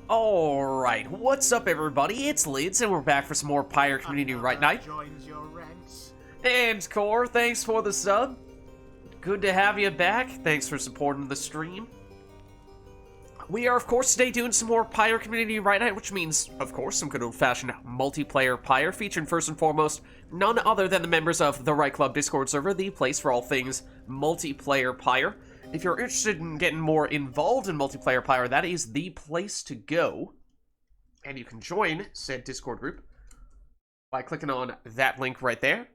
Alright, what's up everybody? It's Lids, and we're back for some more Pyre Community RITE Night. And Core, thanks for the sub. Good to have you back. Thanks for supporting the stream. We are, of course, today doing some more Pyre Community RITE Night, which means, of course, some good old-fashioned multiplayer Pyre, featuring first and foremost none other than the members of the RITE Club Discord server, the place for all things multiplayer Pyre. If you're interested in getting more involved in multiplayer Pyre, that is the place to go. And you can join said Discord group by clicking on that link right there.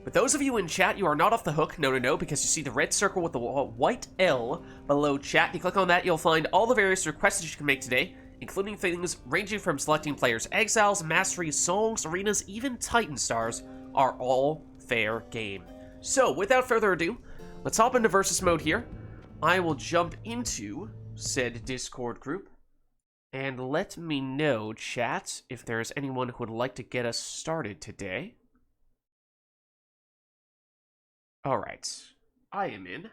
But those of you in chat, you are not off the hook. No, because you see the red circle with the white L below chat. You click on that, you'll find all the various requests that you can make today, including things ranging from selecting players' exiles, masteries, songs, arenas, even Titan stars, are all fair game. So, without further ado, let's hop into versus mode here. I will jump into said Discord group. And let me know, chat, if there's anyone who would like to get us started today. Alright, I am in.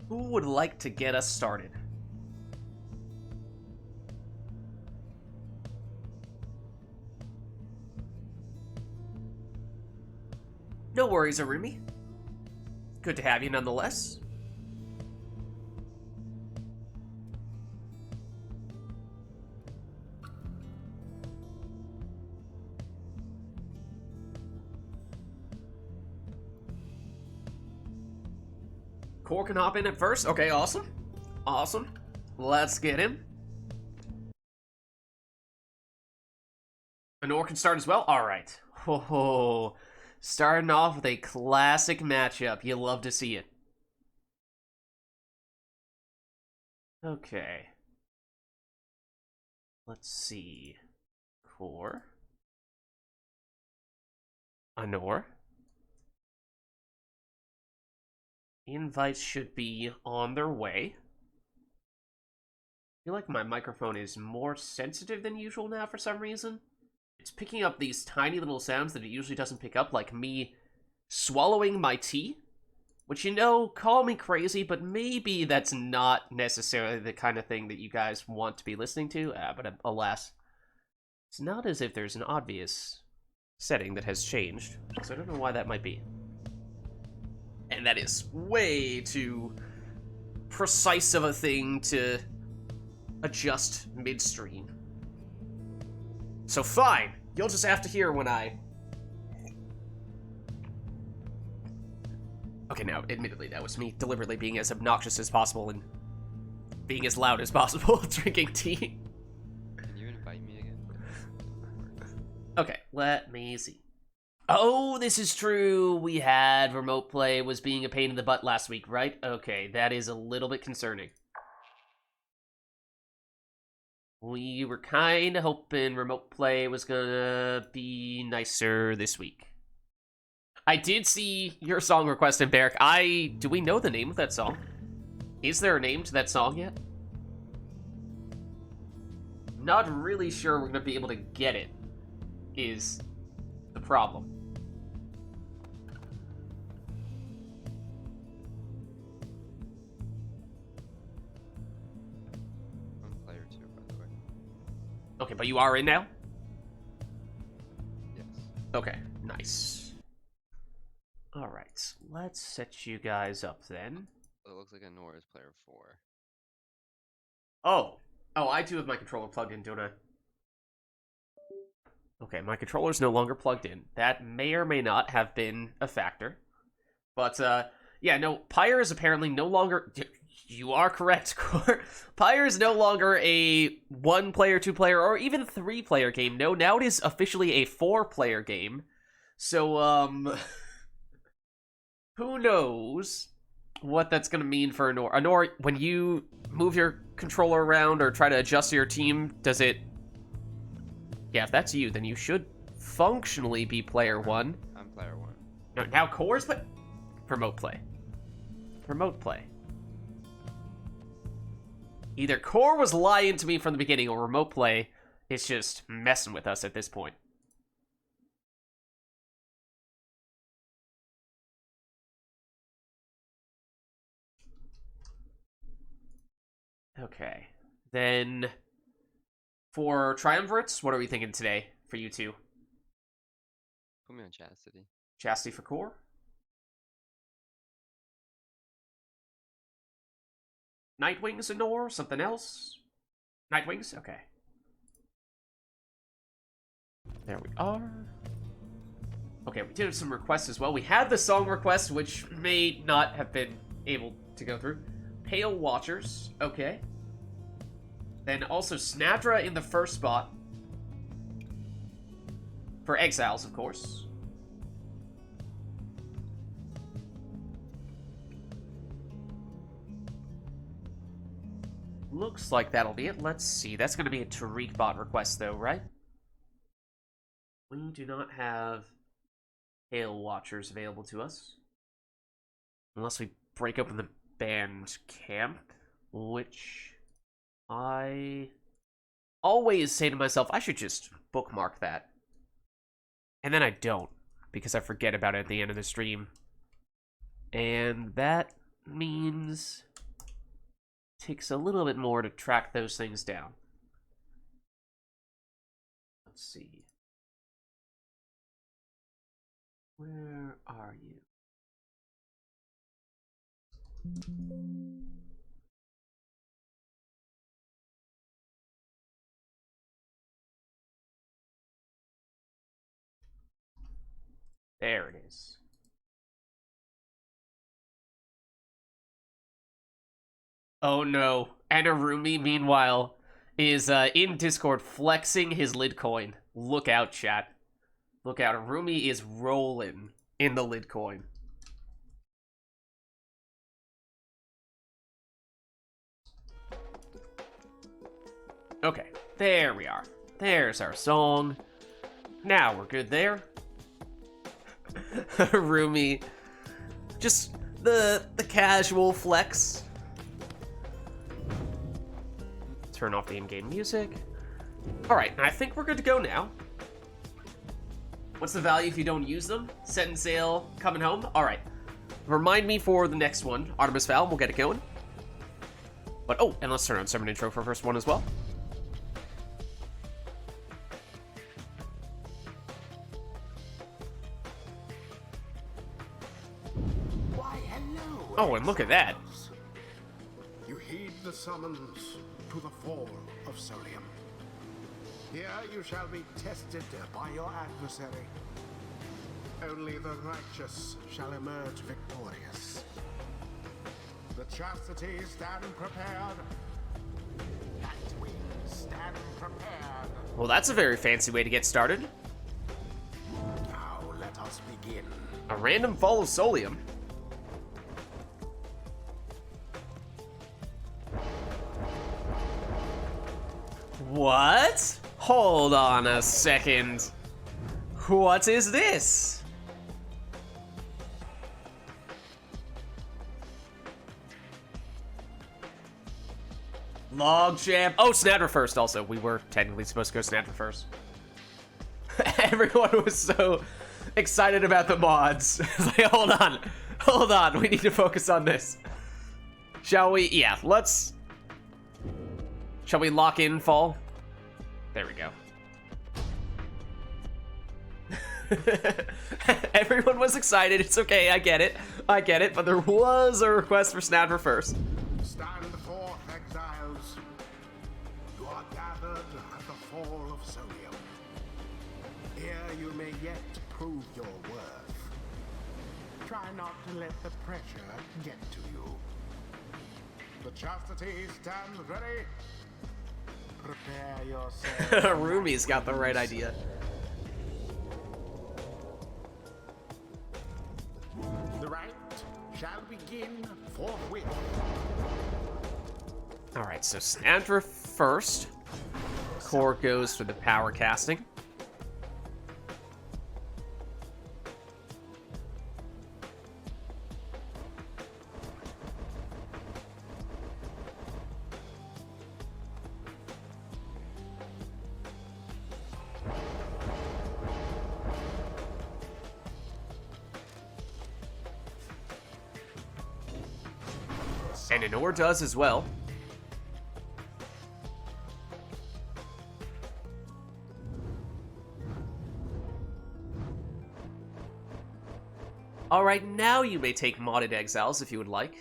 Who would like to get us started? No worries, Arumi. Good to have you nonetheless. Core can hop in at first. Okay, awesome. Awesome. Let's get him. Anor can start as well? Alright. Whoa. Starting off with a classic matchup. You love to see it. Okay. Let's see. Core. Anor. Invites should be on their way. I feel like my microphone is more sensitive than usual now for some reason. It's picking up these tiny little sounds that it usually doesn't pick up, like me swallowing my tea. Which, you know, call me crazy, but maybe that's not necessarily the kind of thing that you guys want to be listening to. But alas, it's not as if there's an obvious setting that has changed. So I don't know why that might be. And that is way too precise of a thing to adjust midstream. So fine, you'll just have to hear when I... Okay, now, admittedly, that was me deliberately being as obnoxious as possible and being as loud as possible drinking tea. Can you invite me again? Okay, let me see. Oh, this is true. We had remote play was being a pain in the butt last week, right? Okay, that is a little bit concerning. We were kind of hoping remote play was gonna be nicer this week. I did see your song request in Barrick. Do we know the name of that song? Is there a name to that song yet? Not really sure we're gonna be able to get it, is the problem. Okay, but you are in now? Yes. Okay, nice. Alright, let's set you guys up then. It looks like Anor is player 4. Oh, I do have my controller plugged in, don't I? Okay, my controller's no longer plugged in. That may or may not have been a factor. But, yeah, no, Pyre is apparently no longer... You are correct, Core. Pyre is no longer a 1-player, 2-player, or even 3-player game. No, now it is officially a 4-player game. So, who knows what that's going to mean for Anor. Anor, when you move your controller around or try to adjust your team, does it... Yeah, if that's you, then you should functionally be player 1. I'm player 1. No, now Core's remote play. Remote play. Either Core was lying to me from the beginning, or remote play is just messing with us at this point. Okay. Then, for triumvirates, what are we thinking today for you two? Put me on Chastity. Chastity for core? Nightwings and Nor? Something else? Nightwings? Okay. There we are. Okay, we did some requests as well. We had the song request, which may not have been able to go through. Pale Watchers. Okay. Then also Snadra in the first spot. For Exiles, of course. Looks like that'll be it. Let's see. That's going to be a Tariq bot request, though, right? We do not have Pale Watchers available to us. Unless we break open the band camp, which I always say to myself, I should just bookmark that. And then I don't, because I forget about it at the end of the stream. And that means it takes a little bit more to track those things down. Let's see. Where are you? There it is. Oh no. Anarumi, meanwhile, is in Discord flexing his lid coin. Look out, chat. Look out. Arumi is rolling in the lid coin. Okay, there we are. There's our song. Now we're good there. Rumi. Just the casual flex. Turn off the in-game music. Alright, I think we're good to go now. What's the value if you don't use them? Setting sail, coming home? Alright. Remind me for the next one. Artemis Fowl, we'll get it going. But, oh, and let's turn on Summon Intro for first one as well. Oh, and look at that. You heed the summons to the fall of Solium. Here you shall be tested by your adversary. Only the righteous shall emerge victorious. The chastity stand prepared. Nightwing stand prepared. Well, that's a very fancy way to get started. Now let us begin. A random fall of Solium. What? Hold on a second. What is this? Logjam. Oh, Snadra first also. We were technically supposed to go Snadra first. Everyone was so excited about the mods. Like, hold on. Hold on. We need to focus on this. Shall we? Yeah, let's... Shall we lock in fall? There we go. Everyone was excited. It's okay. I get it. I get it. But there was a request for Snadra first. Stand forth, exiles. You are gathered at the fall of Solium. Here you may yet prove your worth. Try not to let the pressure get to you. The chastity stand ready. Prepare yourself. Rumi's got the right idea. The rite shall begin forthwith. Alright, so Snadra first. Core goes for the power casting. And Anor does as well. Alright, now you may take modded exiles if you would like.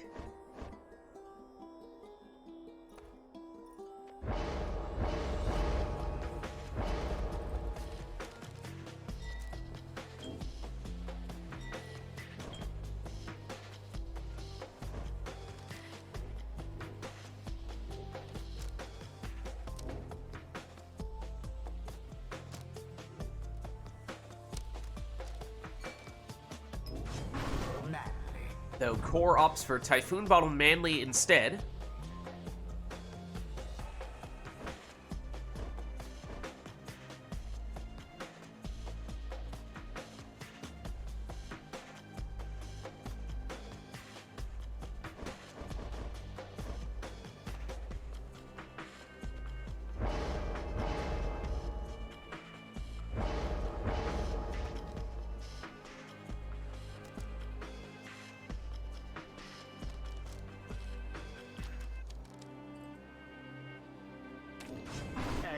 Though Core opts for Typhoon Bottle Manly instead.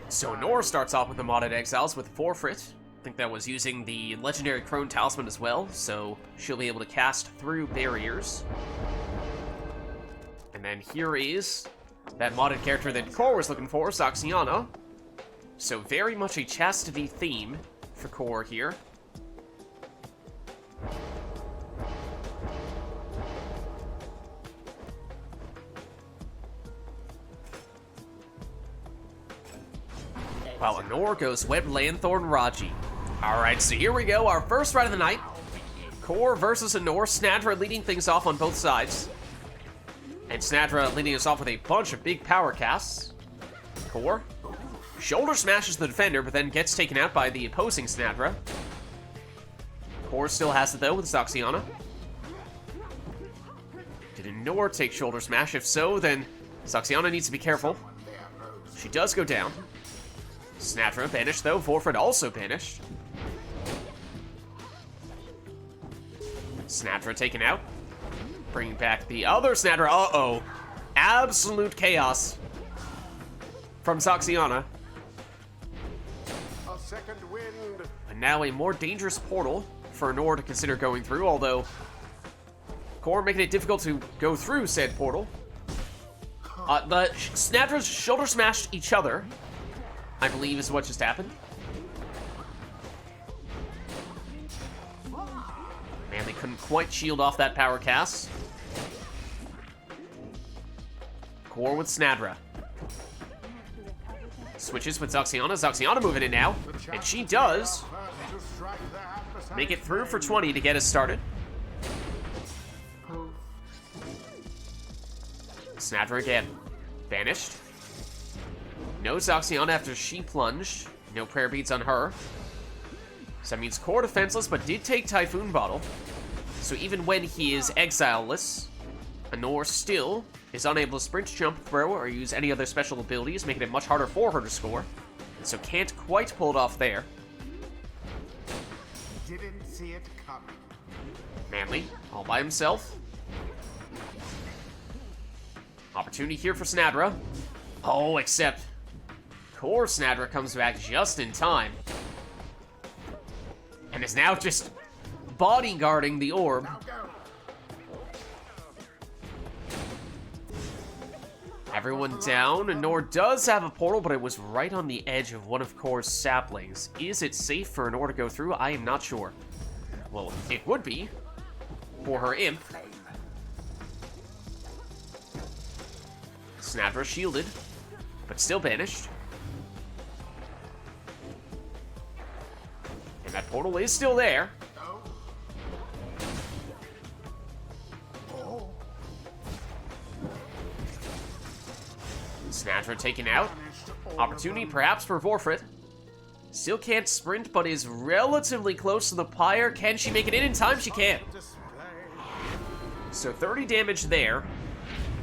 So Nor starts off with the modded exiles with Forfeit. I think that was using the legendary Crone Talisman as well, so she'll be able to cast through barriers. And then here is that modded character that Core was looking for, Saxiana. So very much a chastity theme for Core here. While Anor goes Web Lanthorn Raji. Alright, so here we go, our first ride of the night. Core versus Anor, Snadra leading things off on both sides. And Snadra leading us off with a bunch of big power casts. Core shoulder smashes the defender, but then gets taken out by the opposing Snadra. Core still has it though with Saxiana. Did Anor take shoulder smash? If so, then Saxiana needs to be careful. She does go down. Snadra banished though, Forfeit also banished. Snadra taken out. Bringing back the other Snadra. Uh-oh. Absolute chaos from Saxiana. A second wind. And now a more dangerous portal for Anor to consider going through, although Core making it difficult to go through said portal. The Snadras shoulder smashed each other, I believe is what just happened. Man, they couldn't quite shield off that power cast. Core with Snadra. Switches with Zaxiana. Zaxiana moving in now. And she does make it through for 20 to get us started. Snadra again. Banished. No Zaxiana after she plunged. No prayer beads on her. So that means Core defenseless, but did take Typhoon Bottle. So even when he is exileless, Anor still is unable to sprint, jump, throw, or use any other special abilities, making it much harder for her to score. So can't quite pull it off there. Didn't see it coming. Manly, all by himself. Opportunity here for Snadra. Oh, except Core Snadra comes back just in time. And is now just bodyguarding the orb. Everyone down. Anor does have a portal, but it was right on the edge of one of Core's saplings. Is it safe for Anor to go through? I am not sure. Well, it would be for her imp. Snadra shielded, but still banished. And that portal is still there. Snadra taken out. Opportunity perhaps for Forfeit. Still can't sprint, but is relatively close to the Pyre. Can she make it in time? She can. So 30 damage there.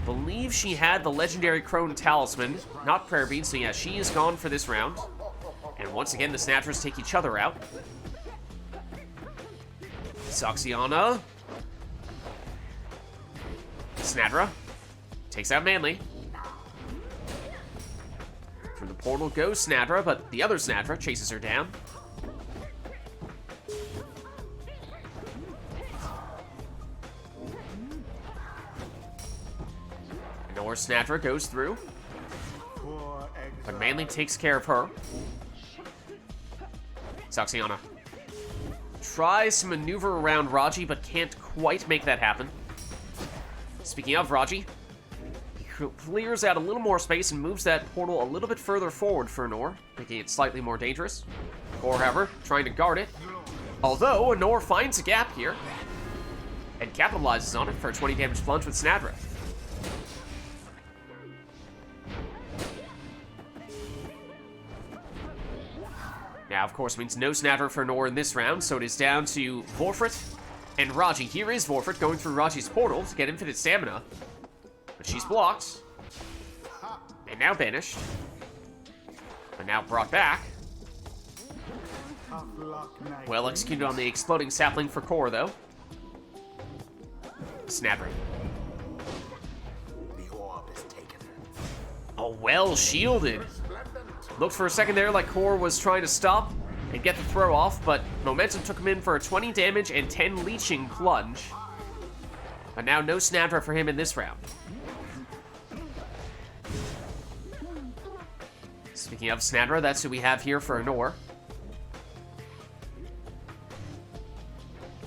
Believe she had the legendary Crone Talisman, not Prayer Bead, so yeah, she is gone for this round. And once again, the Snatchers take each other out. Saxiana. Snadra takes out Manly. Through the portal goes Snadra, but the other Snadra chases her down. Nor Snadra goes through, Poor but exile. Manly takes care of her. Saxiana tries to maneuver around Raji, but can't quite make that happen. Speaking of Raji, he clears out a little more space and moves that portal a little bit further forward for Nor, making it slightly more dangerous. Or, however, trying to guard it. Although, Nor finds a gap here and capitalizes on it for a 20 damage plunge with Snadra. Now, of course, means no Snadra for Nor in this round, so it is down to Vorfrit and Raji. Here is Vorfrit going through Raji's portal to get infinite stamina. But she's blocked. And now banished. But now brought back. Tough luck, knight. Well executed on the exploding sapling for Core, though. Snadra. The orb is taken. Oh, well shielded. Resplendent. Looked for a second there like Core was trying to stop and get the throw off, but Momentum took him in for a 20 damage and 10 leeching plunge. But now no Snadra for him in this round. Speaking of Snadra, that's who we have here for Anor.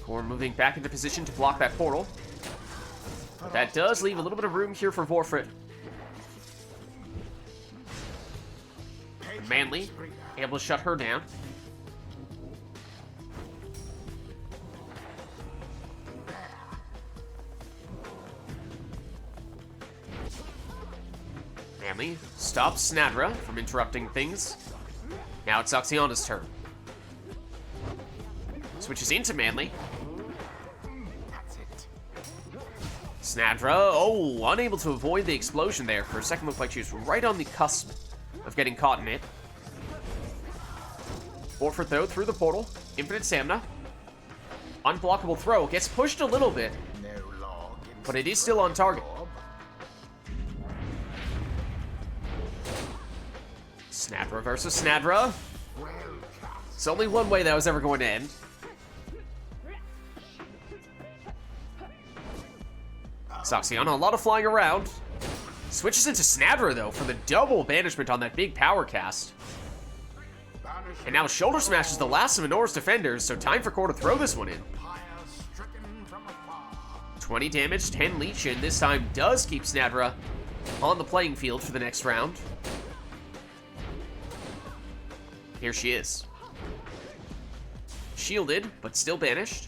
Core moving back into position to block that portal. But that does leave a little bit of room here for Vorfrit. Manly, able to shut her down. Manly stops Snadra from interrupting things. Now it's Oxiana's turn. Switches into Manly. That's it. Snadra, oh, unable to avoid the explosion there. For a second, looked like she was right on the cusp of getting caught in it. Vorfrit, though, through the portal. Infinite stamina. Unblockable throw. Gets pushed a little bit, No log. but it is still on target. Orb. Snadra versus Snadra. Well cast. It's only one way that was ever going to end. Saxiana, a lot of flying around. Switches into Snadra, though, for the double banishment on that big power cast. Banish And now Shoulder Smash is the last of Anor's defenders, so time for Core to throw this one in. Pyre stricken from afar. 20 damage, 10 leech, and this time does keep Snadra on the playing field for the next round. Here she is. Shielded, but still banished.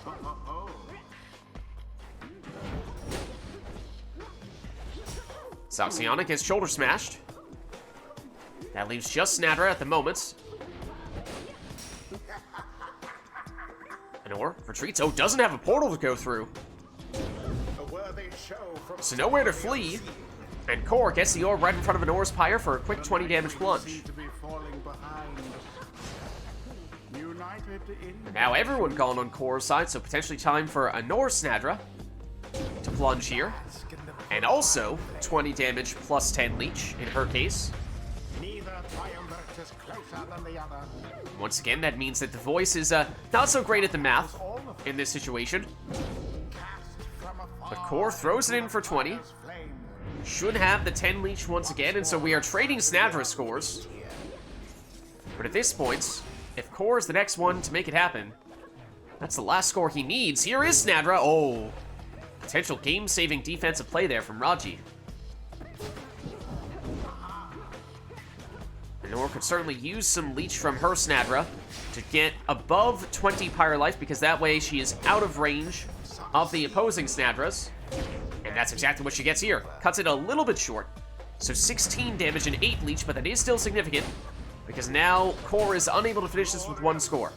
Oh. Saxiana gets shoulder smashed. That leaves just Snadra at the moment. Anor retreats. Oh, doesn't have a portal to go through. A worthy show from So nowhere to flee. And Core gets the orb right in front of Anor's Pyre for a quick 20 damage plunge. Seem to be falling behind. United in And now everyone gone on Core's side, so potentially time for Anor Snadra to plunge here. And also 20 damage plus 10 leech in her case. Neither triumvirate is closer than the other. Once again, that means that the voice is not so great at the math in this situation. Cast from afar. But Core throws it in for 20. Flame. Should have the 10 leech once again, and so we are trading Snadra scores. But at this point, if Core is the next one to make it happen, that's the last score he needs. Here is Snadra. Oh, potential game-saving defensive play there from Raji. Anor could certainly use some leech from her Snadra to get above 20 Pyre life, because that way she is out of range of the opposing Snadras. And that's exactly what she gets here. Cuts it a little bit short. So 16 damage and 8 leech, but that is still significant, because now Core is unable to finish this with one score.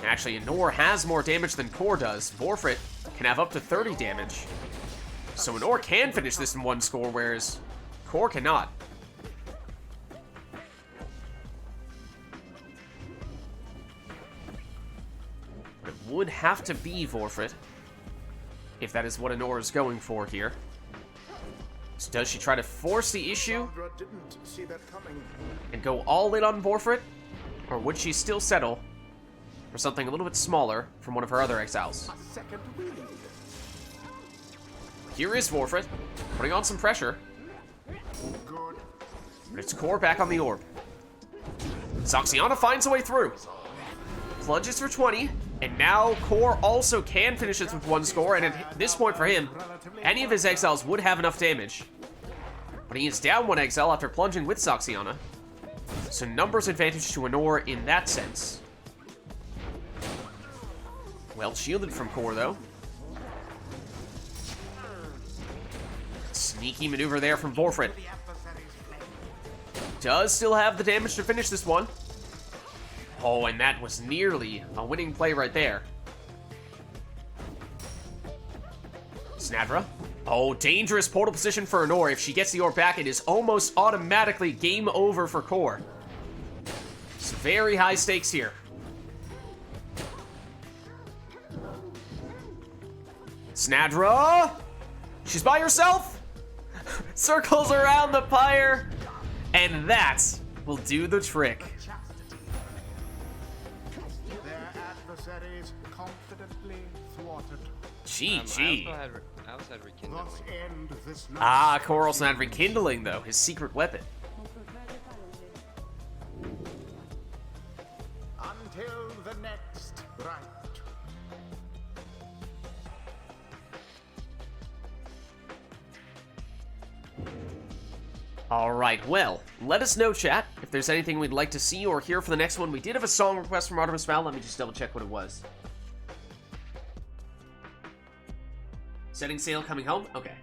Actually, Anor has more damage than Core does. Vorfrit can have up to 30 damage. So Anor can finish this in one score, whereas Core cannot. But it would have to be Vorfrit, if that is what Anor is going for here. So does she try to force the issue Sandra didn't see that coming. and go all in on Vorfrit? Or would she still settle for something a little bit smaller from one of her other exiles? A second wind. Here is Vorfrit, putting on some pressure. Good. But it's Core back on the orb. Zoxiana finds a way through. Plunges for 20, and now Core also can finish this with 1 score, and at this point for him, any of his exiles would have enough damage. But he is down 1 exile after plunging with Zoxiana. So numbers advantage to Anor in that sense. Well shielded from Core, though. Sneaky maneuver there from Vorfrit. Does still have the damage to finish this one. Oh, and that was nearly a winning play right there. Snadra. Oh, dangerous portal position for Anor. If she gets the orb back, it is almost automatically game over for Core. It's very high stakes here. Snadra! She's by herself! Circles around the pyre, and that will do the trick. Their adversaries confidently thwarted. GG. I also had rekindling. Thus end this Ah, Core also had rekindling, though, his secret weapon. until the next rite. Alright, well, let us know, chat, if there's anything we'd like to see or hear for the next one. We did have a song request from Artemis Fowl. Let me just double check what it was. Setting sail, coming home? Okay.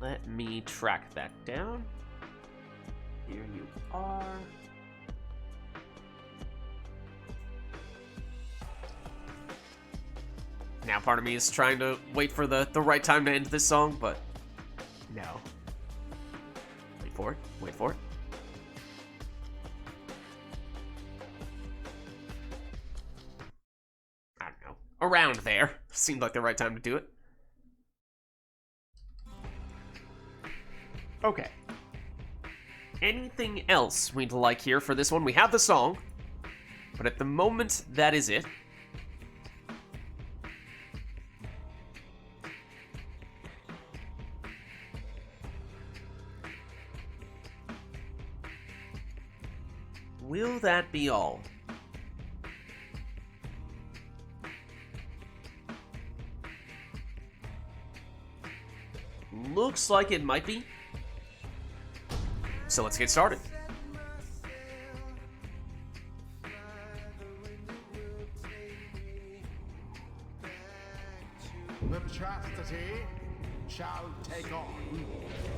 Let me track that down. Here you are. Now part of me is trying to wait for the right time to end this song, but no. Wait for it. Wait for it. I don't know. Around there. Seemed like the right time to do it. Okay. Anything else we'd like here for this one? We have the song, but at the moment, that is it. Will that be all? Looks like it might be. So let's get started. The chastity shall take on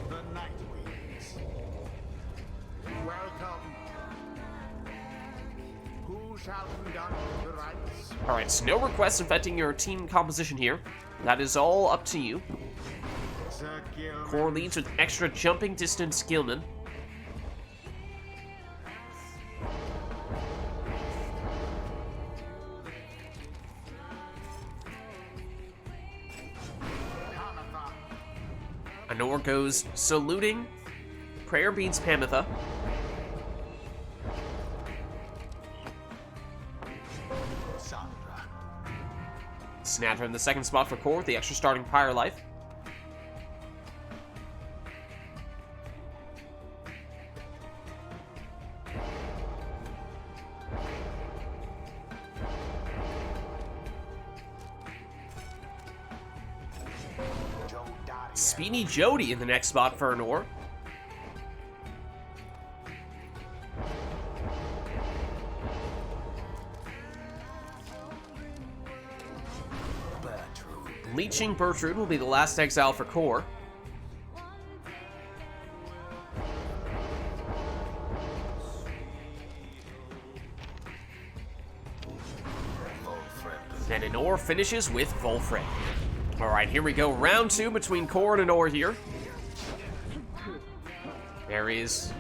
the night wings. Welcome. Who shall conduct the rites? Alright, so no requests affecting your team composition here. That is all up to you. Sir Gilman. Core leads with extra jumping distance Gilman. Anor goes saluting. Prayer beats Pamitha. Sandra. Snatcher in the second spot for Core with the extra starting Pyre life. Speedy Jody in the next spot for Anor. Leeching Bertrude will be the last exile for Core. Then Anor finishes with Volfred. Alright, here we go. Round 2 between Core and Anor here. There is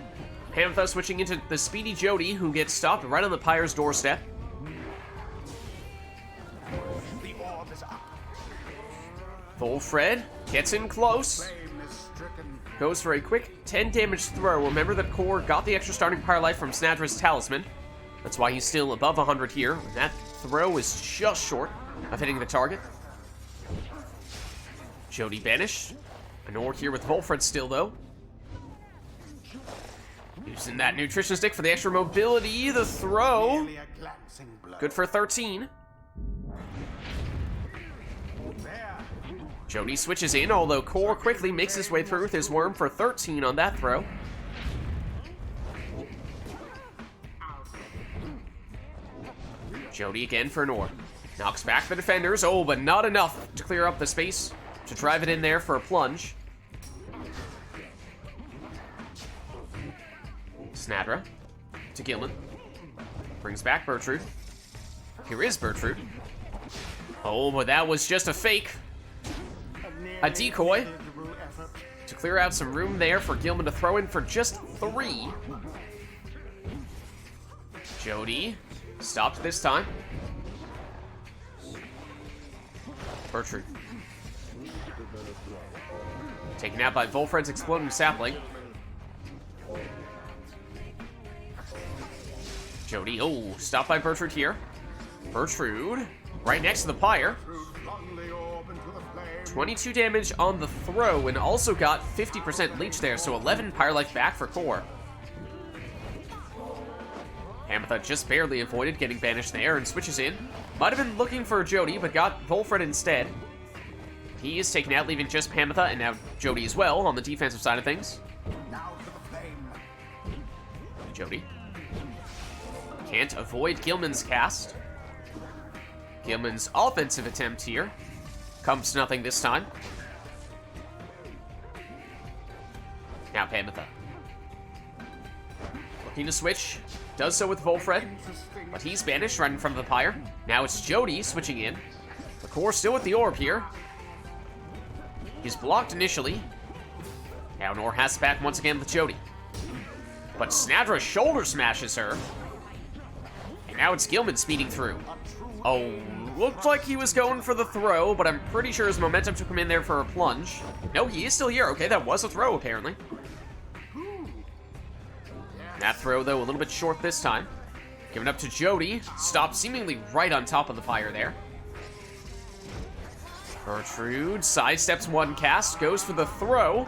Pantha switching into the Speedy Jody, who gets stopped right on the Pyre's doorstep. The orb is up. Volfred gets in close. Flame is stricken. Goes for a quick 10 damage throw. Remember that Core got the extra starting Pyre life from Snadra's talisman. That's why he's still above 100 here. That throw is just short of hitting the target. Jody banished. An orc here with Volfred still, though. Using that nutrition stick for the extra mobility. The throw. Merely a glancing blow. Good for 13. There. Jody switches in, although Core quickly makes his way through with his worm for 13 on that throw. Jody again for an orb. Knocks back the defenders. Oh, but not enough to clear up the space to drive it in there for a plunge. Snadra to Gilman. Brings back Bertrude. Here is Bertrude. Oh, but that was just a fake. A decoy to clear out some room there for Gilman to throw in for just 3. Jody stopped this time. Bertrude. Taken out by Volfred's exploding sapling. Jody, oh, stopped by Bertrude here. Bertrude, right next to the Pyre. 22 damage on the throw, and also got 50% leech there, so 11 Pyre life back for Core. Hamatha just barely avoided getting banished there and switches in. Might have been looking for Jody, but got Volfred instead. He is taken out, leaving just Hamatha and now Jody as well on the defensive side of things. Now to the flame. Jody. Can't avoid Gilman's cast. Gilman's offensive attempt here comes to nothing this time. Now Hamatha. Looking to switch. Does so with Volfred, but he's banished right in front of the Pyre. Now it's Jody switching in. The Core still with the orb here. He's blocked initially. Now Nor has back once again with Jody. But Snadra shoulder smashes her. And now it's Gilman speeding through. Oh, looked like he was going for the throw, but I'm pretty sure his momentum took him in there for a plunge. No, he is still here. Okay, that was a throw, apparently. That throw, though, a little bit short this time. Given up to Jody. Stopped seemingly right on top of the Pyre there. Bertrude sidesteps one cast, goes for the throw,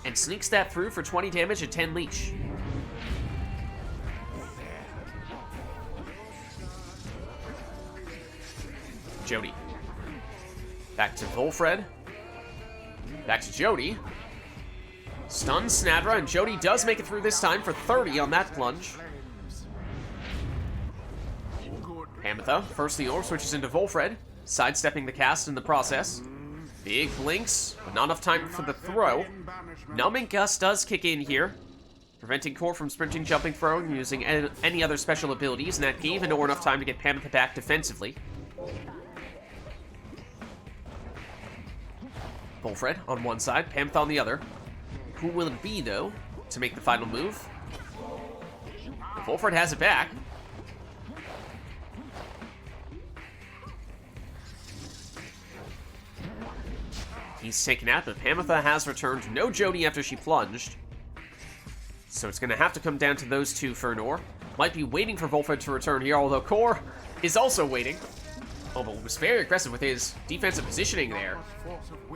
and sneaks that through for 20 damage and 10 leech. Jody. Back to Volfred. Back to Jody. Stuns Snadra, and Jody does make it through this time for 30 on that plunge. Hamatha, first the orb switches into Volfred, sidestepping the cast in the process. Big blinks, but not enough time for the throw. Numbing Gust does kick in here, preventing Core from sprinting, jumping, throwing, using any other special abilities, and that gave Anor enough time to get Hamatha back defensively. Volfred on one side, Hamatha on the other. Who will it be, though, to make the final move? Volfred has it back. He's taken out, but Hamatha has returned. No Jody after she plunged. So it's going to have to come down to those two for Nor. Might be waiting for Volfred to return here, although Core is also waiting. Oh, but was very aggressive with his defensive positioning there.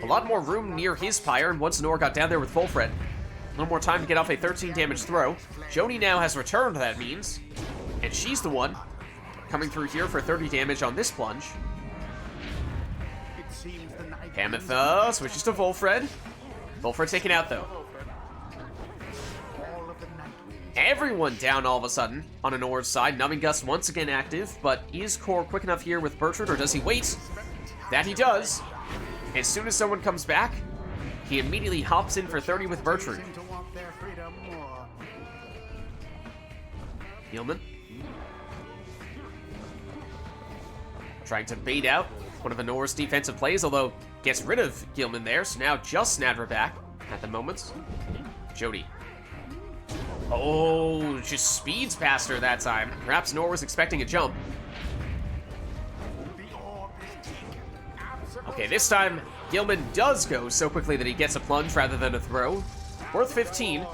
A lot more room near his Pyre, and once Nor got down there with Volfred, a little more time to get off a 13 damage throw. Jody now has returned, that means. And she's the one coming through here for 30 damage on this plunge. Hamatha switches to Volfred. Volfred taken out, though. Everyone down all of a sudden on Anor's side. Numbing Gust once again active, but is Core quick enough here with Bertrude, or does he wait? That he does. As soon as someone comes back, he immediately hops in for 30 with Bertrude. Gilman. Trying to bait out one of Anor's defensive plays, although gets rid of Gilman there, so now just Snadra back at the moment. Jody. Oh, just speeds past her that time. Perhaps Nor was expecting a jump. Okay, this time Gilman does go so quickly that he gets a plunge rather than a throw. Worth 15,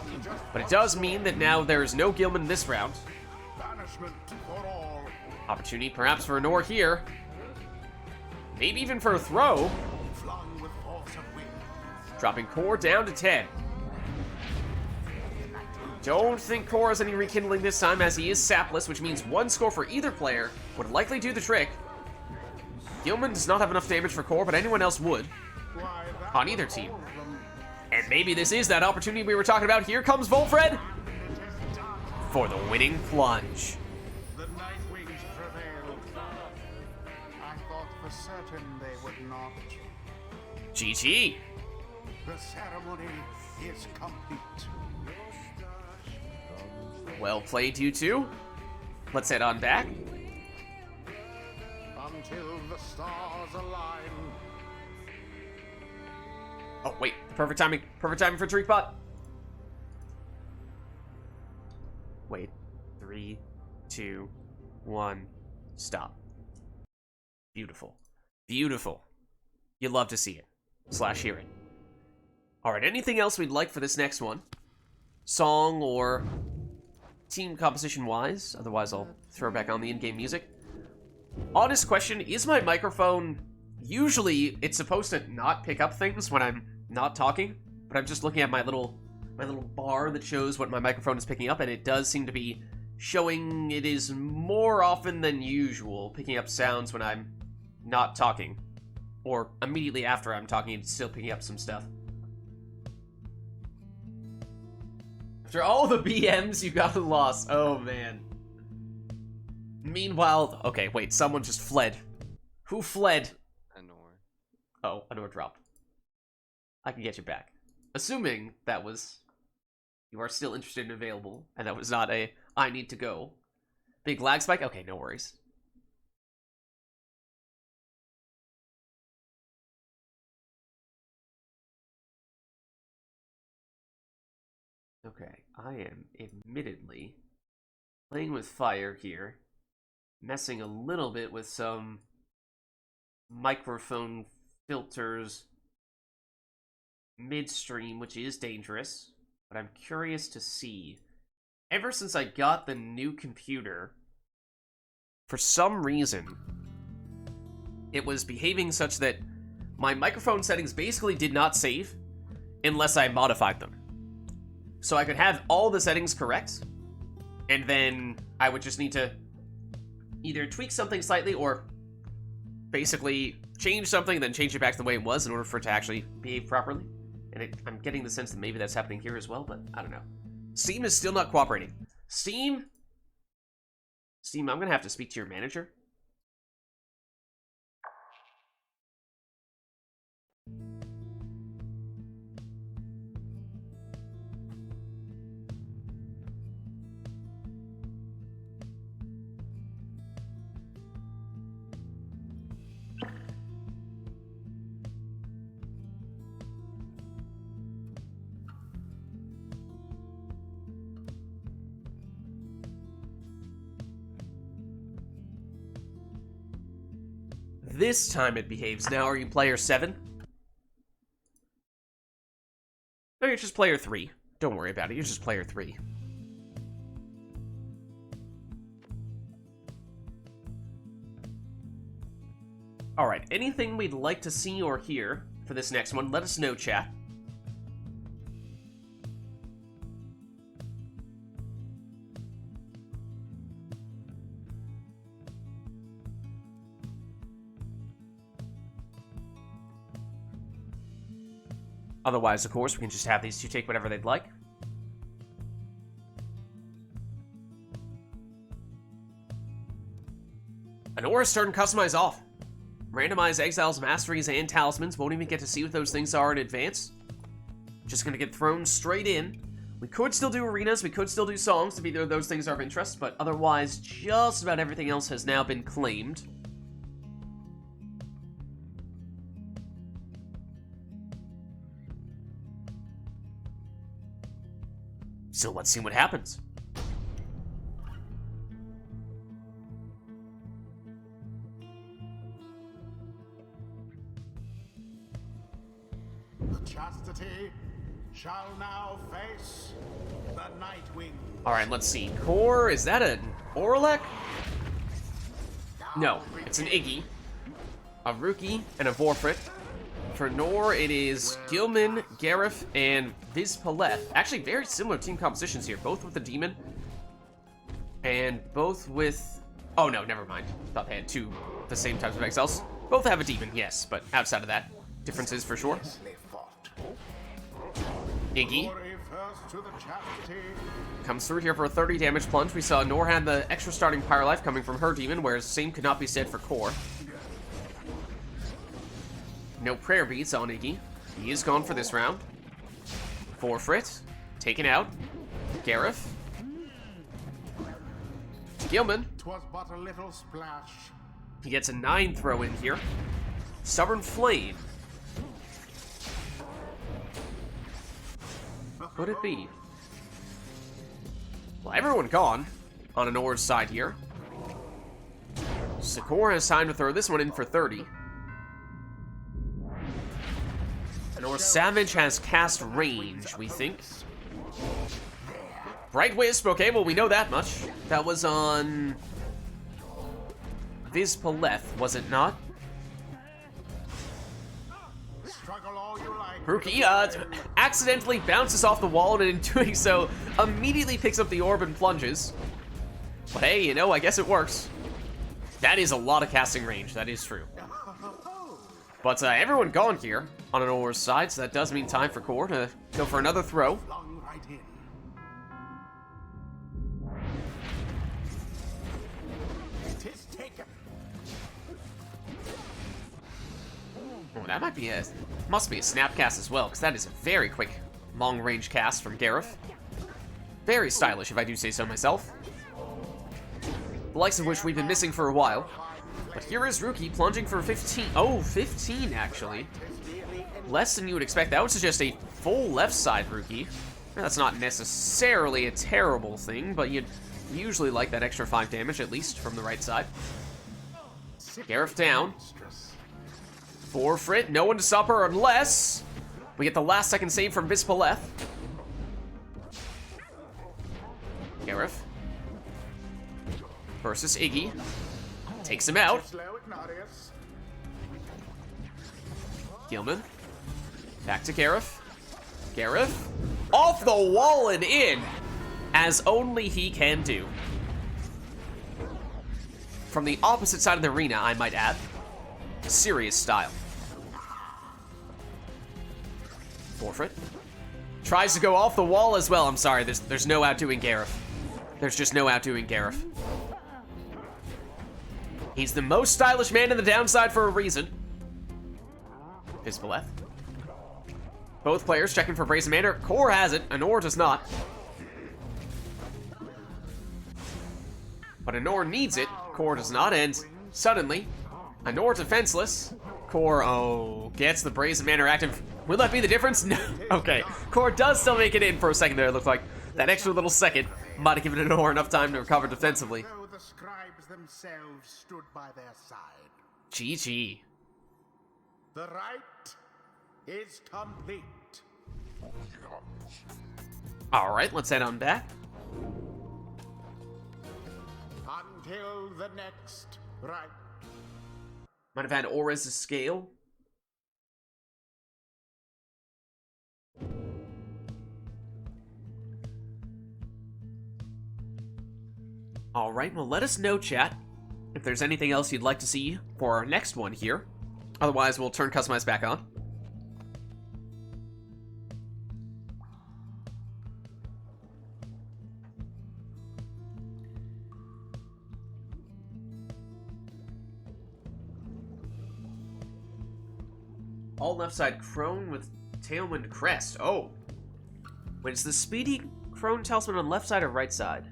but it does mean that now there is no Gilman in this round. Banishment for all. Opportunity perhaps for a Nor here. Maybe even for a throw. Flung with force of wind. Dropping Core down to 10. Don't think Core has any rekindling this time, as he is sapless, which means one score for either player would likely do the trick. Gilman does not have enough damage for Core, but anyone else would Why, that on either was team. all of them. And maybe this is that opportunity we were talking about. Here comes Volfred for the winning plunge. The Nightwings prevailed. I thought for certain they would not. GG. The ceremony is complete. Well played, you two. Let's head on back. Until the stars align. Oh, wait. Perfect timing. Perfect timing for Trick Bot. Wait. 3, 2, 1. Stop. Beautiful. Beautiful. You love to see it. / hear it. Alright, anything else we'd like for this next one? Song or team composition-wise? Otherwise, I'll throw back on the in-game music. Honest question, is my microphone... Usually, it's supposed to not pick up things when I'm not talking, but I'm just looking at my little bar that shows what my microphone is picking up, and it does seem to be showing it is more often than usual picking up sounds when I'm not talking. Or immediately after I'm talking, it's still picking up some stuff. After all the BMs you got lost. Oh, man. Meanwhile... Okay, wait. Someone just fled. Who fled? Anor. Oh, Anor dropped. I can get you back. Assuming that was... You are still interested and available, and that was not a I need to go. Big lag spike? Okay, no worries. Okay, I am admittedly playing with fire here, messing a little bit with some microphone filters midstream, which is dangerous, but I'm curious to see. Ever since I got the new computer, for some reason, it was behaving such that my microphone settings basically did not save unless I modified them. So I could have all the settings correct, and then I would just need to either tweak something slightly or basically change something, then change it back to the way it was in order for it to actually behave properly. And I'm getting the sense that maybe that's happening here as well, but I don't know. Steam is still not cooperating. Steam, I'm going to have to speak to your manager. This time it behaves. Now, are you player 7? No, you're just player 3. Don't worry about it. You're just player 3. Alright, anything we'd like to see or hear for this next one, let us know, chat. Otherwise, of course, we can just have these two take whatever they'd like. Anora's starting to customize off. Randomize exiles, masteries, and talismans. Won't even get to see what those things are in advance. Just gonna get thrown straight in. We could still do arenas, we could still do songs if either of those things are of interest, but otherwise, just about everything else has now been claimed. So let's see what happens. chastity shall now face the Nightwing. Alright, let's see. Core, is that an Orlek? No, it's an Iggy, a Rookie, and a Vorfrit. For Nor, it is Gilman, Gareth, and Vids. Actually, very similar team compositions here, both with the Demon, and both with... Oh no, never mind. Thought they had two the same types of XLs. Both have a Demon, yes, but outside of that, differences for sure. Iggy comes through here for a 30 damage plunge. We saw Nor had the extra starting Pyre life coming from her Demon, whereas same could not be said for Core. No prayer beads on Iggy. He is gone for this round. Vorfrit, taken out. Gareth. Gilman. 'Twas but a little splash. He gets a 9 throw in here. Stubborn Flame. Could it be? Well, everyone gone on Anor's side here. Sakura has time to throw this one in for 30. Anor Savage has cast range, we think. Bright Wisp, okay, well we know that much. That was on Vids, was it not? Struggle all you like. Rookie accidentally bounces off the wall, and in doing so, immediately picks up the orb and plunges. But hey, you know, I guess it works. That is a lot of casting range, that is true. But everyone gone here on Anor's side, so that does mean time for Core to go for another throw. Flung right in. Tis taken. Oh, that might be must be a snap cast as well, because that is a very quick long-range cast from Gareth. Very stylish, if I do say so myself. The likes of which we've been missing for a while. But here is Rookie plunging for 15. Oh, 15 actually. Less than you would expect. That would suggest a full left side Rookie. That's not necessarily a terrible thing, but you'd usually like that extra 5 damage, at least, from the right side. Gareth down. Vorfrit, no one to stop her unless we get the last second save from Vids. Gareth versus Iggy. Takes him out. Gilman. Back to Gareth. Gareth. Off the wall and in, as only he can do. From the opposite side of the arena, I might add. Serious style. Vorfrit. Tries to go off the wall as well. I'm sorry, there's no outdoing Gareth. There's just no outdoing Gareth. He's the most stylish man in the downside for a reason. Vids. Both players checking for Brazen Manor. Core has it, Anor does not. But Anor needs it, Core does not, and suddenly, Anor defenseless. Core, oh, gets the Brazen Manor active. Will that be the difference? No. Okay, Core does still make it in for a second there, it looked like. That extra little second might have given Anor enough time to recover defensively. Though the scribes themselves stood by their side. GG. The rite is complete. Alright, let's head on back. Until the next rite. Might have had Aura's scale. Alright, well let us know, chat, if there's anything else you'd like to see for our next one here. Otherwise, we'll turn Customize back on. All left side Crone with Tailwind Crest. Oh. Wait, is the Speedy Crone Talisman on left side or right side?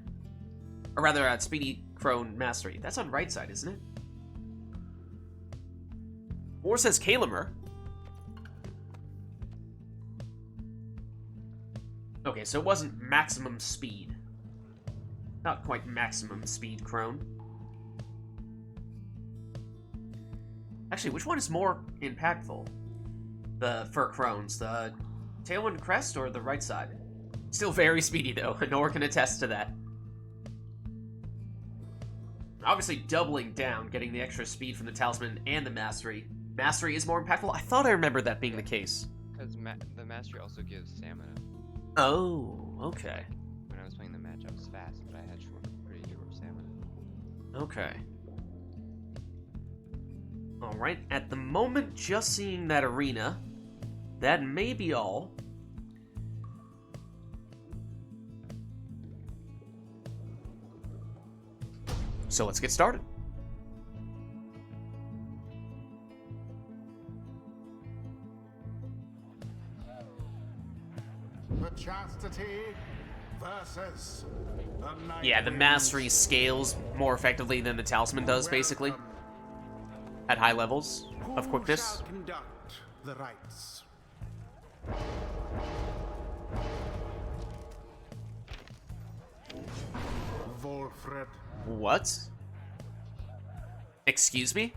Or rather, Speedy Crone Mastery. That's on right side, isn't it? Or says Kalimer. Okay, so it wasn't maximum speed. Not quite maximum speed Crone. Actually, which one is more impactful? for Crones, the Tailwind Crest or the right side? Still very speedy though, Nor can attest to that. Obviously doubling down, getting the extra speed from the Talisman and the Mastery. Mastery is more impactful? I thought I remembered that being the case. Because the Mastery also gives stamina. Oh, okay. When I was playing the match, I was fast, but I had pretty short stamina. Okay. Alright, at the moment, just seeing that arena, that may be all. So let's get started. The Chastity versus the Night Yeah, the Winds. Mastery scales more effectively than the Talisman does, basically. Welcome. At high levels of Who quickness. shall conduct the rites? Volfred. What? Excuse me?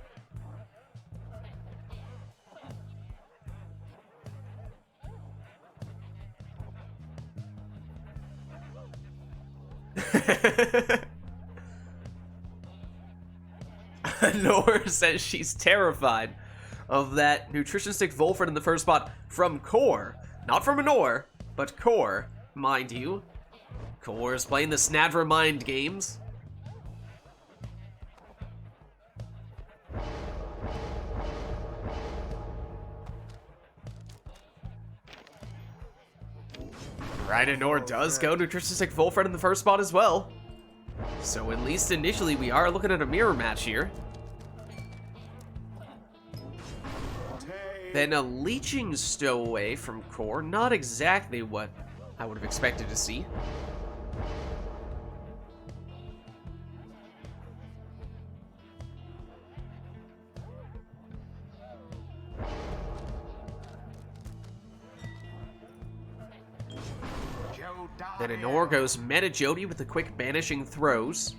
Nor says she's terrified of that nutrition stick Volfred in the first spot from Core. Not from Nor, but Core, mind you. Core is playing the Snadra mind games. Right, and Nor does go nutrition stick Volfred in the first spot as well. So at least initially we are looking at a mirror match here. Then a leeching stowaway from Core, not exactly what I would have expected to see. Then Anor goes Meta Jody with the quick banishing throws.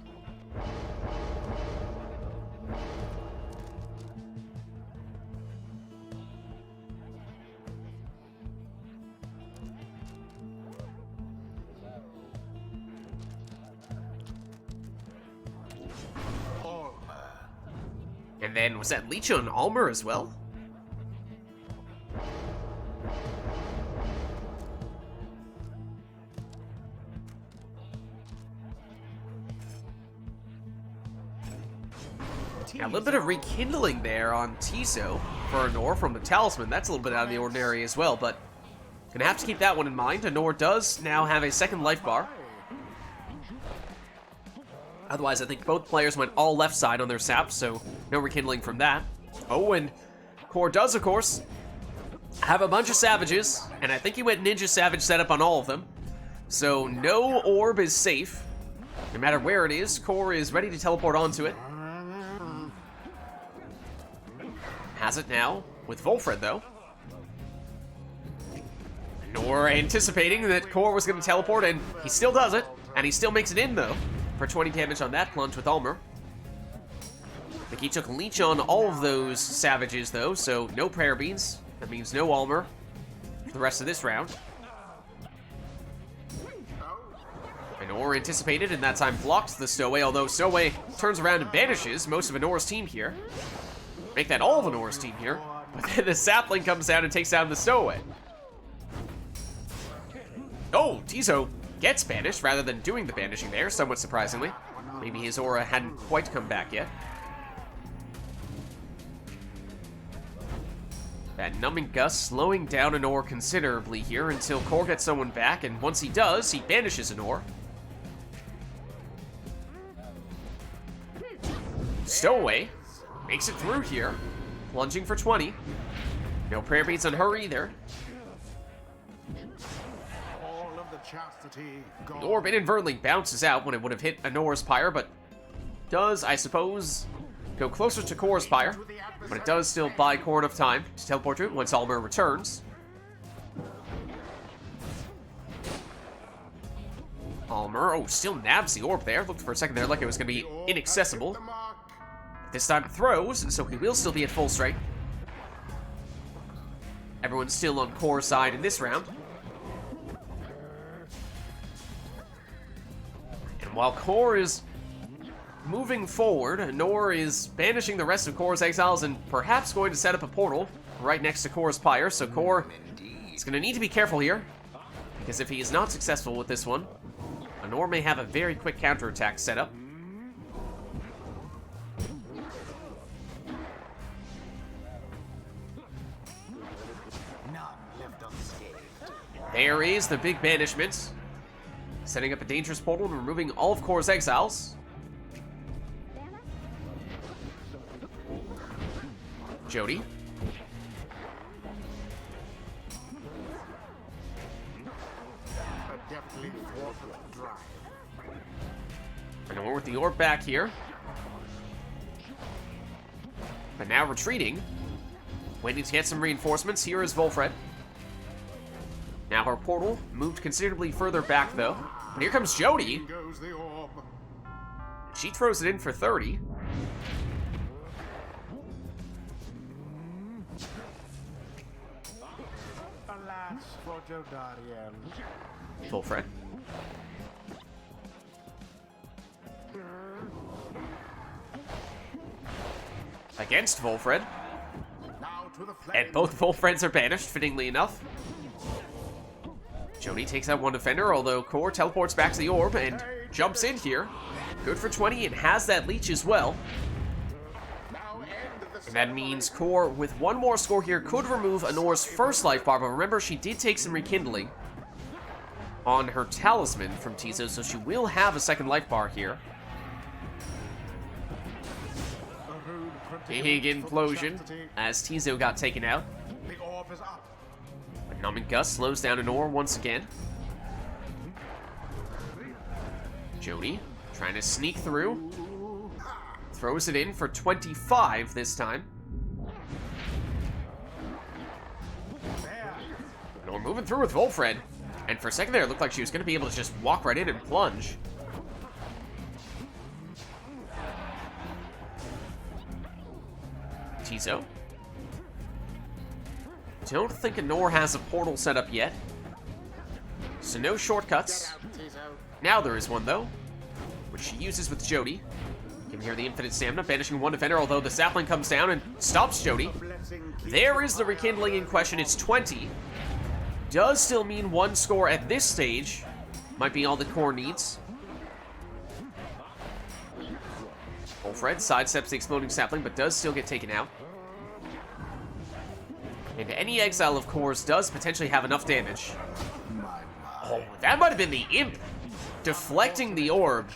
And then, was that Leech on Almer as well? Yeah, a little bit of rekindling there on Tiso for Anor from the Talisman. That's a little bit out of the ordinary as well, but gonna have to keep that one in mind. Anor does now have a second life bar. Otherwise, I think both players went all left side on their saps, so no rekindling from that. Oh, and Core does, of course, have a bunch of Savages, and I think he went Ninja Savage setup on all of them. So no orb is safe. No matter where it is, Core is ready to teleport onto it. Has it now, with Volfred, though. Nor anticipating that Core was going to teleport, and he still does it, and he still makes it in, though, for 20 damage on that plunge with Almer. I think he took Leech on all of those Savages, though, so no Prayer Beans. That means no Almer for the rest of this round. And Nor anticipated, and that time blocked the Stowaway, although Stowaway turns around and banishes most of Anor's team here. Make that all of Anor's team here. But then the Sapling comes down and takes down the Stowaway. Oh, Tiso gets banished rather than doing the banishing there, somewhat surprisingly. Maybe his aura hadn't quite come back yet. That Numbing Gust slowing down Anor considerably here until Core gets someone back, and once he does, he banishes Anor. Stowaway makes it through here, plunging for 20. No Prayer Beads on her either. All of the Chastity The orb inadvertently bounces out when it would have hit Anor's Pyre, but does, I suppose, go closer to Core's Pyre. But it does still buy Core enough time to teleport to it once Almer returns. Almer, oh, still nabs the orb there. Looked for a second there like it was going to be inaccessible. This time it throws, and so he will still be at full strength. Everyone's still on Core's side in this round. And while Core is moving forward, Nor is banishing the rest of Core's exiles and perhaps going to set up a portal right next to Core's Pyre. So Core is going to need to be careful here, because if he is not successful with this one, Nor may have a very quick counterattack set up. There is the big banishment, setting up a dangerous portal and removing all of Core's exiles. Jody. And we're with the orb back here. But now retreating. Waiting to get some reinforcements. Here is Volfred. Now her portal moved considerably further back, though. And here comes Jody. She throws it in for 30. Alas for Jodariel. Volfred. Against Volfred. And both Volfreds are banished, fittingly enough. Jody takes out one defender, although Core teleports back to the orb and jumps in here. Good for 20 and has that leech as well. And that means Core, with one more score here, could remove Anor's first life bar, but remember, she did take some rekindling on her talisman from Tizo, so she will have a second life bar here. Big implosion as Tizo got taken out. But Numbing Gust slows down Anor once again. Jody trying to sneak through. Throws it in for 25 this time. Anor moving through with Volfred. And for a second there, it looked like she was going to be able to just walk right in and plunge. Tizo. Don't think Anor has a portal set up yet. So no shortcuts. Now there is one, though, which she uses with Jody. Giving her the infinite stamina, banishing one defender, although the sapling comes down and stops Jody. There is the rekindling in question. It's 20. Does still mean one score at this stage. Might be all the Core needs. Volfred sidesteps the exploding sapling, but does still get taken out. And any exile of Core's does potentially have enough damage. Oh, that might have been the Imp deflecting the orb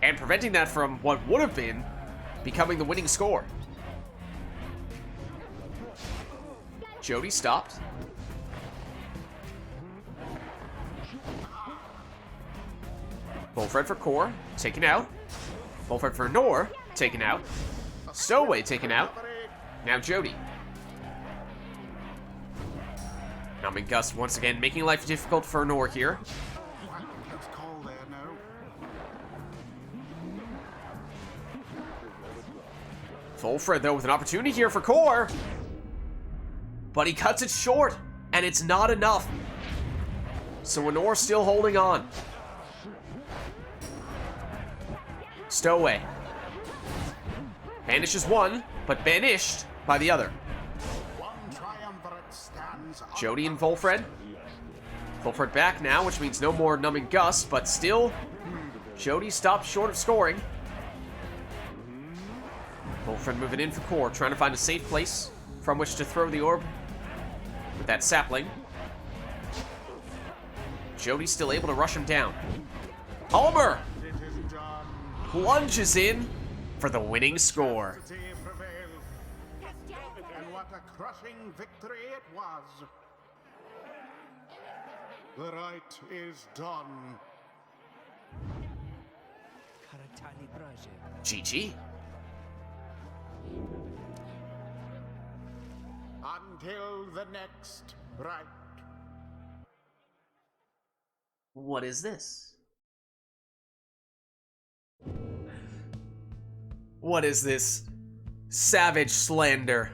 and preventing that from what would have been becoming the winning score. Jody stopped. Volfred for Core, taken out. Volfred for Nor, taken out. Stowaway taken out. Now Jody. Numbing Gust once again making life difficult for Nor here. Volfred, though, with an opportunity here for Core. But he cuts it short, and it's not enough. So Anor's still holding on. Stowaway. Banishes one, but banished by the other. Jody and Volfred. Volfred back now, which means no more Numbing Gust, but still, Jody stopped short of scoring. Volfred moving in for Core, trying to find a safe place from which to throw the orb with that sapling. Jody's still able to rush him down. Palmer plunges in for the winning score. And what a crushing victory it was. The rite is done. GG. Until the next rite. What is this? What is this? Savage slander.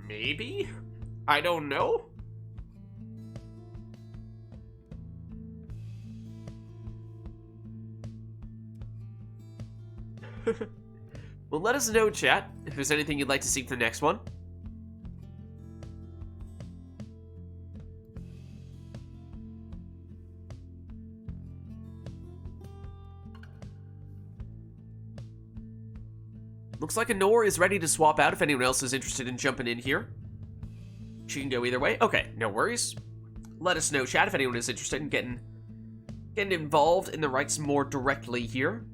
Maybe? I don't know. Well, let us know, chat, if there's anything you'd like to see for the next one. Looks like Anor is ready to swap out if anyone else is interested in jumping in here. She can go either way. Okay, no worries. Let us know, chat, if anyone is interested in getting involved in the rites more directly here.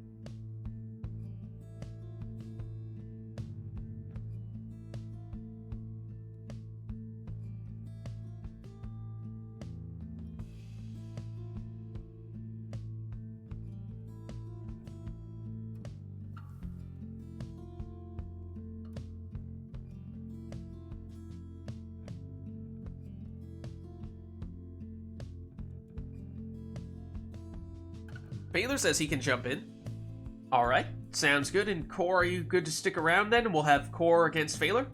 Baylor says he can jump in. Alright, sounds good. And Core, are you good to stick around then? We'll have Core against Phaler.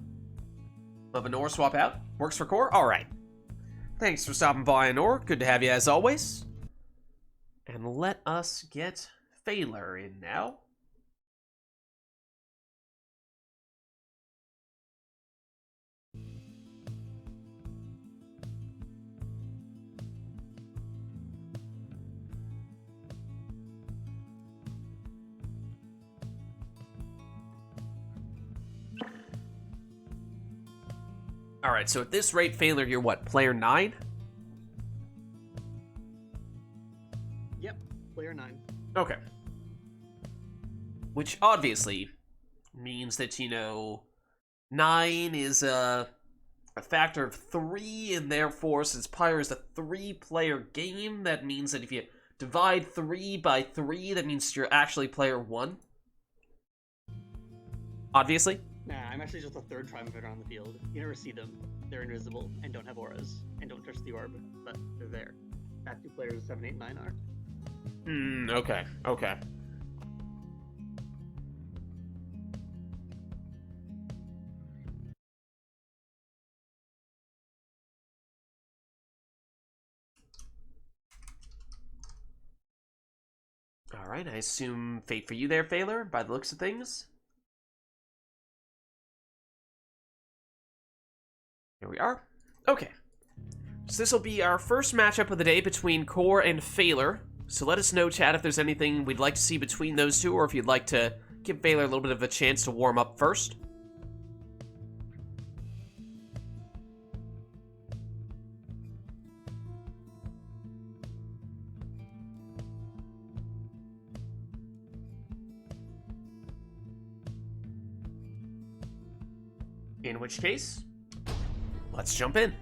We'll have Anor swap out. Works for Core? Alright. Thanks for stopping by, Anor. Good to have you as always. And let us get Phaler in now. Alright, so at this rate, Phaler, you're what, player 9? Yep, player 9. Okay. Which obviously means that, you know, 9 is a factor of 3, and therefore, since Pyre is a 3-player game, that means that if you divide 3 by 3, that means you're actually player 1. Obviously. Nah, I'm actually just a third Triumvirate on the field. You never see them. They're invisible and don't have auras and don't touch the orb, but they're there. Active players 7, 8, 9 are. Okay, okay. Alright, I assume fate for you there, Phaler, by the looks of things. Here we are. Okay. So this will be our first matchup of the day between Core and Phaler. So let us know, chat, if there's anything we'd like to see between those two, or if you'd like to give Phaler a little bit of a chance to warm up first. In which case, let's jump in.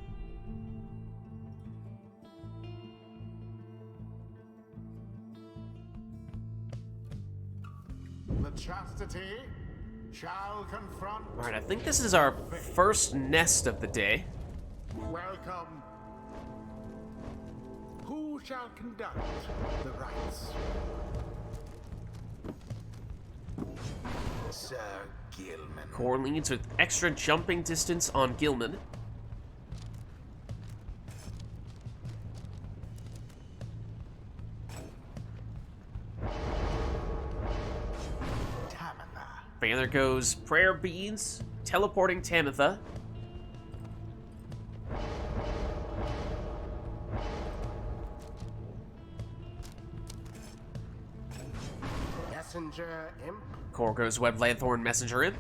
The chastity shall confront. Alright, I think this is our first nest of the day. Welcome. Who shall conduct the rites? Sir Gilman. Core leads with extra jumping distance on Gilman. Phaler goes Prayer Beads, teleporting Tamitha. Messenger Imp. Core goes Web Lanthorn Messenger Imp.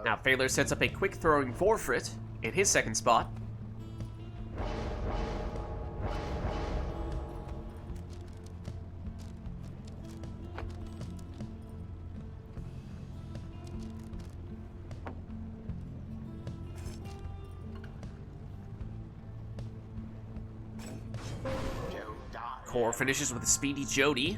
Now, Phaler sets up a quick throwing forfeit in his second spot. Core finishes with a speedy Jody.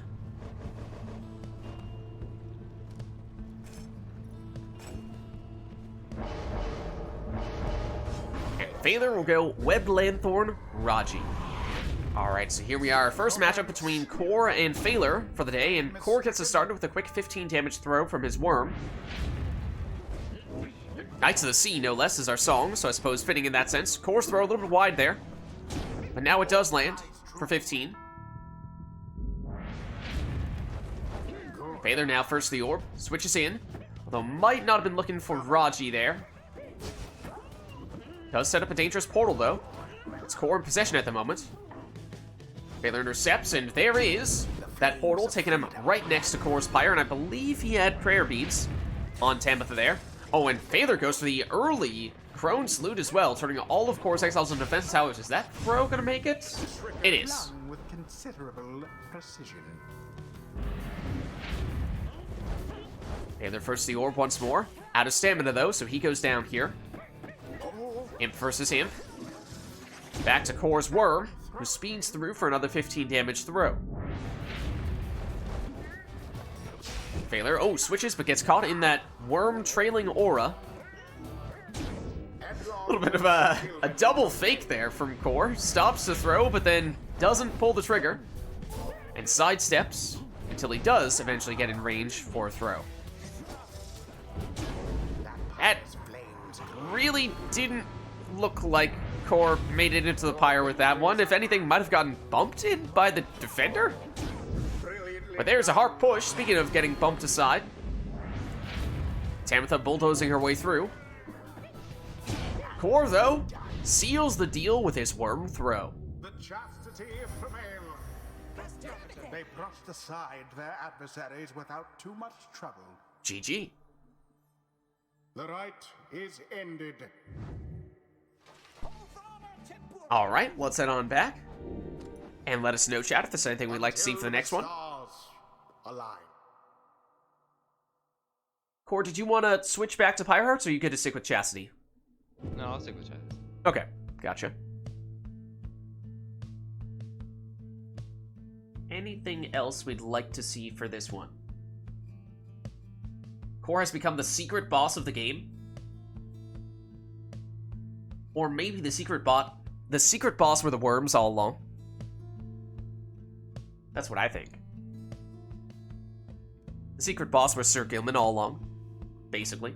And Phaler will go Web Lanthorn Raji. Alright, so here we are. First matchup between Core and Phaler for the day, and Core gets us started with a quick 15 damage throw from his worm. Knights of the Sea, no less, is our song, so I suppose fitting in that sense. Core's throw a little bit wide there, but now it does land for 15. Phaler now first the orb, switches in, although might not have been looking for Raji there. Does set up a dangerous portal, though. It's Core in possession at the moment. Phaler intercepts, and there is that portal, taking him right next to Core's Pyre, and I believe he had prayer beads on Tabitha there. Oh, and Phaler goes for the early Crone Salute as well, turning all of Core's Exiles into defensive towers. Is that throw gonna make it? It is. With considerable precision. Phaler first the orb once more. Out of stamina, though, so he goes down here. Imp versus Imp. Back to Core's Worm, who speeds through for another 15 damage throw. Phaler, oh, switches, but gets caught in that worm trailing aura. A little bit of a double fake there from Core. Stops the throw, but then doesn't pull the trigger. And sidesteps until he does eventually get in range for a throw. That really didn't look like Core made it into the Pyre with that one. If anything, might have gotten bumped in by the defender. But there's a hard push, speaking of getting bumped aside. Tabitha bulldozing her way through. Core, though, seals the deal with his worm throw. The chastity prevail. They brushed aside their adversaries without too much trouble. GG. The rite is ended. Alright, let's head on back. And let us know, chat, if there's anything we'd like to see for the next one. Stars align. Core, did you want to switch back to Pyre Hearts, or are you good to stick with Chastity? No, I'll stick with Chastity. Okay, gotcha. Anything else we'd like to see for this one? Core has become the secret boss of the game. Or maybe the secret boss were the worms all along. That's what I think. The secret boss was Sir Gilman all along, basically.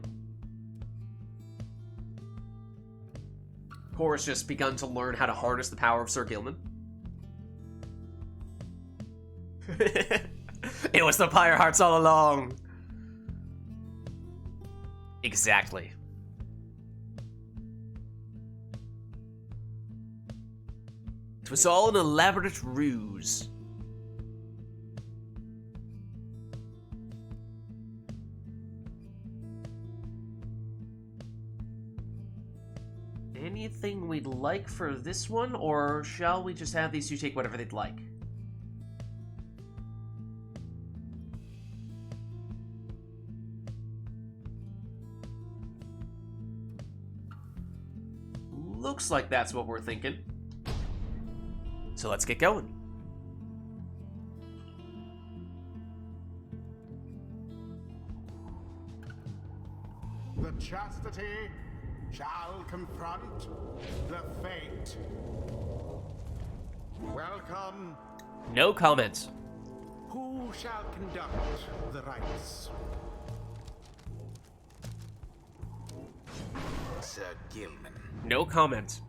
Core has just begun to learn how to harness the power of Sir Gilman. It was the Pyre Hearts all along. Exactly. It was all an elaborate ruse. Anything we'd like for this one, or shall we just have these two take whatever they'd like? Looks like that's what we're thinking. So let's get going. The chastity shall confront the fate. Welcome. No comments. Who shall conduct the rites? Sir Gilman. No comments.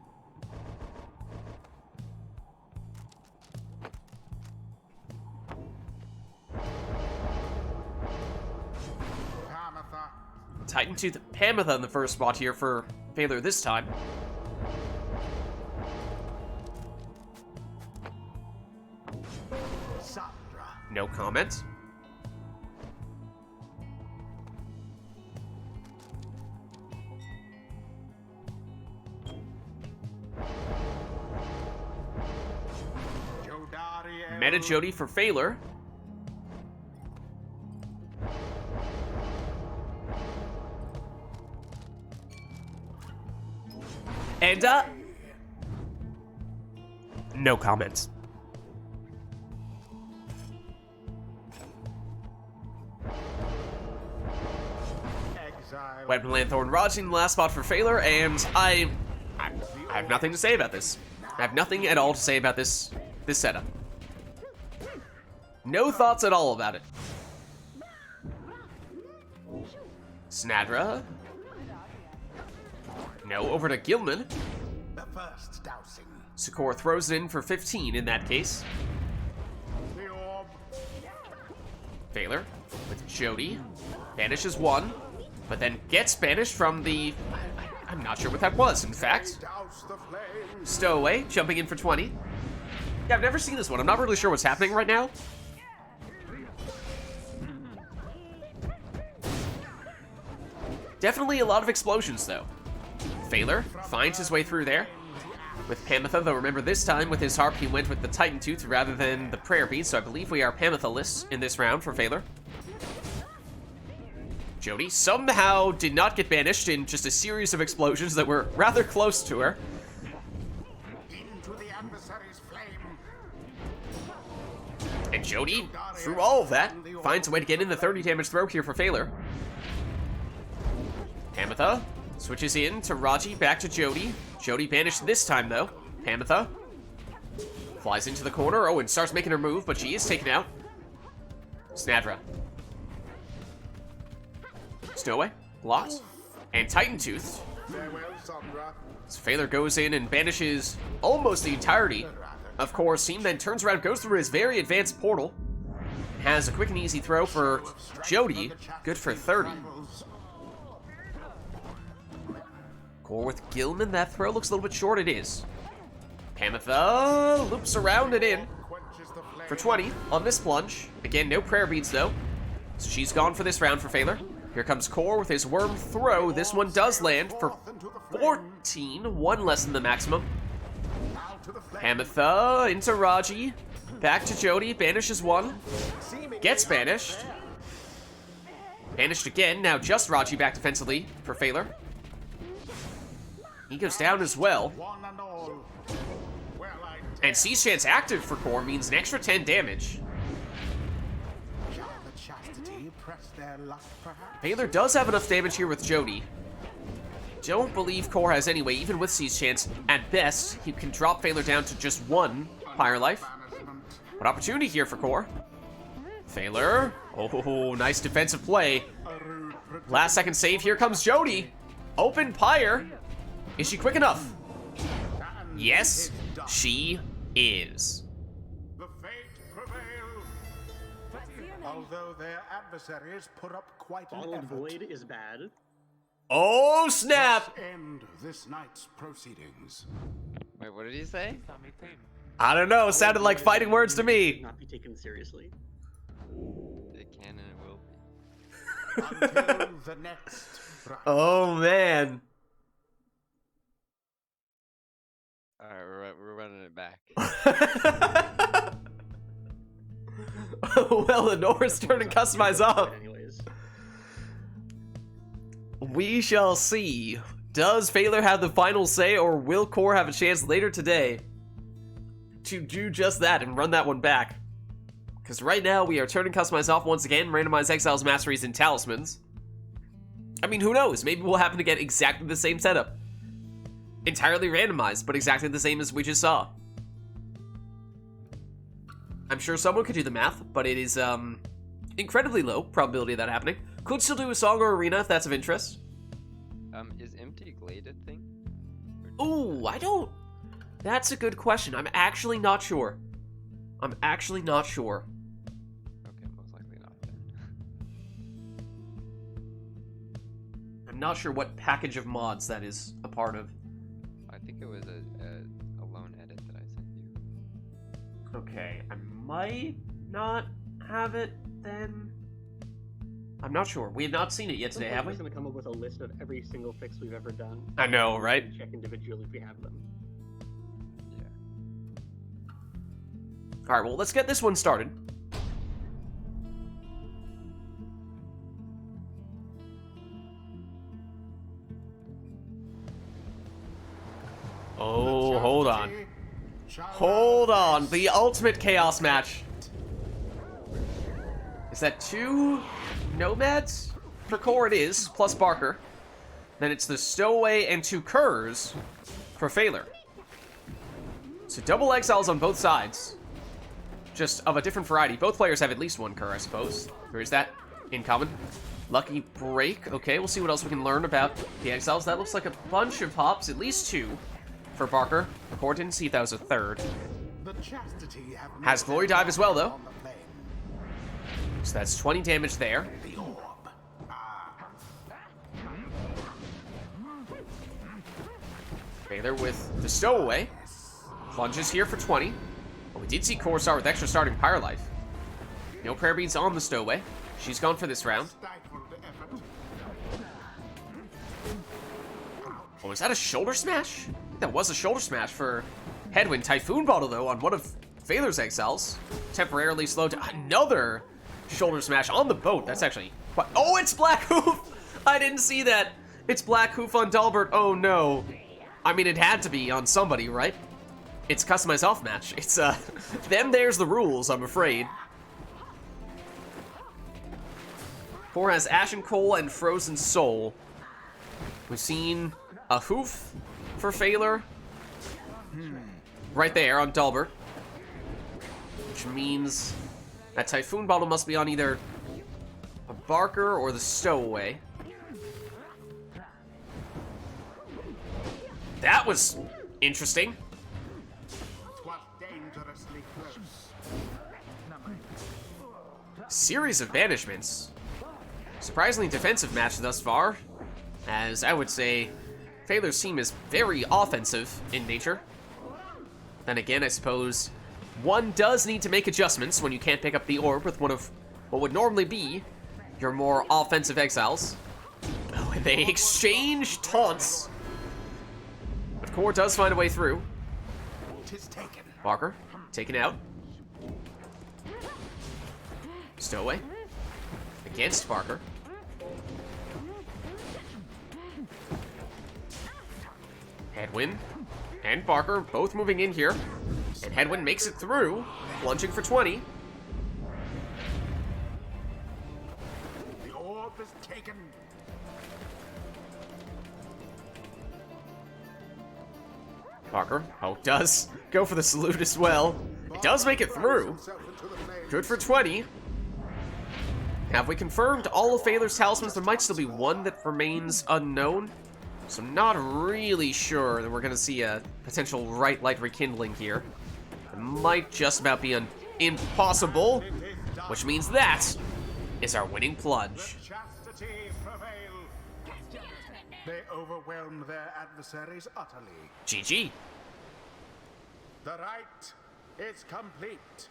Tamatha. Titan Tooth Pamitha in the first spot here for Phaler this time. Sandra. No comments. Jodari. Meta Jody for Phaler. And, no comments. exile. Weapon Lanthorn Raji in the last spot for Failure, and I have nothing to say about this. I have nothing at all to say about this setup. No thoughts at all about it. Snadra. No, over to Gilman. The first dousing. Sakura throws it in for 15 in that case. The orb. Failure with Jody. Banishes one, but then gets banished from the... I'm not sure what that was, in fact. Douse the flames. Stowaway, jumping in for 20. Yeah, I've never seen this one. I'm not really sure what's happening right now. Definitely a lot of explosions, though. Failure finds his way through there. With Pamitha, though remember this time with his harp he went with the Titan Tooth rather than the Prayer Bead, so I believe we are Pamitha-less in this round for Failure. Jody somehow did not get banished in just a series of explosions that were rather close to her. Into the adversary's flame. And Jody, through all of that, finds a way to get in the 30 damage throw here for Failure. Pamitha switches in to Raji, back to Jody. Jody banished this time, though. Pamitha flies into the corner. Oh, and starts making her move, but she is taken out. Snadra. Stowaway, lost, and Titan Tooth. Farewell, Sondra. So Failure goes in and banishes almost the entirety of Core's team, then turns around, goes through his very advanced portal. Has a quick and easy throw for Jody, good for 30. Core with Gilman, that throw looks a little bit short, it is. Pamitha loops around and in for 20 on this plunge. Again, no prayer beads though, so she's gone for this round for Failure. Here comes Core with his worm throw. This one does land for 14, one less than the maximum. Pamitha into Raji, back to Jody, banishes one, gets banished. Banished again, now just Raji back defensively for Failure. He goes down as well. And Siege Chance active for Core means an extra 10 damage. Failure does have enough damage here with Jody. Don't believe Core has anyway, even with Siege Chance. At best, he can drop Failure down to just one Pyre life. But opportunity here for Core. Failure. Oh, nice defensive play. Last second save, here comes Jody. Open Pyre. Is she quick enough? Yes, she is. The fate prevail. Although their adversaries put up quite an Bottled effort. Void is bad. Oh, snap! End this night's proceedings. Wait, what did he say? I don't know, sounded like fighting words to me. Not be taken seriously. It can and it will be. Until the next round. Oh, man. Alright, we're running it back. Well, the Norse turn and customize off. Anyways, We shall see. Does Failure have the final say, or will Core have a chance later today to do just that and run that one back? Because right now, we are turning customize off once again, randomize exiles, masteries, and talismans. I mean, who knows? Maybe we'll happen to get exactly the same setup. Entirely randomized, but exactly the same as we just saw. I'm sure someone could do the math, but it is incredibly low probability of that happening. Could still do a song or arena if that's of interest. Is empty glade a thing? Ooh, I don't... That's a good question. I'm actually not sure. I'm actually not sure. Okay, most likely not then. I'm not sure what package of mods that is a part of. I think it was a lone edit that I sent you. Okay, I might not have it then. I'm not sure. We have not seen it yet today, have we? We're going to come up with a list of every single fix we've ever done. I know, right? And check individually if we have them. Yeah. Alright, well, let's get this one started. Oh, hold on. Hold on. The ultimate chaos match. Is that 2 nomads? for Core it is, plus Barker. Then it's the Stowaway and 2 Curs for Phaler. So double exiles on both sides. Just of a different variety. Both players have at least 1 Cur, I suppose. Or is that in common? Lucky break. Okay, we'll see what else we can learn about the exiles. That looks like a bunch of hops, at least 2 for Barker. The Core didn't see if that was a 3rd. The chastity have Has Glory Dive as well, though. So that's 20 damage there. The orb. Phaler with the Stowaway. Plunges here for 20. But we did see Core start with extra starting Pyre Life. No prayer beads on the Stowaway. She's gone for this round. Stifled effort. Oh, was that a shoulder smash? I think that was a shoulder smash for Headwind. Typhoon Bottle, though, on one of Phaler's exiles. Temporarily slowed down. Another shoulder smash on the boat. That's actually quite... Oh, it's Black Hoof! I didn't see that. It's Black Hoof on Dalbert. Oh, no. I mean, it had to be on somebody, right? It's customized off match. It's, there's the rules, I'm afraid. Core has Ashen Coal and Frozen Soul. We've seen a Hoof for Phaler. Right there on Dalbert. Which means that Typhoon Bottle must be on either a Barker or the Stowaway. That was interesting. Was dangerously close. Series of banishments. Surprisingly defensive match thus far, as I would say Phaler's team is very offensive in nature. Then again, I suppose one does need to make adjustments when you can't pick up the orb with one of what would normally be your more offensive exiles. Oh, and they exchange taunts. But Core does find a way through. Tis taken. Barker, taken out. Stowaway. Against Barker. Headwind and Barker both moving in here. And Headwind makes it through, plunging for 20. The orb is taken. Barker, oh, does go for the salute as well. It does make it through. Good for 20. Have we confirmed all of Phaler's talismans? There might still be one that remains unknown. So I'm not really sure that we're going to see a potential right light rekindling here. It might just about be impossible, which means that is our winning plunge. Chastity prevail. They overwhelm their adversaries utterly. GG. The rite is complete.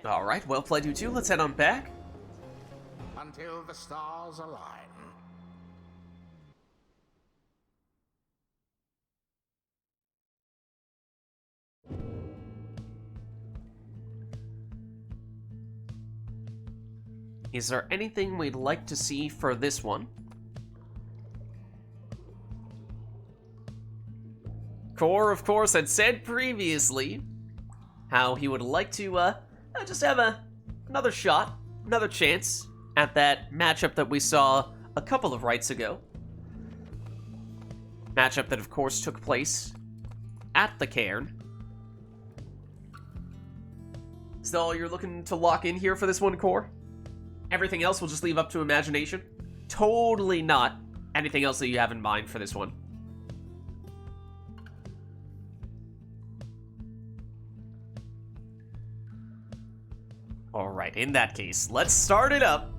All right, well played, you two. Let's head on back. Until the stars align. Is there anything we'd like to see for this one? Core, of course, had said previously how he would like to just have another shot, another chance at that matchup that we saw a couple of rites ago. Matchup that, of course, took place at the cairn. Is that all you're looking to lock in here for this one, Core? Everything else we'll just leave up to imagination? Totally not anything else that you have in mind for this one. Alright, in that case, let's start it up.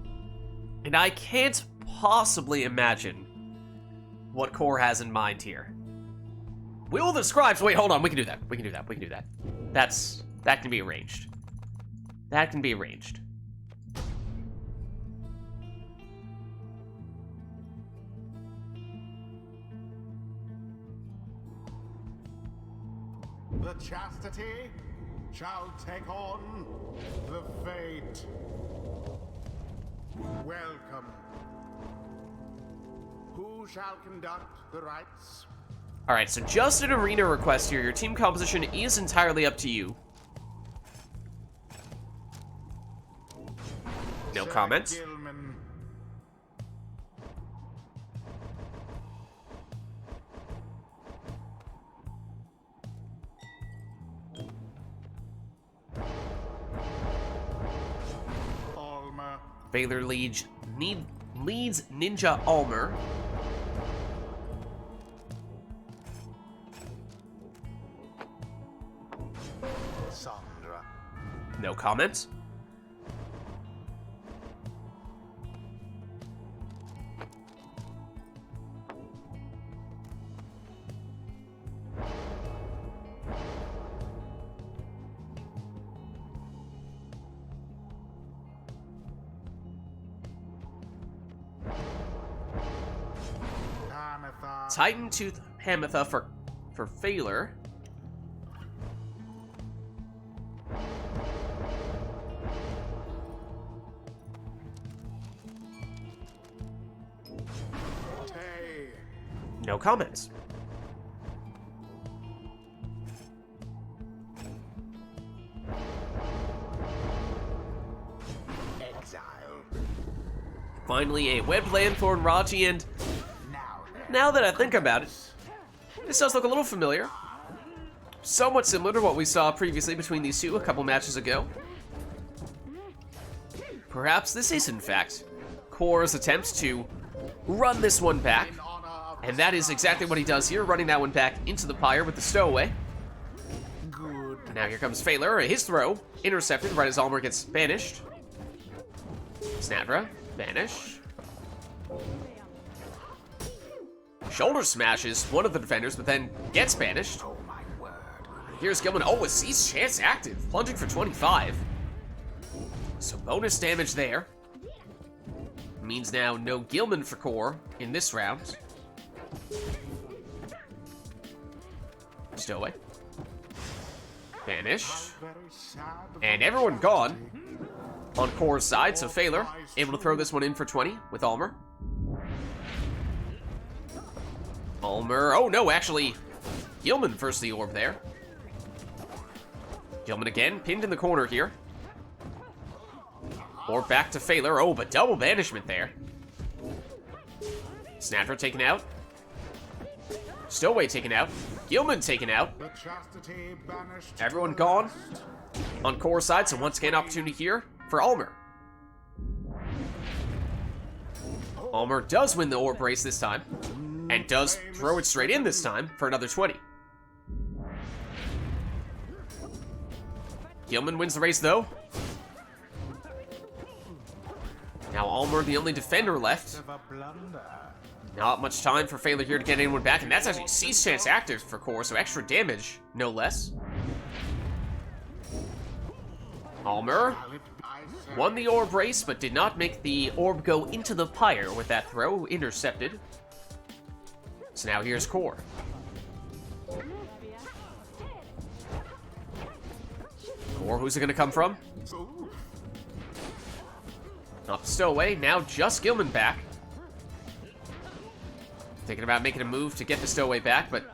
And I can't possibly imagine what Core has in mind here. Will the scribes... Wait, hold on, we can do that. We can do that. We can do that. That can be arranged. That can be arranged. The chastity shall take on the fate. Welcome. Who shall conduct the rites? Alright, so just an arena request here. Your team composition is entirely up to you. No Sir comments. Gilman. Alma. Valor leads Ninja Almer. Sandra. No comments. Anatha. Titan Tooth Hamatha for Valor. Tay. No comments. Exile. Finally, a webbed Lanthorn Raji, and now that I think about it, this does look a little familiar. Somewhat similar to what we saw previously between these two a couple matches ago. Perhaps this is, in fact, Core's attempts to run this one back. In honor of And that is exactly what he does here, running that one back into the Pyre with the stowaway. good. Now here comes Phaler, his throw, intercepted right as Almer gets banished. Snadra, banish. Shoulder smashes one of the defenders, but then gets banished. Oh my word. Here's Gilman. Oh, a Seize Chance active, plunging for 25. So bonus damage there. Means now no Gilman for Core in this round. Stowaway. Banish. Very sad. And everyone gone on Core's side, so Phaler able to throw this one in for 20 with Almer. Almer, oh no, actually, Gilman first the orb there. Gilman again, pinned in the corner here. Orb back to Phaler, oh, but double banishment there. Snadra taken out. Stowaway taken out. Gilman taken out. The chastity banished. Everyone gone on Core's side, so once again, opportunity here for Almer. Almer does win the orb race this time, and does throw it straight in this time for another 20. Gilman wins the race, though. Now Almer, the only defender left. Of a blunder. Not much time for Phaler here to get anyone back, and that's actually Seize Chance active for Core, so extra damage, no less. Almer won the orb race, but did not make the orb go into the Pyre with that throw, intercepted. So now here's Core. Core, who's it gonna come from? Not the Stowaway, now just Gilman back. Thinking about making a move to get the Stowaway back, but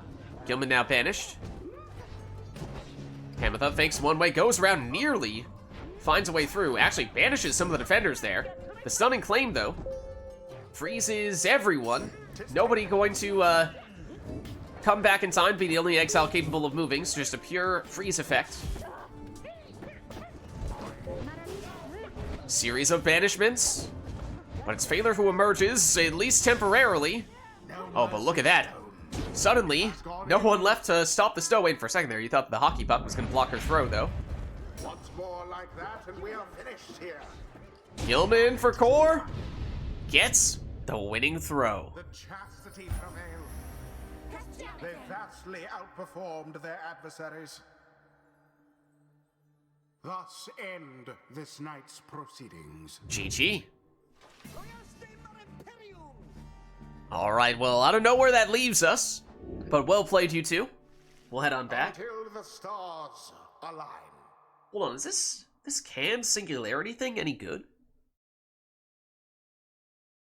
Gilman now banished. Hamatha fakes one way, goes around nearly, finds a way through, actually banishes some of the defenders there. The stunning claim, though, freezes everyone. Nobody going to come back in time, be the only exile capable of moving, so just a pure freeze effect. Series of banishments, but it's Phaler who emerges, at least temporarily. Oh, but look at that. Suddenly, no one left to stop the Stowaway. For a second there, you thought the hockey puck was going to block her throw, though. Once more like that, and we are finished here. Gilman for Core gets the winning throw. The chastity prevailed. They vastly outperformed their adversaries. Thus end this night's proceedings. GG. All right, well, I don't know where that leaves us, but well played, you two. We'll head on back. Until the stars align. Hold on, is this canned singularity thing any good?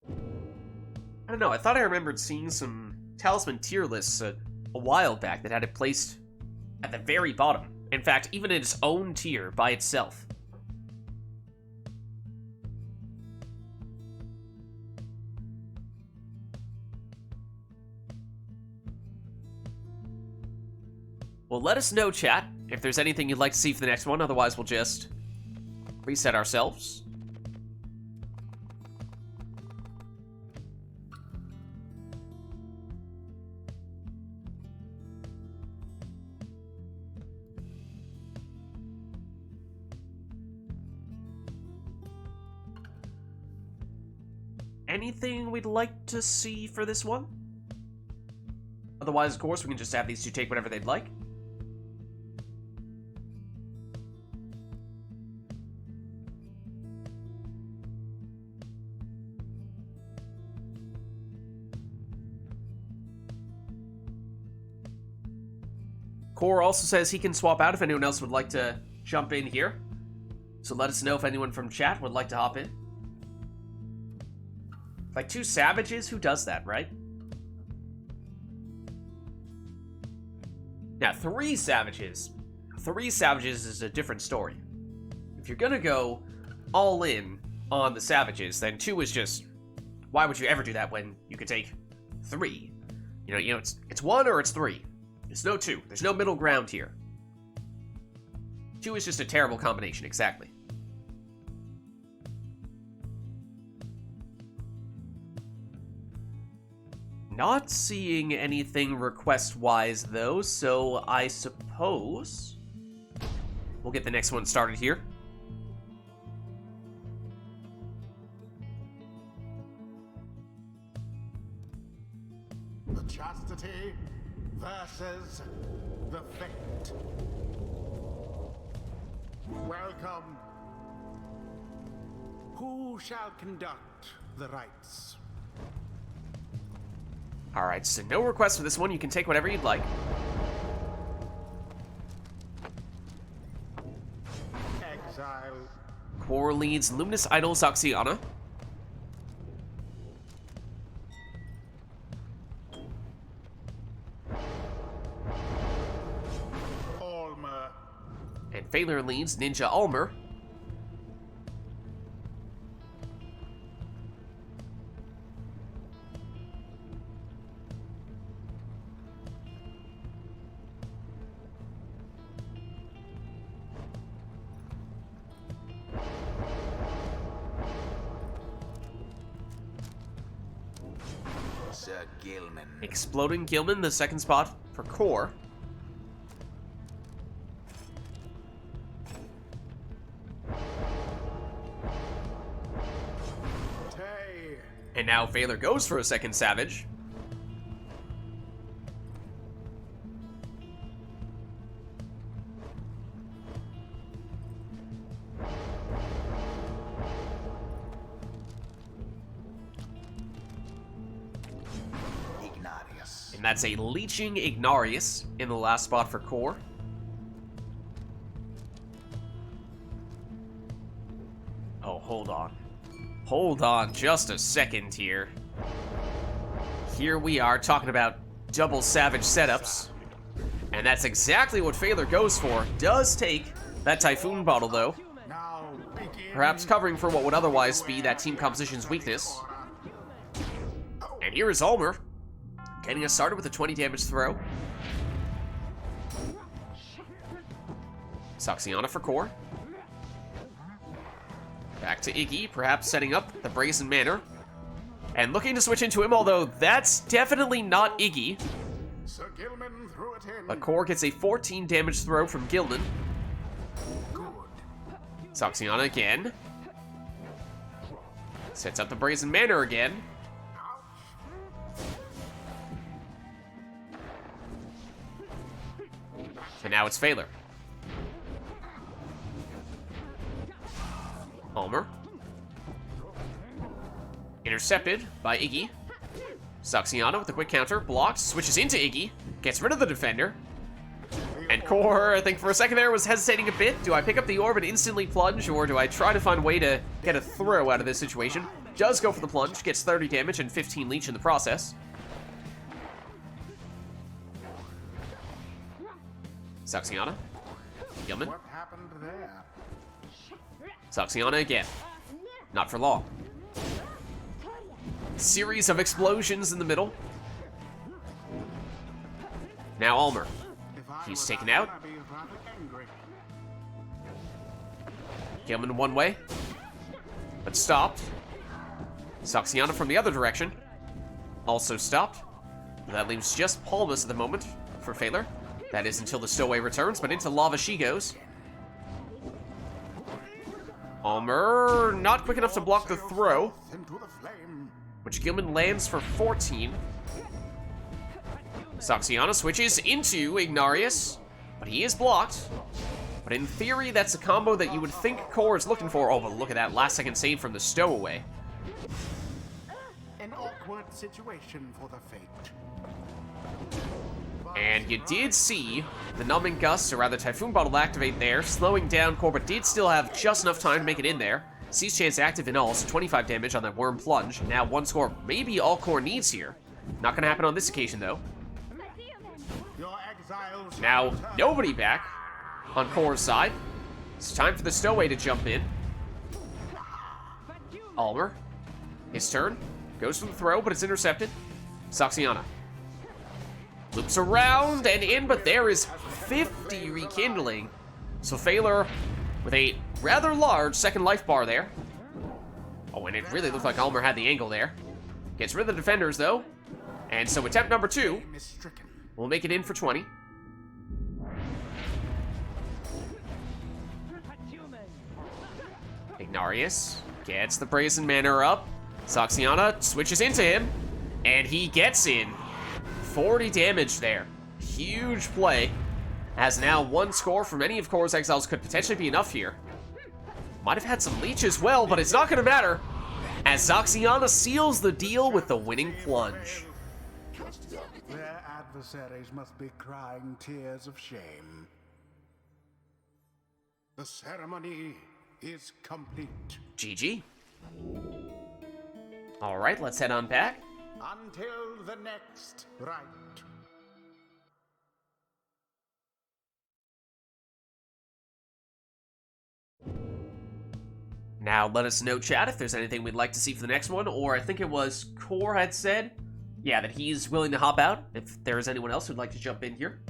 I don't know, I thought I remembered seeing some talisman tier lists a while back that had it placed at the very bottom. In fact, even in its own tier by itself. Well, let us know, chat, if there's anything you'd like to see for the next one. Otherwise, we'll just reset ourselves. Anything we'd like to see for this one? Otherwise, of course, we can just have these two take whatever they'd like. Core also says he can swap out if anyone else would like to jump in here. So let us know if anyone from chat would like to hop in. Like 2 savages? Who does that, right? Now, 3 savages. 3 savages is a different story. If you're gonna go all in on the savages, then 2 is just... Why would you ever do that when you could take 3? You know, it's 1 or it's 3. There's no 2. There's no middle ground here. 2 is just a terrible combination, exactly. Not seeing anything request-wise, though, so I suppose we'll get the next one started here. The chastity versus the fate. Welcome. Who shall conduct the rites? Alright, so no requests for this one. You can take whatever you'd like. Exile. Core leads Luminous Idol Saxiana. Almer. And Phaler leads Ninja Almer. Sir Gilman. Exploding Gilman, the second spot for Core. Tay. And now Phaler goes for a second Savage. Ignatius. And that's a Leeching Ignarius in the last spot for Core. Oh, hold on. Hold on just a second here. Here we are talking about double Savage setups. And that's exactly what Phaler goes for. Does take that Typhoon bottle, though. Now begin. Perhaps covering for what would otherwise be that team composition's weakness. And here is Almer, getting us started with a 20 damage throw. Saxiana for Core. Back to Iggy, perhaps setting up the Brazen Manor. And looking to switch into him, although that's definitely not Iggy. Sir Gilman threw it in. But Core gets a 14 damage throw from Gilman. Good. Saxiana again. Sets up the Brazen Manor again. And now it's Phaler. Almer. Intercepted by Iggy. Saxiana with a quick counter. Blocks. Switches into Iggy. Gets rid of the defender. And Core, I think for a second there, was hesitating a bit. Do I pick up the orb and instantly plunge, or do I try to find a way to get a throw out of this situation? Does go for the plunge. Gets 30 damage and 15 leech in the process. Saxiana. Gilman. What happened there? Saxiana again. Not for long. Series of explosions in the middle. Now Almer. He's taken out. Gilman one way, but stopped. Saxiana from the other direction, also stopped. That leaves just Palmas at the moment for Phaler. That is until the stowaway returns, but into lava she goes. Almer, not quick enough to block the throw, which Gilman lands for 14. Saxiana switches into Ignarius, but he is blocked. But in theory, that's a combo that you would think Core is looking for. Oh, but look at that last-second save from the stowaway. An awkward situation for the Fate. And you did see the Numbing Gust, or rather Typhoon Bottle, activate there, slowing down Core, but did still have just enough time to make it in there. Siege Chance active in all, so 25 damage on that Worm Plunge. Now one score, maybe all Core needs here. Not gonna happen on this occasion, though. Now, nobody back on Core's side. It's time for the stowaway to jump in. Almer, his turn. Goes for the throw, but it's intercepted. Saxiana loops around and in, but there is 50 rekindling. So Phaler with a rather large second life bar there. Oh, and it really looked like Almer had the angle there. Gets rid of the defenders, though. And so attempt number 2 will make it in for 20. Ignarius gets the Brazen Manor up. Saxiana switches into him, and he gets in. 40 damage there. Huge play. As now one score from any of Core's exiles could potentially be enough here. Might have had some leech as well, but it's not going to matter, as Saxiana seals the deal with the winning plunge. Their adversaries must be crying tears of shame. The ceremony is complete. GG. Alright, let's head on back. Until the next rite. Now, let us know, chat, if there's anything we'd like to see for the next one, or I think it was Core had said, yeah, that he's willing to hop out, if there is anyone else who'd like to jump in here.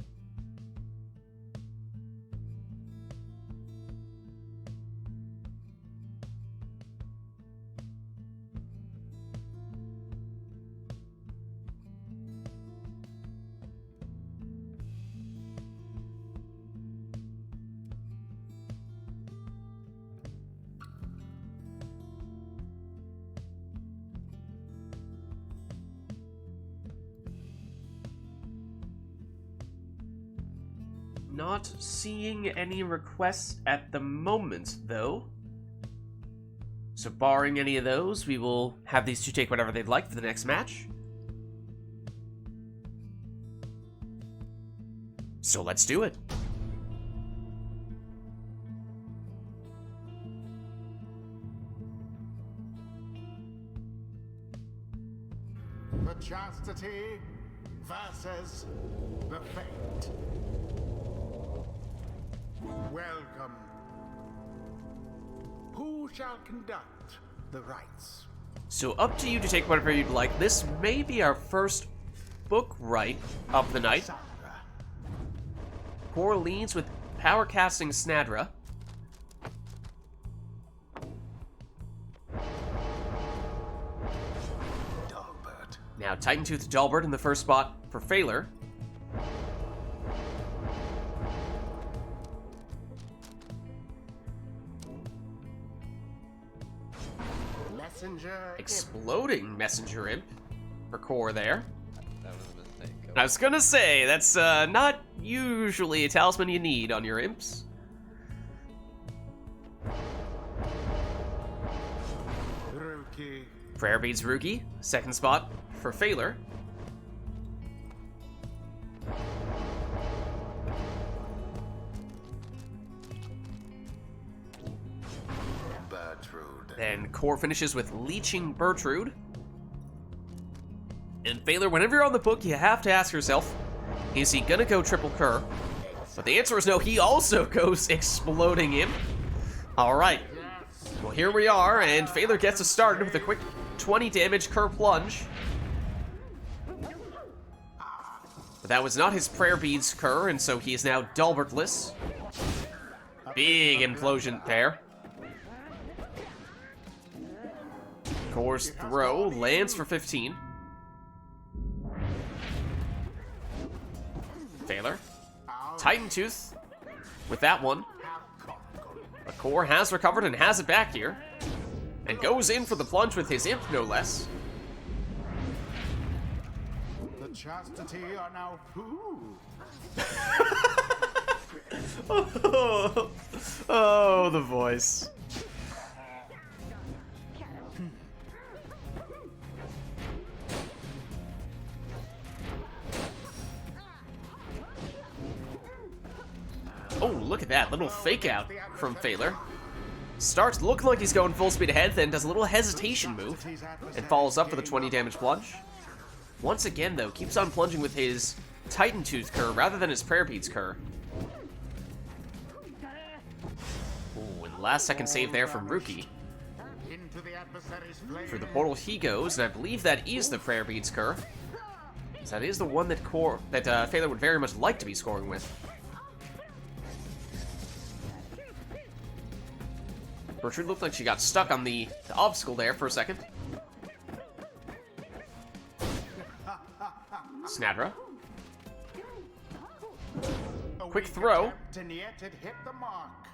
Not seeing any requests at the moment, though. So barring any of those, we will have these two take whatever they'd like for the next match. So let's do it. The chastity versus the fate. Welcome. Who shall conduct the rites? So up to you to take whatever you'd like. This may be our first book rite of the night. Core leads with power casting Snadra. Dalbert. Now Titan Tooth Dalbert in the first spot for Phaler. Exploding Messenger Imp for Core there. That was a mistake. I was gonna say, that's not usually a talisman you need on your imps. Rookie. Prayer Beads Ruki, second spot for Phaler. Bertrude. Then Core finishes with Leeching Bertrude. And Phaler, whenever you're on the book, you have to ask yourself, is he gonna go triple Cur? But the answer is no, he also goes Exploding Imp. Alright, well here we are, and Phaler gets us started with a quick 20 damage Cur Plunge. But that was not his prayer beads cur, and so he is now Dalbertless. Big implosion there. Core's throw lands for 15. Failure. Titan Tooth with that one. But Core has recovered and has it back here. And goes in for the plunge with his imp, no less. The chastity are now poo. Oh, the voice. Oh, look at that little fake out from Failure. Starts looking like he's going full speed ahead, then does a little hesitation move and follows up for the 20 damage plunge. Once again, though, keeps on plunging with his Titan Tooth cur rather than his Prayer Beads cur. Ooh, and last second save there from Rookie. Through the portal he goes, and I believe that is the Prayer Beads cur. So that is the one that Failure would very much like to be scoring with. Bertrude looked like she got stuck on the obstacle there for a second. Snadra. Quick throw.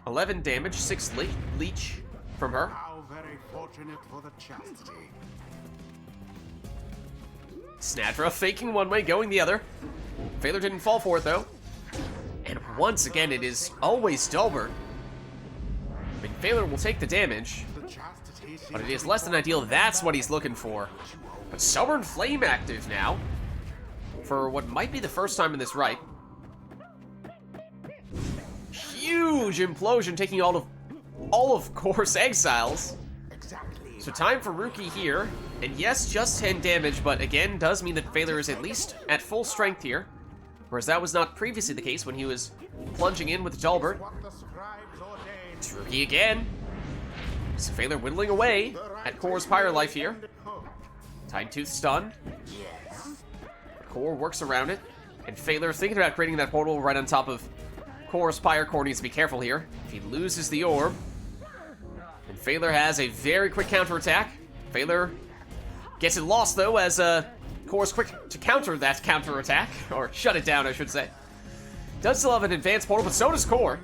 11 damage, 6 leech from her. How very fortunate for the chastity. Snadra faking one way, going the other. Failure didn't fall for it though. And once again, it is always Dalbert. I mean, Failure will take the damage, but it is less than ideal. That's what he's looking for. But Stubborn Flame active now, for what might be the first time in this rite. Huge implosion, taking all of Core's exiles. So time for Rookie here, and yes, just 10 damage, but again, does mean that Failure is at least at full strength here, whereas that was not previously the case when he was plunging in with Dalbert. It's Rookie again. So Failure whittling away at Core's Pyre life here. Titan Tooth stunned. Core works around it. And Failure thinking about creating that portal right on top of Core's Pyre. Core needs to be careful here. If he loses the orb. And Failure has a very quick counterattack. Failure gets it lost though as Core's quick to counter that counterattack. Or shut it down, I should say. Does still have an advanced portal, but so does Core.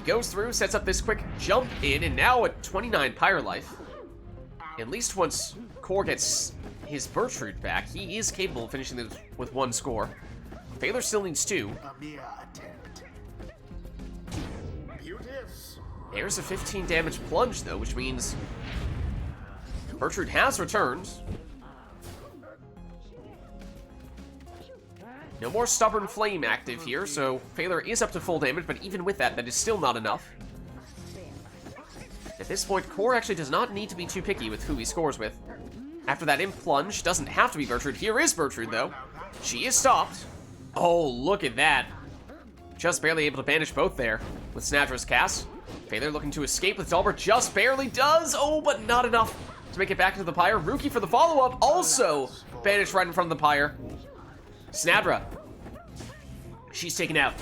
Goes through, sets up this quick jump in, and now at 29 Pyre life. At least once Core gets his Bertrude back, he is capable of finishing this with 1 score. Failure still needs 2. There's a 15 damage plunge though, which means Bertrude has returned. No more Stubborn Flame active here, so Failure is up to full damage, but even with that, that is still not enough. At this point, Core actually does not need to be too picky with who he scores with. After that imp plunge, doesn't have to be Bertrude. Here is Bertrude, though. She is stopped. Oh, look at that. Just barely able to banish both there with Snadra's cast. Failure looking to escape with Dalbert, just barely does. Oh, but not enough to make it back into the Pyre. Rookie for the follow-up, also banished right in front of the Pyre. Snadra. She's taken out.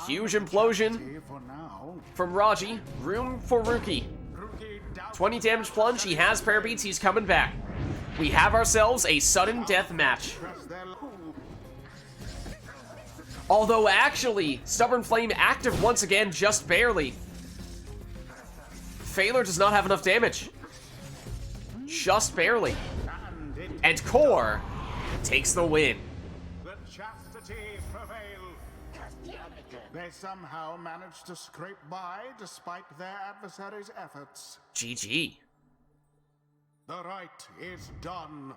Huge implosion from Raji. Room for Rookie. 20 damage plunge. He has Prayer Beads. He's coming back. We have ourselves a sudden death match. Although actually, Stubborn Flame active once again, just barely. Failure does not have enough damage. Just barely. And Core takes the win. The chastity prevail. They somehow managed to scrape by despite their adversaries' efforts. GG. The rite is done.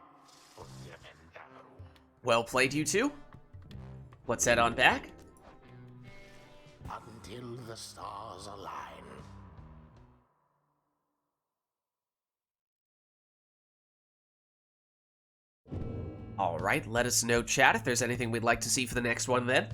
Well played, you two. Let's head on back. Until the stars align. Alright, let us know, chat, if there's anything we'd like to see for the next one then.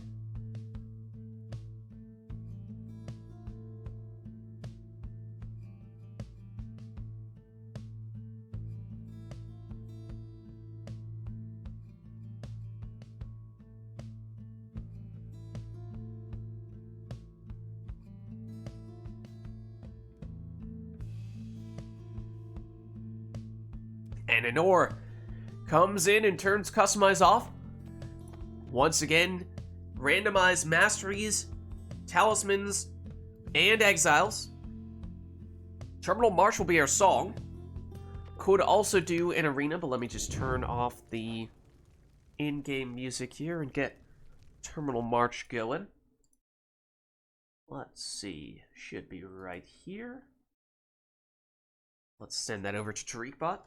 And an ore comes in and turns Customize off. Once again, randomize masteries, talismans, and exiles. Terminal March will be our song. Could also do an arena, but let me just turn off the in-game music here and get Terminal March going. Let's see. Should be right here. Let's send that over to TariqBot.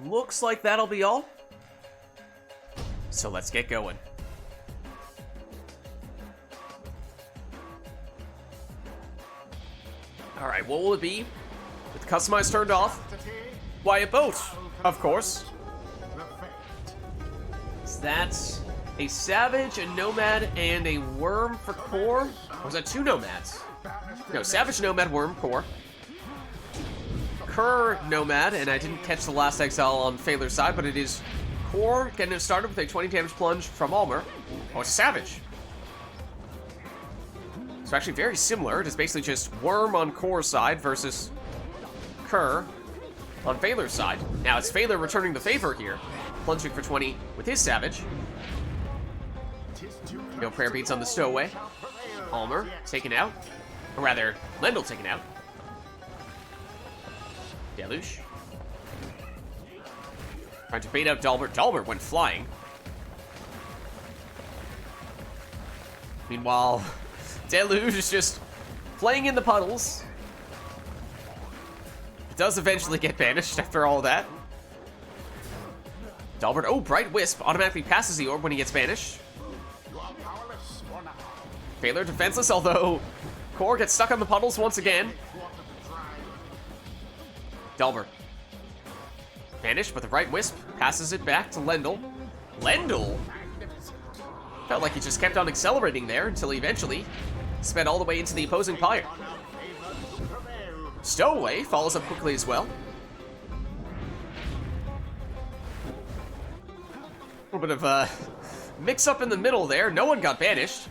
Looks like that'll be all. So let's get going. Alright, what will it be? With Customize turned off? Why, a boat, of course. So that's a Savage, a Nomad, and a Worm for core. Or was that 2 Nomads? No, Savage, Nomad, Worm, core. Cur, Nomad, and I didn't catch the last exile on Phaler's side, but it is core getting it started with a 20 damage plunge from Almer. Oh, it's a Savage. So actually very similar. It is basically just Worm on core side versus Cur on Phaler's side. Now it's Phaler returning the favor here, plunging for 20 with his Savage. No prayer beats on the stowaway. Almer taken out. Or rather, Lendl taken out. Deluge. Trying to bait out Dalbert. Dalbert went flying. Meanwhile, Deluge is just playing in the puddles. It does eventually get banished after all that. Dalbert, oh, Bright Wisp automatically passes the orb when he gets banished. Phaler defenseless, although Core gets stuck on the puddles once again. Dalbert. Banished, but the Bright Wisp passes it back to Lendl. Lendl? Felt like he just kept on accelerating there until he eventually sped all the way into the opposing Pyre. Stowaway follows up quickly as well. A little bit of a mix-up in the middle there. No one got banished.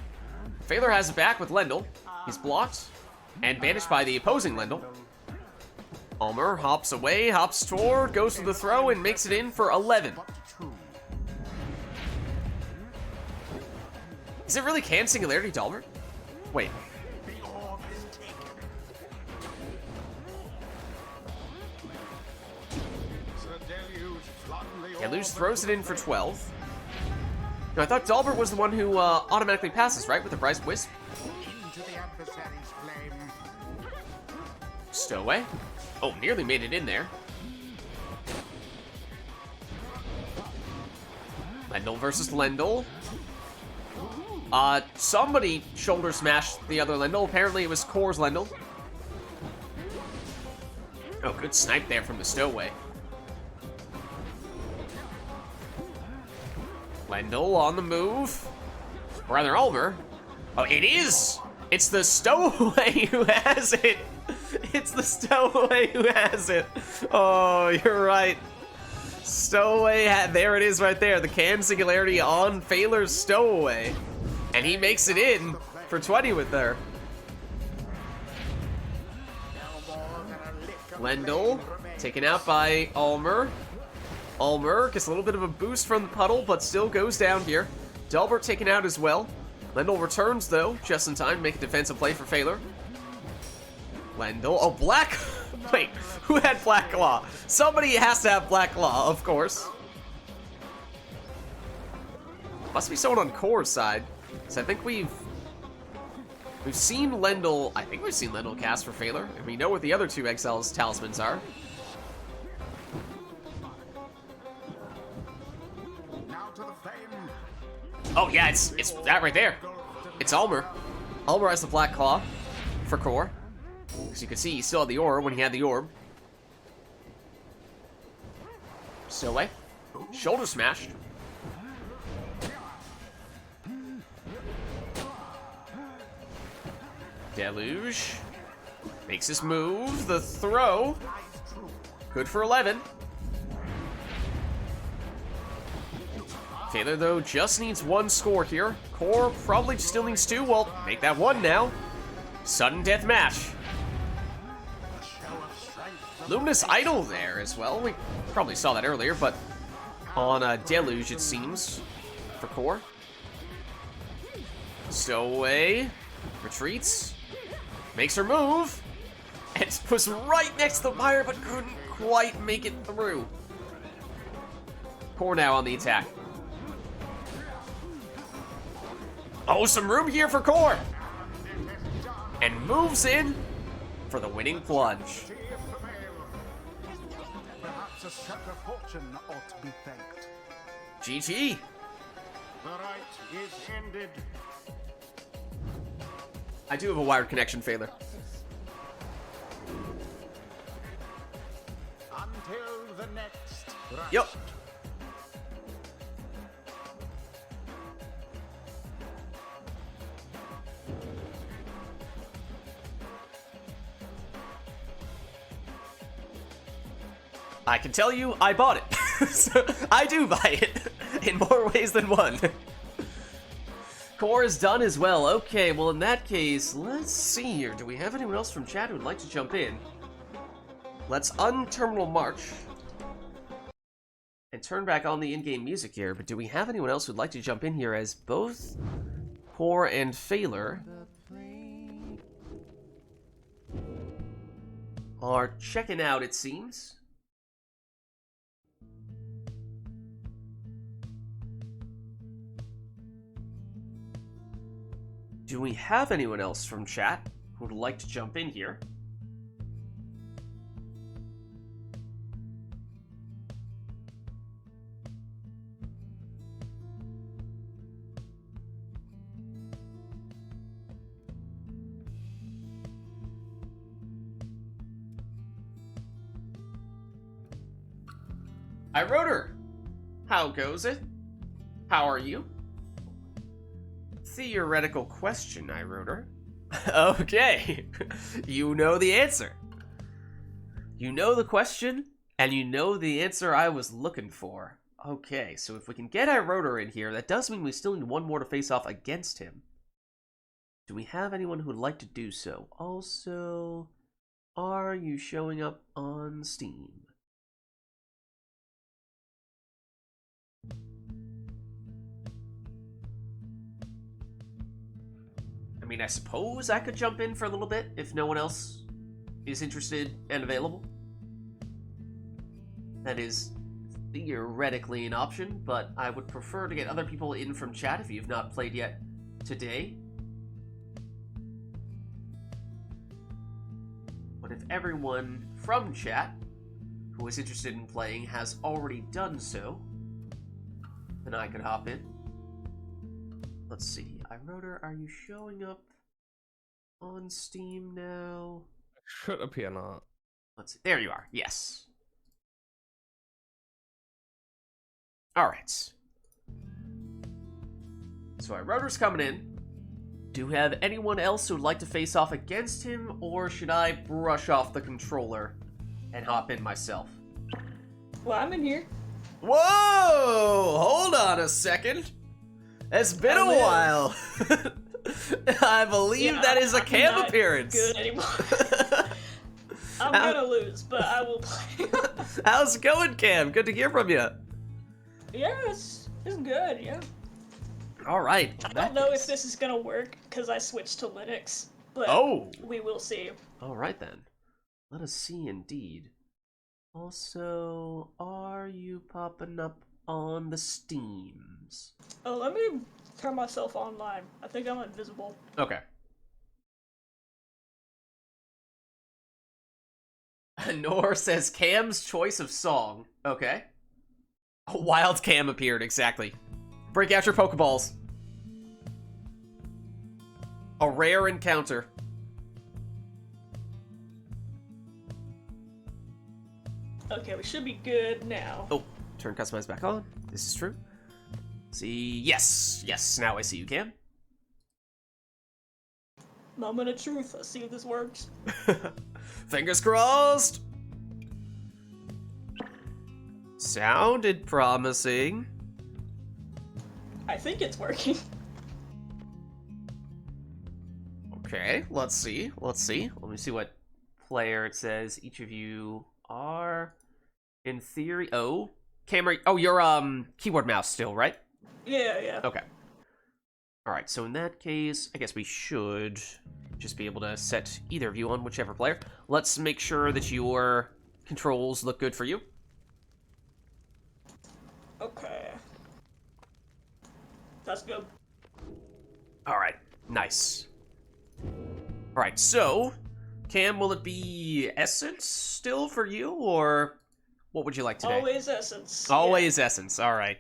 Phaler has it back with Lendl. He's blocked and banished by the opposing Lendl. Almer hops away, hops toward, goes for the throw, and makes it in for 11. Is it really can Singularity Dalbert? Wait. Deluge throws it in for 12. Now, I thought Dalbert was the one who automatically passes, right? With the Bright Wisp. Stowaway. Oh, nearly made it in there. Lendl versus Lendl. Somebody shoulder smashed the other Lendl. Apparently it was Core's Lendl. Oh, good snipe there from the Stowaway. Lendl on the move. Or rather, Almer. Oh, it is! It's the Stowaway who has it! It's the Stowaway who has it. Oh, you're right. Stowaway there it is right there. The can Singularity on Phaler's Stowaway. And he makes it in for 20 with her. Lendl taken out by Almer. Almer gets a little bit of a boost from the puddle, but still goes down here. Dalbert taken out as well. Lendl returns, though, just in time to make a defensive play for Phaler. Lendl. Oh, Black. Wait, who had Black Claw? Somebody has to have Black Claw, of course. Must be someone on Core's side. So I think we've seen Lendl. I think we've seen Lendl cast for Phaler, and we know what the other 2 Exiles talismans are. Oh yeah, it's that right there. It's Almer. Almer has the Black Claw for Core. As you can see, he still had the orb when he had the orb. Stowaway. Shoulder smashed. Deluge. Makes his move. The throw. Good for 11. Taylor, though, just needs one score here. Core probably still needs two. Well, make that one now. Sudden death match. Luminous Idol there as well. We probably saw that earlier, but on a Deluge, it seems, for Core. Stowaway. Retreats. Makes her move. And was right next to the Pyre, but couldn't quite make it through. Core now on the attack. Oh, some room here for Core. And moves in for the winning plunge. Perhaps a stretch of fortune ought to be thanked. GG. The rite is ended. I do have a wired connection, Failure. Until the next rite. Yep. I can tell you, I bought it. So I do buy it in more ways than one. Core is done as well. Okay, well in that case, let's see here. Do we have anyone else from chat who'd like to jump in? Let's unterminal march and turn back on the in-game music here. But do we have anyone else who'd like to jump in here, as both Core and Failure are checking out, it seems. Do we have anyone else from chat who would like to jump in here? Hi, Rotor. How goes it? How are you? Theoretical question, I wrote her. Okay, you know the answer. You know the question, and you know the answer I was looking for. Okay, so if we can get our rotor in here, that does mean we still need one more to face off against him. Do we have anyone who would like to do so? Also, are you showing up on Steam? I mean, I suppose I could jump in for a little bit if no one else is interested and available. That is theoretically an option, but I would prefer to get other people in from chat if you've not played yet today. But if everyone from chat who is interested in playing has already done so, then I could hop in. Let's see. Rotor, are you showing up on Steam now? Should appear not. Let's see. There you are. Yes. Alright. So Rotor's coming in. Do we have anyone else who'd like to face off against him, or should I brush off the controller and hop in myself? Well, I'm in here. Whoa! Hold on a second. It's been a while. I believe that is a cam not appearance. Good anymore. I'm gonna lose, but I will play. How's it going, Cam? Good to hear from you. Yeah, it's good. Yeah. All right. I don't know if this is gonna work because I switched to Linux, but we will see. All right then. Let us see, indeed. Also, are you popping up on the Steams? Oh, let me turn myself online. I think I'm invisible. Okay. Nor says Cam's choice of song. Okay. A wild Cam appeared, exactly. Break out your Pokeballs. A rare encounter. Okay, we should be good now. Oh, turn customize back on. This is true. See, yes, now I see you, Cam. Moment of truth. Let's see if this works. Fingers crossed. Sounded promising. I think it's working. Okay, let's see. Let me see what player it says each of you are. In theory, Camry. Oh, you're keyboard mouse still, right? Yeah. Okay. All right. So in that case, I guess we should just be able to set either of you on whichever player. Let's make sure that your controls look good for you. Okay. That's good. All right. Nice. All right. So, Cam, will it be Essence still for you, or what would you like today? Always Essence. Always Essence. All right.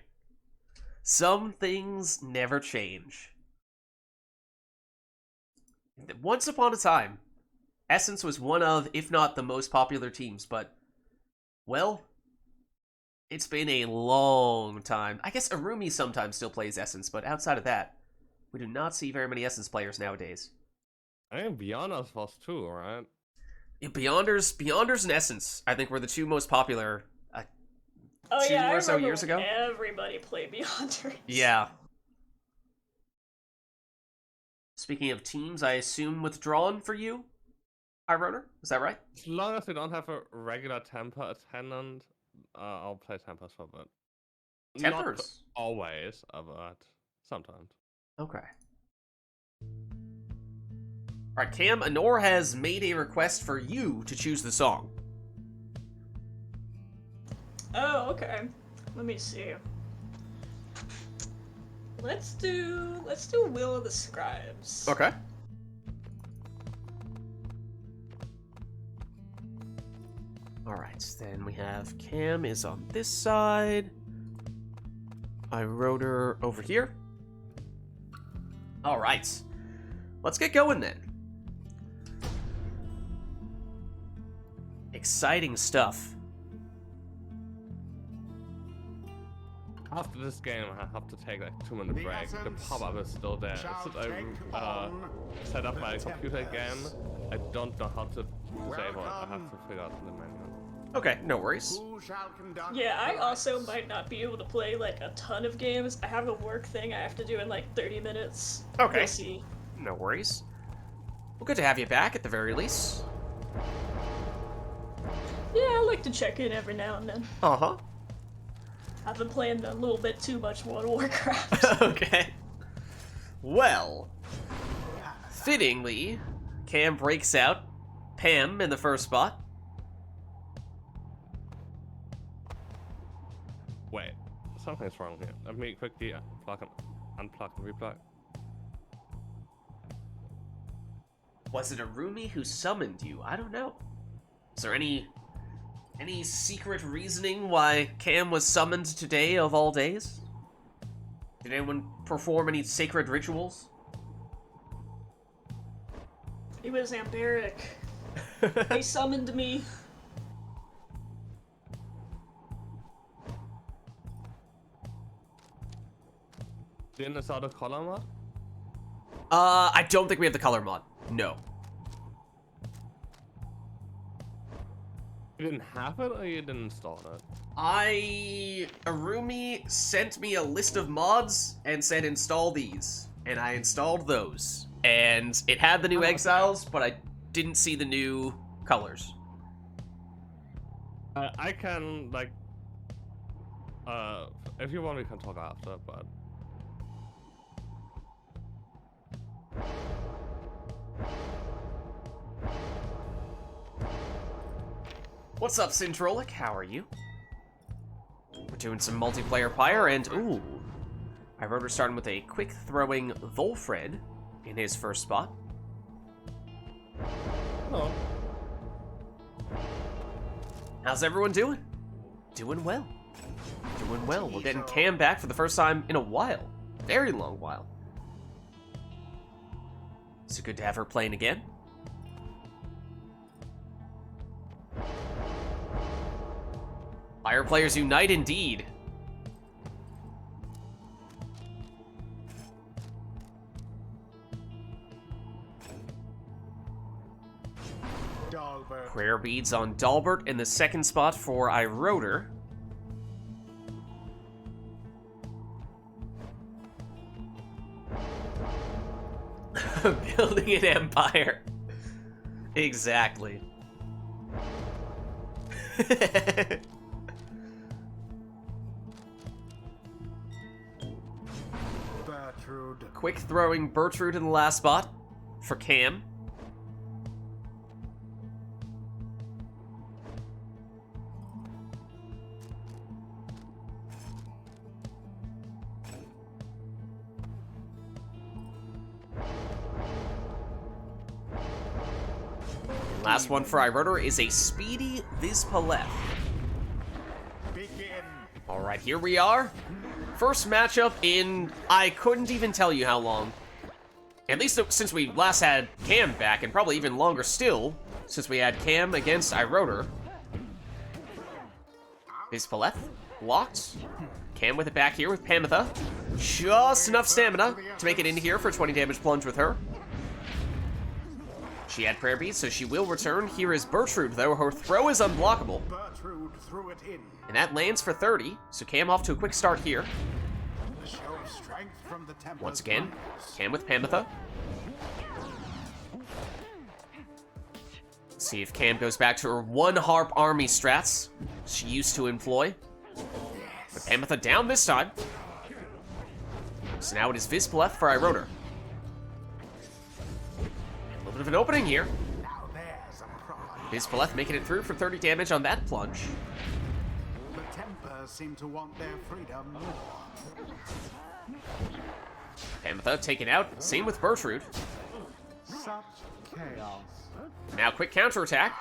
Some things never change. Once upon a time, Essence was one of, if not the most popular teams, but, well, it's been a long time. I guess Arumi sometimes still plays Essence, but outside of that, we do not see very many Essence players nowadays. I think Beyonders was too, right? Yeah, Beyonders and Essence, I think, were the two most popular Oh two yeah, or I so remember years when ago. everybody played Beyonders. Yeah. Speaking of teams, I assume withdrawn for you, Ironer? Is that right? As long as we don't have a regular temper attendant, I'll play tempers for a bit. Tempers? Not always, but sometimes. Okay. Alright, Cam, Anor has made a request for you to choose the song. Oh, okay. Let me see. Let's do Will of the Scribes. Okay. Alright, then we have Cam is on this side. I wrote her over here. Alright. Let's get going then. Exciting stuff. After this game, I have to take like a 2-minute The break. The essence pop-up is still there. shall Since take I on set up my the computer tempers. again, I don't know how to disable it. I have Welcome. to figure out the menu. Okay, no worries. Who shall conduct Yeah, I the also rites? might not be able to play like a ton of games. I have a work thing I have to do in like 30 minutes. Okay. We'll see. No worries. Well, good to have you back at the very least. Yeah, I like to check in every now and then. Uh-huh. I've been playing a little bit too much World of Warcraft. Okay. Well, fittingly, Cam breaks out Pam in the first spot. Wait, something's wrong here. Let me quickly unplug and replug. Was it Arumi who summoned you? I don't know. Is there any secret reasoning why Cam was summoned today of all days? Did anyone perform any sacred rituals? It was Amberic. They summoned me. Didn't install the color mod? I don't think we have the color mod. No. You didn't have it or you didn't install it? Arumi sent me a list of mods and said install these. And I installed those. And it had the new Exiles, but I didn't see the new colors. I can, like, if you want we can talk after, but... What's up, Syntrolic? How are you? We're doing some multiplayer Pyre, and ooh, I wrote her starting with a quick throwing Volfred in his first spot. Hello. How's everyone doing? Doing well. Doing well. We're getting Cam back for the first time in a while. Very long while. So good to have her playing again. Fire players unite indeed. Dalbert. Prayer beads on Dalbert in the second spot for Iroder. Building an empire. Exactly. Bertrude. Quick throwing Bertrude in the last spot for Cam. Last one for iRotor is a speedy Vids. Begin. Alright, here we are. First matchup in I couldn't even tell you how long. At least since we last had Cam back, and probably even longer still, since we had Cam against iRotor. Vids blocked. Cam with it back here with Pamitha. Just enough stamina to make it in here for 20 damage plunge with her. She had prayer beads, so she will return. Here is Bertrude, though. Her throw is unblockable. Bertrude threw it in. And that lands for 30, so Cam off to a quick start here. Show of strength from the Templars. Once again, Cam with Pamitha. See if Cam goes back to her one harp army strats she used to employ. But Pamitha down this time. So now it is Vids for iRotor. A little bit of an opening here. Now there's a prize. Vids making it through for 30 damage on that plunge. The Templars seem to want their freedom more. Pamitha taken out. Same with Bertrude. Such chaos. Now quick counterattack.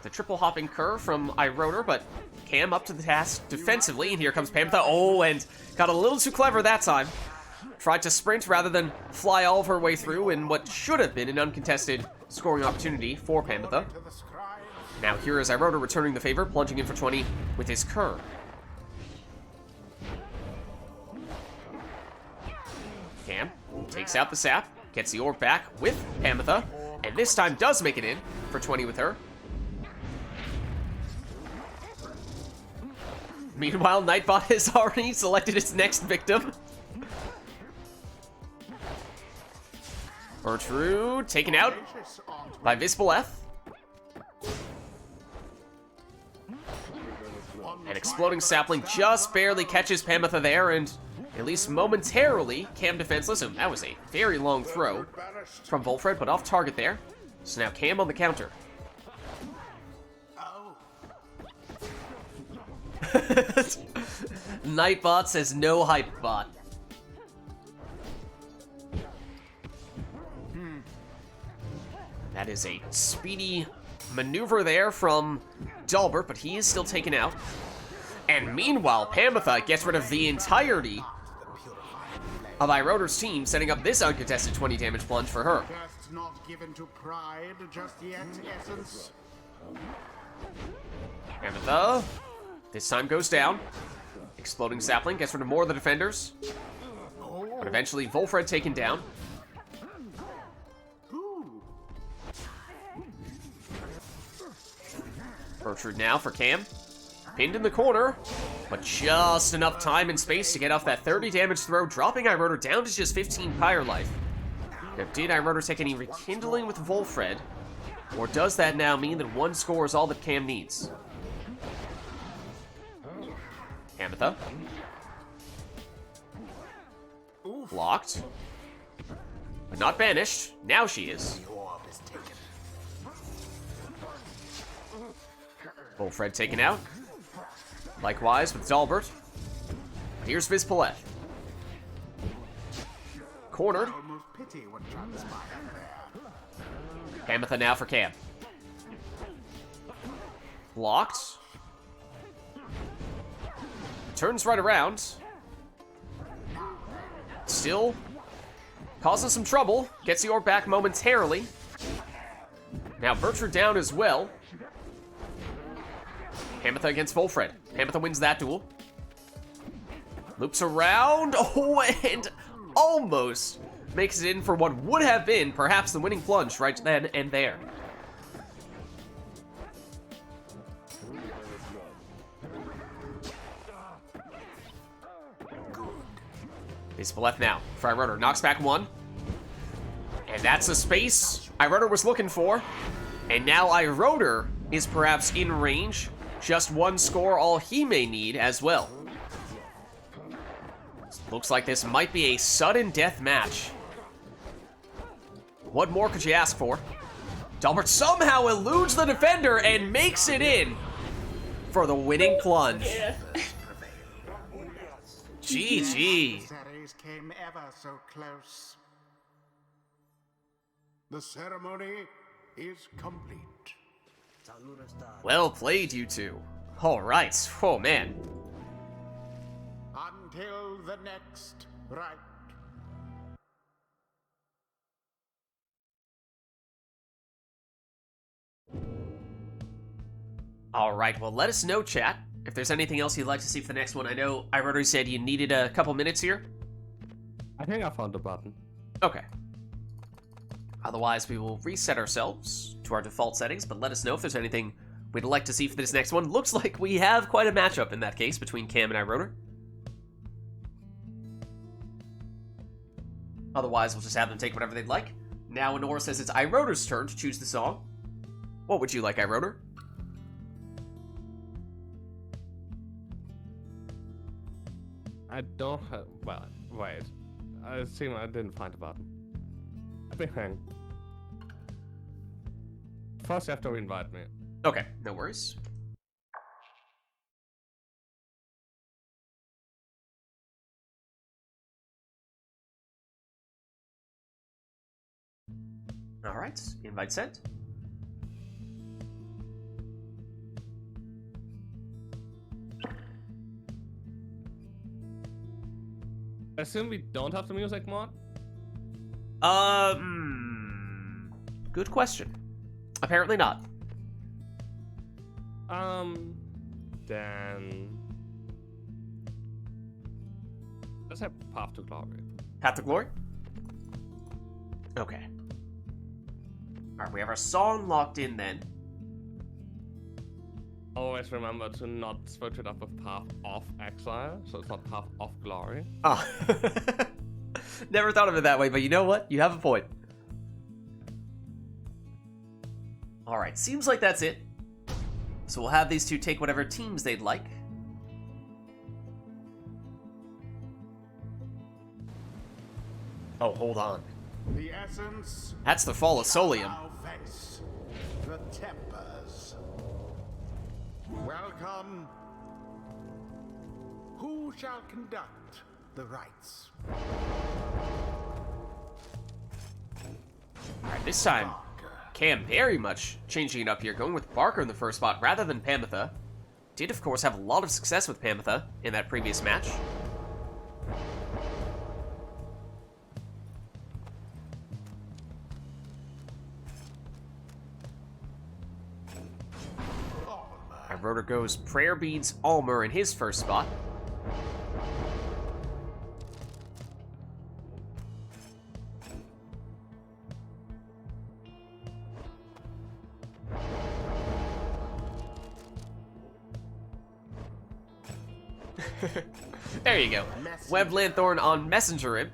The triple hopping curve from iRotor, but Cam up to the task defensively, and here comes Pamitha. Oh, and got a little too clever that time. Tried to sprint rather than fly all of her way through in what should have been an uncontested scoring opportunity for Pamitha. To the scribes. Now here is iRotor returning the favor, plunging in for 20 with his curve. Cam takes out the sap, gets the orb back with Pamitha, and this time does make it in for 20 with her. Meanwhile, Nightbot has already selected its next victim. Bertrude taken out by Vids. An exploding sapling just barely catches Pamitha there, and at least momentarily, Cam defenseless. And that was a very long throw from Volfred, but off target there. So now Cam on the counter. Oh, Nightbot says no hype bot. That is a speedy maneuver there from Dalbert, but he is still taken out. And meanwhile, Pamitha gets rid of the entirety of iRotor's team, setting up this uncontested 20 damage plunge for her. best not given to pride just yet, Essence. Pamitha, this time goes down. Exploding sapling gets rid of more of the defenders. But eventually, Volfred taken down. Bertrude now for Cam. Pinned in the corner, but just enough time and space to get off that 30 damage throw, dropping iRotor down to just 15 Pyre life. Now, did iRotor take any rekindling with Volfred? Or does that now mean that one score is all that Cam needs? Pamitha. Blocked. But not banished. Now she is. The orb is taken. Volfred taken out. Likewise with Dalbert. Here's Vids. Cornered. Almost pity what transpired there. Pamitha now for Cam. Blocked. Turns right around. Still causing some trouble. Gets the orb back momentarily. Now Bertrude down as well. Pamitha against Volfred. Pamitha wins that duel. Loops around. Oh, and almost makes it in for what would have been perhaps the winning plunge right then and there. Vids now. Fry Runner knocks back one. And that's the space iRotor was looking for. And now iRotor is perhaps in range. Just one score, all he may need as well. Looks like this might be a sudden death match. What more could you ask for? Delbert somehow eludes the defender and makes it in for the winning plunge. Yeah. GG. Adversaries came ever so close. The ceremony is complete. Well played, you two. All right. Oh, man. Until the next rite. All right. Well, let us know, chat, if there's anything else you'd like to see for the next one. I know iRotor said you needed a couple minutes here. I think I found the button. Okay. Otherwise, we will reset ourselves to our default settings, but let us know if there's anything we'd like to see for this next one. Looks like we have quite a matchup in that case between Cam and iRotor. Otherwise, we'll just have them take whatever they'd like. Now, Honora says it's iRotor's turn to choose the song. What would you like, iRotor? I don't have... Well, wait. I assume I didn't find the button. Let me hang. First, you have to invite me. Okay, no worries. All right, invite sent. I assume we don't have the music mod? Good question. Apparently not. Then... Let's have Path to Glory. Path to Glory? Okay. Alright, we have our song locked in then. Always remember to not switch it up with Path of Exile, so it's not Path of Glory. Oh. Never thought of it that way, but you know what? You have a point. Alright, seems like that's it. So we'll have these two take whatever teams they'd like. Oh, hold on. The essence. That's the fall of Solium. Now face the tempers. Welcome. Who shall conduct the rites? Alright, this time, Cam very much changing it up here, going with Barker in the first spot rather than Pamitha. Did, of course, have a lot of success with Pamitha in that previous match. iRotor goes Prayer Beads Almer in his first spot. There you go. Web Lanthorn on Messenger Rib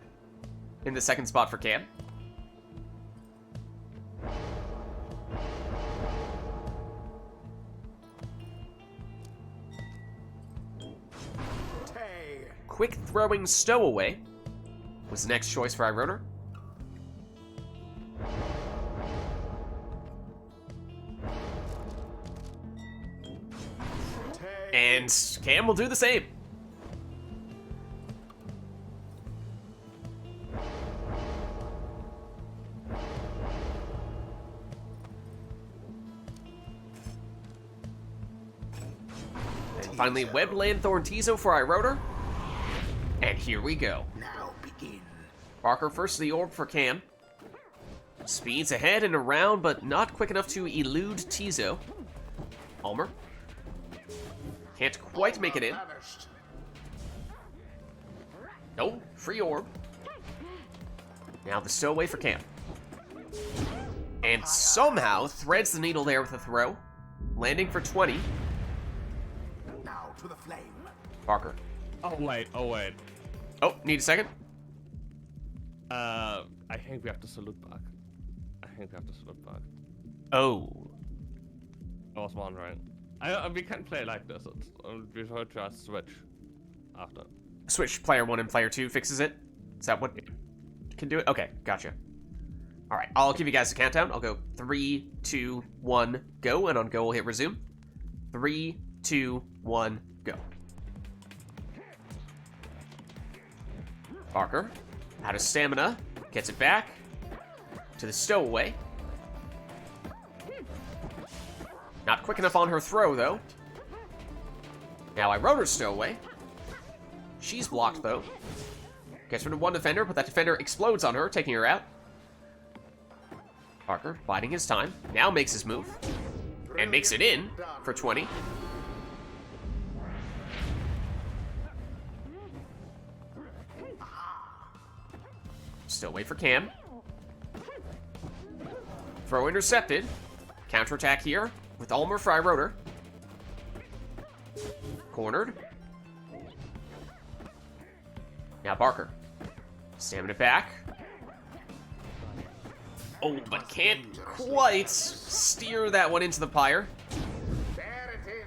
in the second spot for Cam. Quick Throwing Stowaway was the next choice for iRotor. And Cam will do the same. And finally, Web Lanthorn Tizo for iRotor. And here we go. Now begin. Barker first to the orb for Cam. Speeds ahead and around, but not quick enough to elude Tizo. Almer. Can't quite make it in. Vanished. Nope, free orb. Now the stowaway for Cam. And somehow threads the needle there with a throw. Landing for 20. Now to the flame. Barker. Oh, wait. Oh, need a second? I I think we have to salute back. Oh. I was wondering. We can't play like this. We should just switch after. Switch player 1 and player 2 fixes it? Is that what can do it? Okay, gotcha. Alright, I'll give you guys a countdown. I'll go 3, 2, 1, go, and on go we'll hit resume. 3, 2, 1, go. Barker, out of stamina, gets it back to the stowaway. Not quick enough on her throw, though. Now I rode her stowaway. She's blocked, though. Gets rid of one defender, but that defender explodes on her, taking her out. Barker, biding his time, now makes his move. And makes it in for 20. Still wait for Cam. Throw intercepted. Counterattack here with Ulmer Fry Rotor. Cornered. Now Barker. Stamina back. Oh, but can't quite steer that one into the Pyre.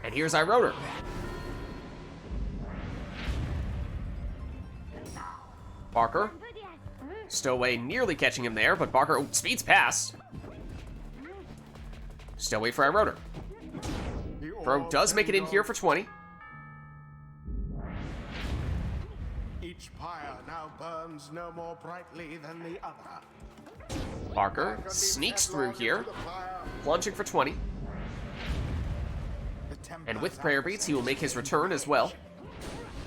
And here's Rotor. Barker. Stowaway nearly catching him there, but Barker speeds past. Stowaway for Rotor. Throw does make it in here for 20. Each pyre now burns no more brightly than the other. Barker sneaks through here, plunging for 20. And with prayer beats, he will make his return as well.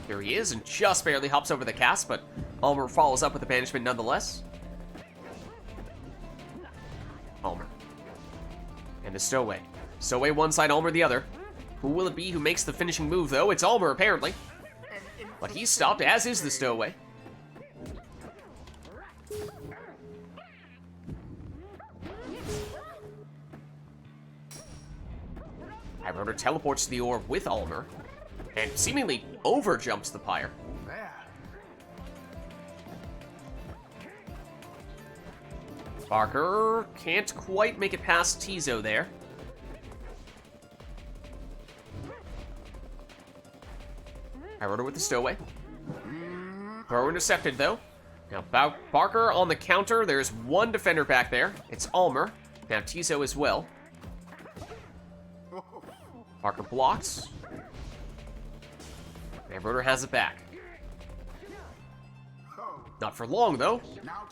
Here he is, and just barely hops over the cast, but Ulmer follows up with the banishment nonetheless. Ulmer. And the stowaway. Stowaway one side, Ulmer the other. Who will it be who makes the finishing move, though? It's Ulmer, apparently. But he's stopped, as is the stowaway. Rotor teleports to the orb with Ulmer, and seemingly overjumps the Pyre. Barker can't quite make it past Tizo there. Rotor with the stowaway. Throw intercepted, though. Now Barker on the counter. There's one defender back there. It's Ulmer. Now Tizo as well. Barker blocks. And Rotor has it back. Not for long, though.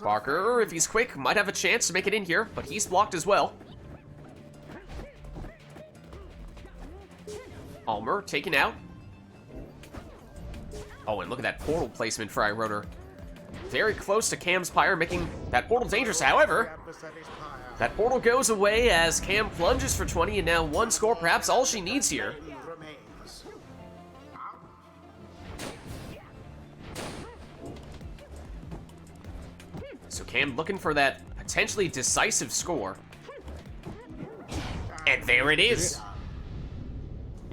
Barker, if he's quick, might have a chance to make it in here, but he's blocked as well. Ulmer taken out. Oh, and look at that portal placement for Rotor. Very close to Cam's Pyre, making that portal dangerous. However, that portal goes away as Cam plunges for 20, and now one score, perhaps all she needs here. So Cam looking for that potentially decisive score. And there it is.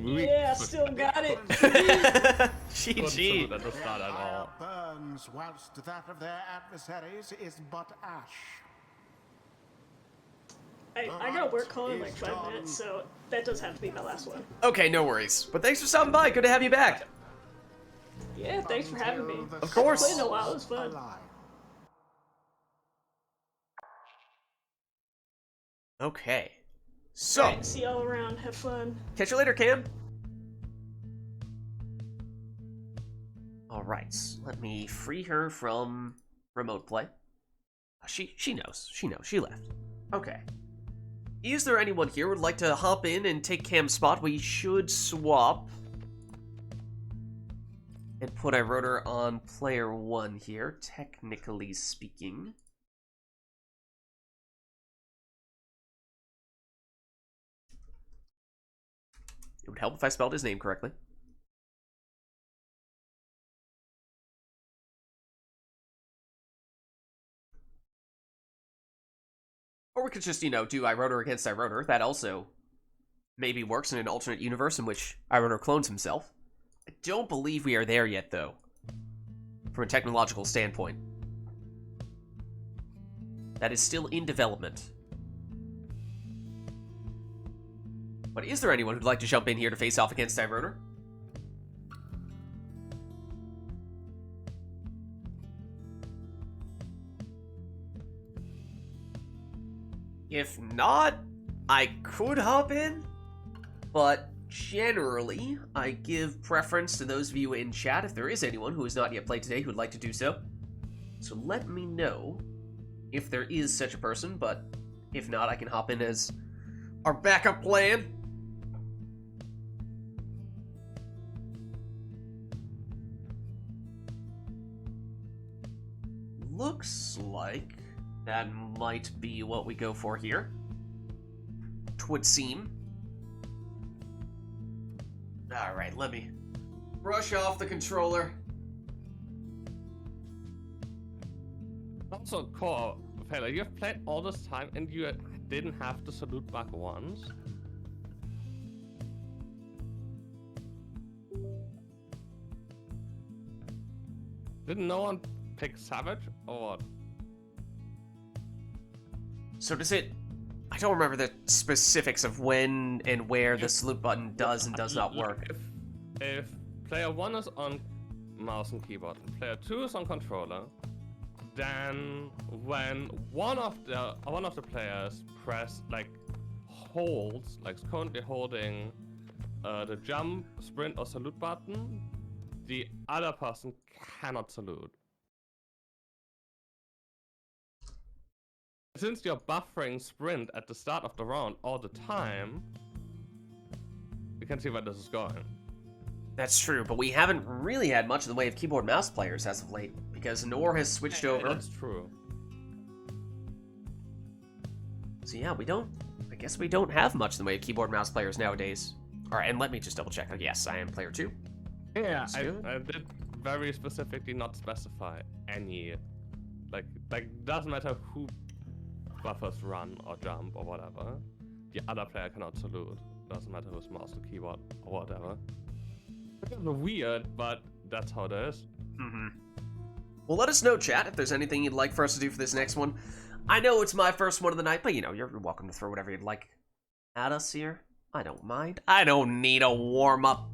Yeah, still got it. GG. That was not at all. Burns whilst that of their adversaries is but ash. I got work call in like 5 minutes, so that does have to be my last one. Okay, no worries. But thanks for stopping by. Good to have you back. Yeah, thanks for having me. Of course. I played in a while, it was fun. Okay. So, Alright, see y'all around. Have fun. catch you later, Cam. Alright, let me free her from remote play. She knows. She knows. She left. Okay. Is there anyone here who would like to hop in and take Cam's spot? We should swap. And put Rotor on player 1 here, technically speaking. It would help if I spelled his name correctly. Or we could just, do Rotor against Rotor. That also maybe works in an alternate universe in which Rotor clones himself. I don't believe we are there yet, though, from a technological standpoint. that is still in development. But is there anyone who'd like to jump in here to face off against Diverter? If not, I could hop in, but generally, I give preference to those of you in chat if there is anyone who has not yet played today who would like to do so. So let me know if there is such a person, but if not, I can hop in as our backup plan. Looks like that might be what we go for here. Twould seem. Alright, let me brush off the controller. Also, Core, Taylor, you've played all this time and you didn't have to salute back once? Didn't no one pick Savage, or what? So does it... I don't remember the specifics of when and where the salute button does and does not work. If player 1 is on mouse and keyboard, and player 2 is on controller, then when one of the players holds, like is currently holding the jump, sprint, or salute button, the other person cannot salute. Since you're buffering sprint at the start of the round all the time, you can see where this is going. That's true, but we haven't really had much in the way of keyboard mouse players as of late, because Nor has switched over. That's true. So yeah, I guess we don't have much in the way of keyboard mouse players nowadays. Alright, and let me just double check. Oh, yes, I am player 2. Yeah, I did very specifically not specify any, like doesn't matter who buffers run or jump or whatever, the other player cannot salute. Doesn't matter who's mouse or keyboard or whatever. It's weird, but that's how it is. Mm-hmm. Well, let us know, chat, if there's anything you'd like for us to do for this next one. I know it's my first one of the night, but you know, you're welcome to throw whatever you'd like at us here. I don't mind. I don't need a warm-up.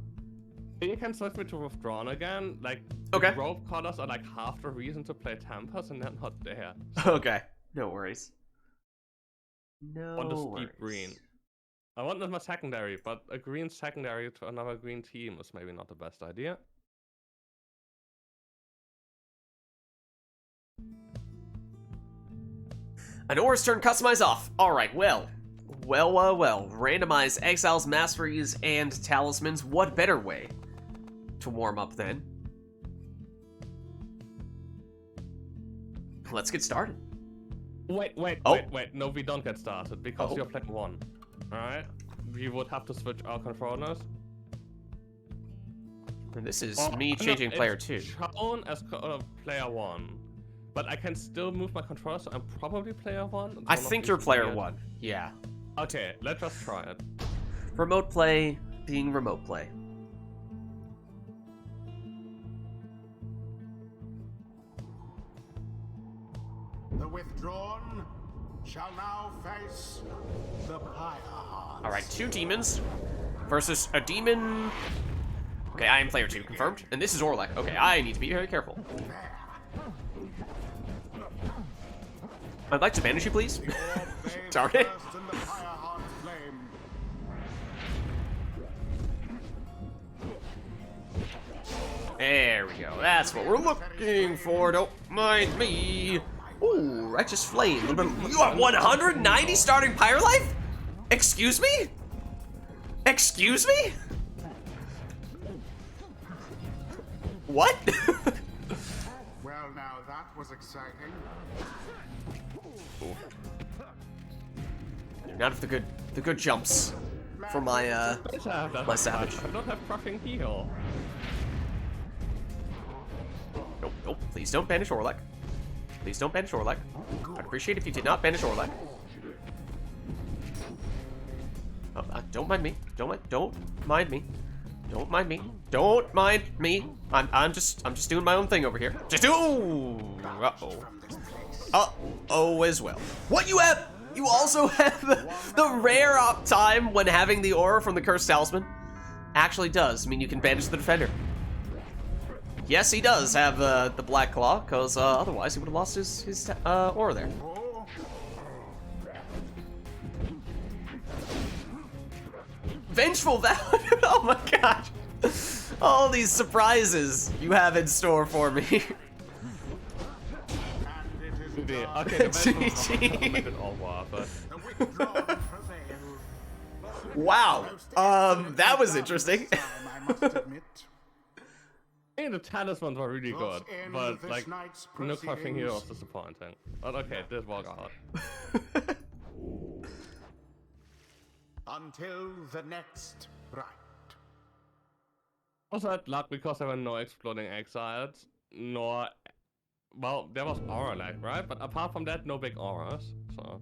You can switch me to Withdrawn again. Like, okay. The rope collars are like half the reason to play Tempest, and they're not there. Okay, no worries. No I want to worries. skip green. I want them as secondary, but a green secondary to another green team is maybe not the best idea. An Aura's turn customize off. Alright, well. Well. Randomize exiles, masteries, and talismans. What better way to warm up then? Let's get started. Wait. No, we don't get started because you're playing 1. Alright? We would have to switch our controllers. And this is me changing player 2. It's shown as player 1. But I can still move my controller, so I'm probably player 1. I think you're player 1. Yeah. Okay, let's just try it. Remote play being remote play. The withdrawn shall now face the Pyre. Alright, 2 demons versus a demon. Okay, I am player 2, confirmed. And this is Orlek. Okay, I need to be very careful. I'd like to banish you, please. Darn it. There we go. That's what we're looking for. Don't mind me. Ooh, Righteous Flame. You have 190 starting Pyre life? Excuse me? Excuse me? What? Well, now that was exciting. Not if the good jumps for my my savage. I don't have crushing heal. Nope. Please don't banish Orlek. Please don't banish Orlek. I'd appreciate if you did not banish Orlek. Oh, don't mind me. Don't mind me. Don't mind me. Don't mind me. I'm just doing my own thing over here. Just do. Uh-oh. oh as well. What you have? You also have the rare up time when having the aura from the Cursed Talisman. Actually does mean you can banish the defender. Yes, he does have the Black Claw, because otherwise he would have lost his aura there. Vengeful Vow. Oh my gosh. All these surprises you have in store for me. Okay, the make it all worth it. Wow. That was interesting. And the talismans were really good, but like, no crushing here was disappointing. But okay, it did work out. Until the next rite. Also had luck because there were no exploding exiles, nor... Well, there was aura lag, right? But apart from that, no big auras, so...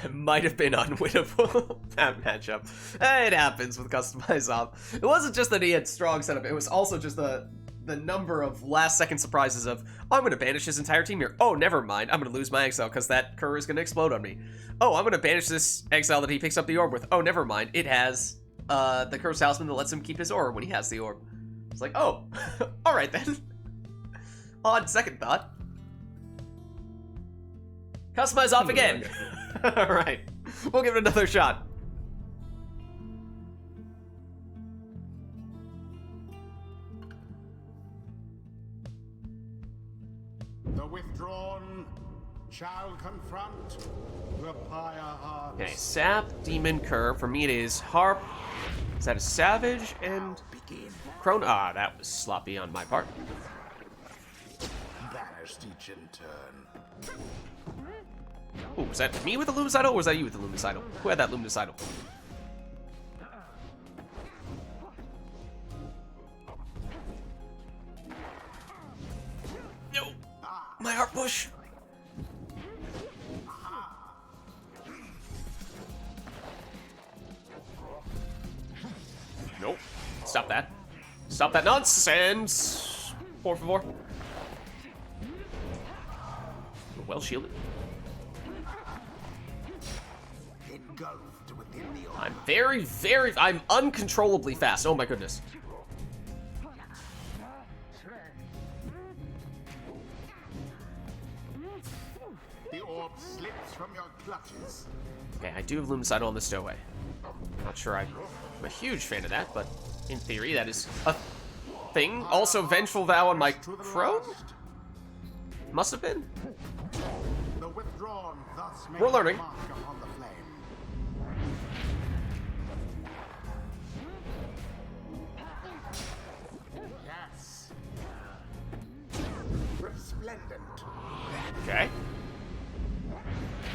That might have been unwinnable, that matchup. It happens with Customized Op. It wasn't just that he had strong setup, it was also just the number of last-second surprises of, oh, I'm going to banish his entire team here. Oh, never mind, I'm going to lose my exile because that Cur is going to explode on me. Oh, I'm going to banish this exile that he picks up the orb with. Oh, never mind, it has the Cursed Talisman that lets him keep his orb when he has the orb. It's like, oh, alright then. On second thought. Customize Op again. Alright, we'll give it another shot. The withdrawn shall confront the Pyre heart. Okay, Sap, Demon, Cur. For me it is Harp. Is that a Savage? And Crone. Ah, that was sloppy on my part. Banished each in turn. Ooh, was that me with the Lumicidal, or was that you with the Lumicidal? Who had that Lumicidal? No! My heart push! Nope. Stop that. Stop that nonsense! Por favor. Well shielded. I'm uncontrollably fast. Oh my goodness. The orb slips from your clutches. Okay, I do have Lumicidal on the stowaway. Not sure I'm a huge fan of that, but in theory that is a thing. Also, Vengeful Vow on my Crone? Must have been. The withdrawn thus We're learning. mark upon the flame. Yes. Resplendent. Okay.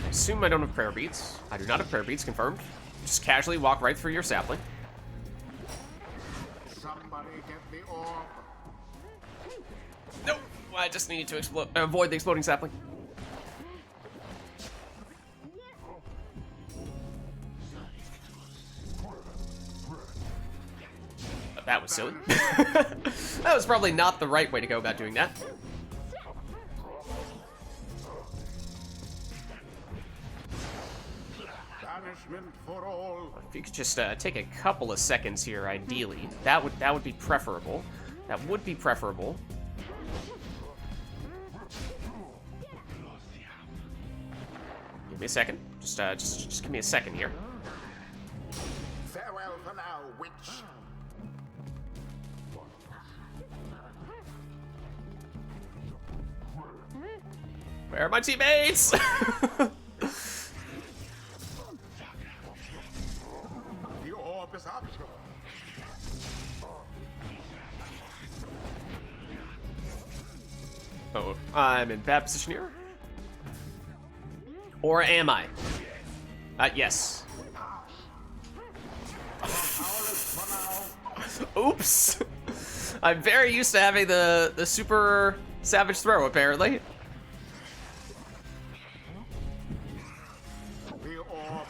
Assume I don't have prayer beads. I do not have prayer beads, confirmed. Just casually walk right through your sapling. Somebody get the orb. Nope. I just need to avoid the exploding sapling. That was silly. That was probably not the right way to go about doing that. Banishment for all. If you could just take a couple of seconds here, ideally, that would be preferable. That would be preferable. Give me a second. Just give me a second here. Farewell for now, witch. Where are my teammates? The orb is up. Oh, I'm in bad position here. Or am I? Yes. Oops. I'm very used to having the super savage throw, apparently. The orb.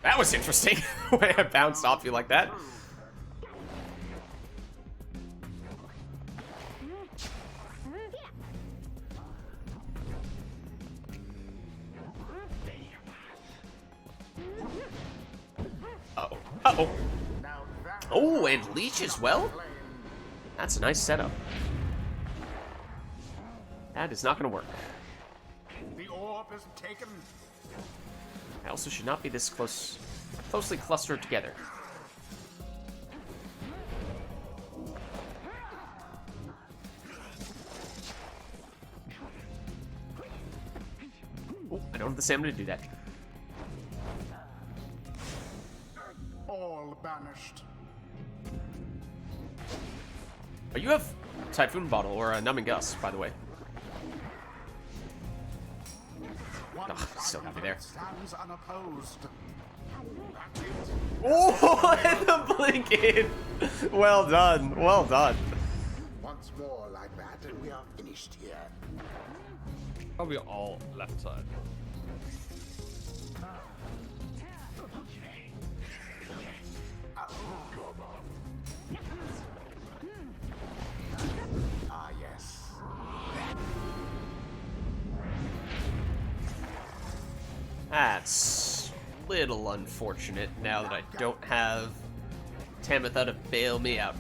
That was interesting. The way I bounced off you like that. Uh-oh. Uh-oh. Oh, and leech as well? That's a nice setup. That is not going to work. The orb is taken. I also should not be this closely clustered together. Oh, I don't have the stamina to do that. All banished. Oh, you have Typhoon Bottle or a Numbing Gust, by the way. Oh, still happy there. Stands unopposed. Oh, and the blink in. Well done. Well done. Once more like that, and we are finished here. Probably all left side. Ah, yes. That's a little unfortunate now that I don't have Tamitha to bail me out.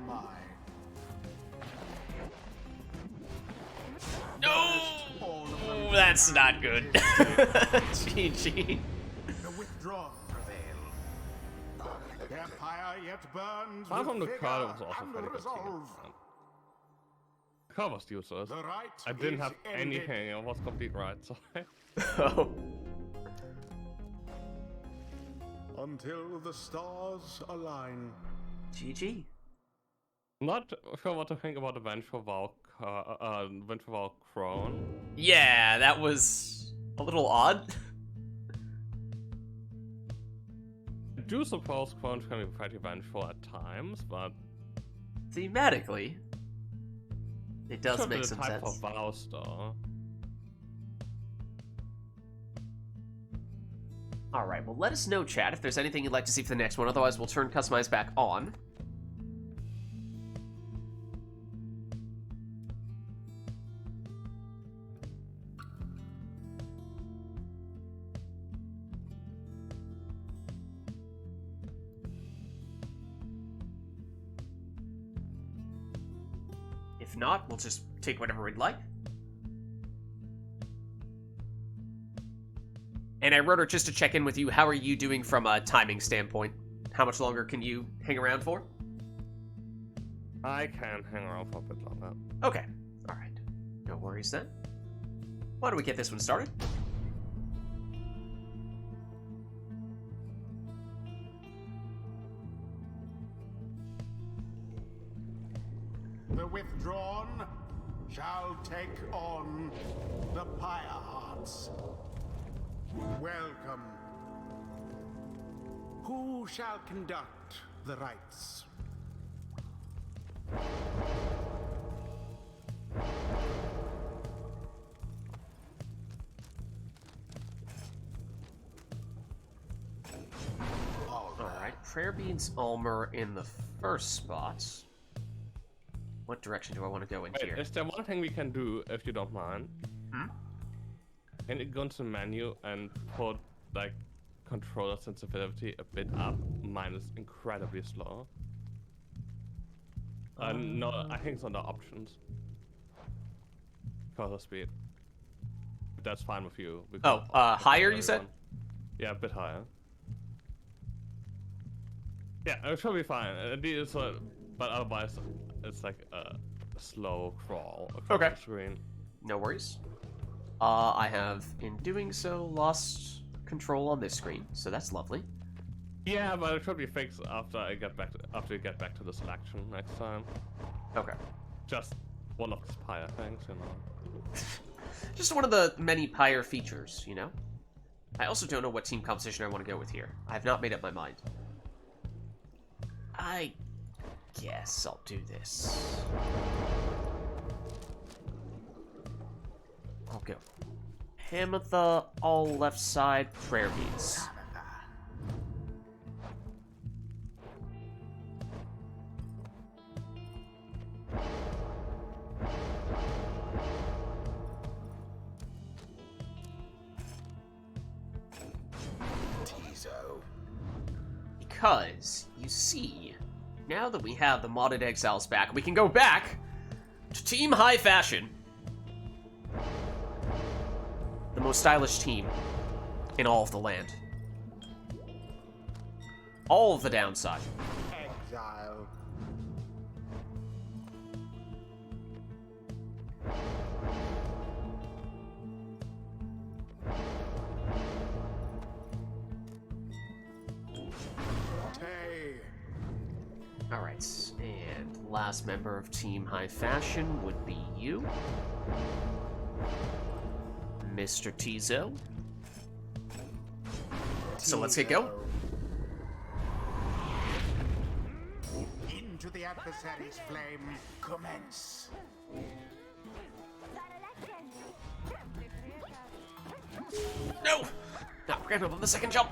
My. No! That's not good. GG. The withdrawn prevail. Their pyre yet burns Apart from the with card, it vigor was also and pretty good. resolve. The card was useless. The rite I didn't is have ended. anything. It was complete right. So Oh. Until the stars align. GG. not sure what to think about the Vengeful Crone. Yeah, that was a little odd. I do suppose Crones can be pretty vengeful at times, but Thematically, it does should be make the some type sense. of vows though. Alright, well let us know, chat, if there's anything you'd like to see for the next one. Otherwise, we'll turn Customize back on. If not, we'll just take whatever we'd like. And I wrote her just to check in with you. How are you doing from a timing standpoint? How much longer can you hang around for? I can hang around for a bit longer. Okay. Alright. No worries then. Why don't we get this one started? The withdrawn shall take on the Pyre Hearts. Welcome. Who shall conduct the rites? Alright. Prayer Beads Ulmer in the first spot. What direction do I want to go in Wait, here? is there one thing we can do, if you don't mind? Hmm? Can you go into the menu and put, like, controller sensitivity a bit up? Mine is incredibly slow. No, I think it's under options. Cursor speed. If that's fine with you. Oh, because higher, you said? everyone- Yeah, a bit higher. Yeah, it should be fine. But otherwise, it's like a slow crawl across Okay. the screen. No worries. I have, in doing so, lost control on this screen, so that's lovely. Yeah, but it should be fixed after you get back to the selection next time. Okay. Just one of the Pyre things, you know. Just one of the many Pyre features, you know? I also don't know what team composition I want to go with here. I have not made up my mind. I guess I'll do this. I'll go Hamatha, all left side, prayer beads. Because, you see, now that we have the modded exiles back, we can go back to Team High Fashion. The most stylish team in all of the land. All of the downside. Exile. Alright, and last member of Team High Fashion would be you, Mr. Tizo. So let's get going. Into the adversary's flame, commence. No! Not granted on the second jump.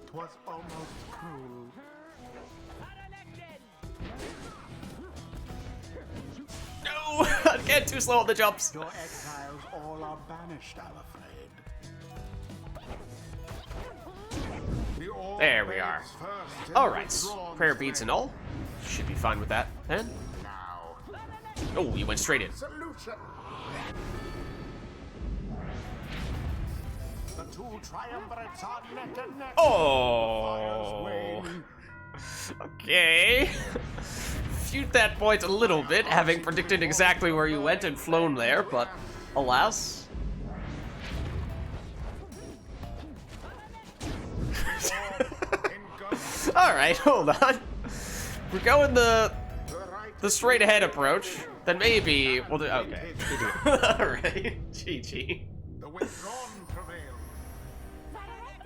'Twas almost cruel. No! Again, too slow on the jumps. Your exiles all are banished, I'm afraid. There we are. Alright, prayer beads and all. Should be fine with that, then. Now, Oh, you went straight in. solution. The two triumvirates are neck and neck. Oh! Wane. Okay. Feud that point a little bit, having predicted exactly where you went and flown there, but alas. Alright, hold on. We're going the straight ahead approach. Then maybe we'll do. Okay. Alright. GG. The withdrawn prevail.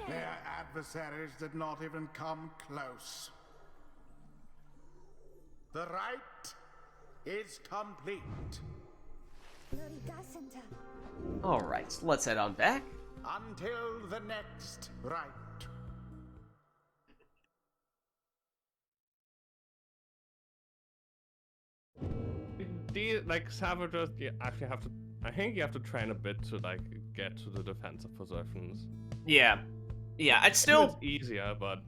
Their adversaries did not even come close. The rite is complete. Alright, let's head on back. Until the next rite. Like savages, you actually have to. I think you have to train a bit to like get to the defensive positions. Yeah. Yeah, I'd still. It's easier, but.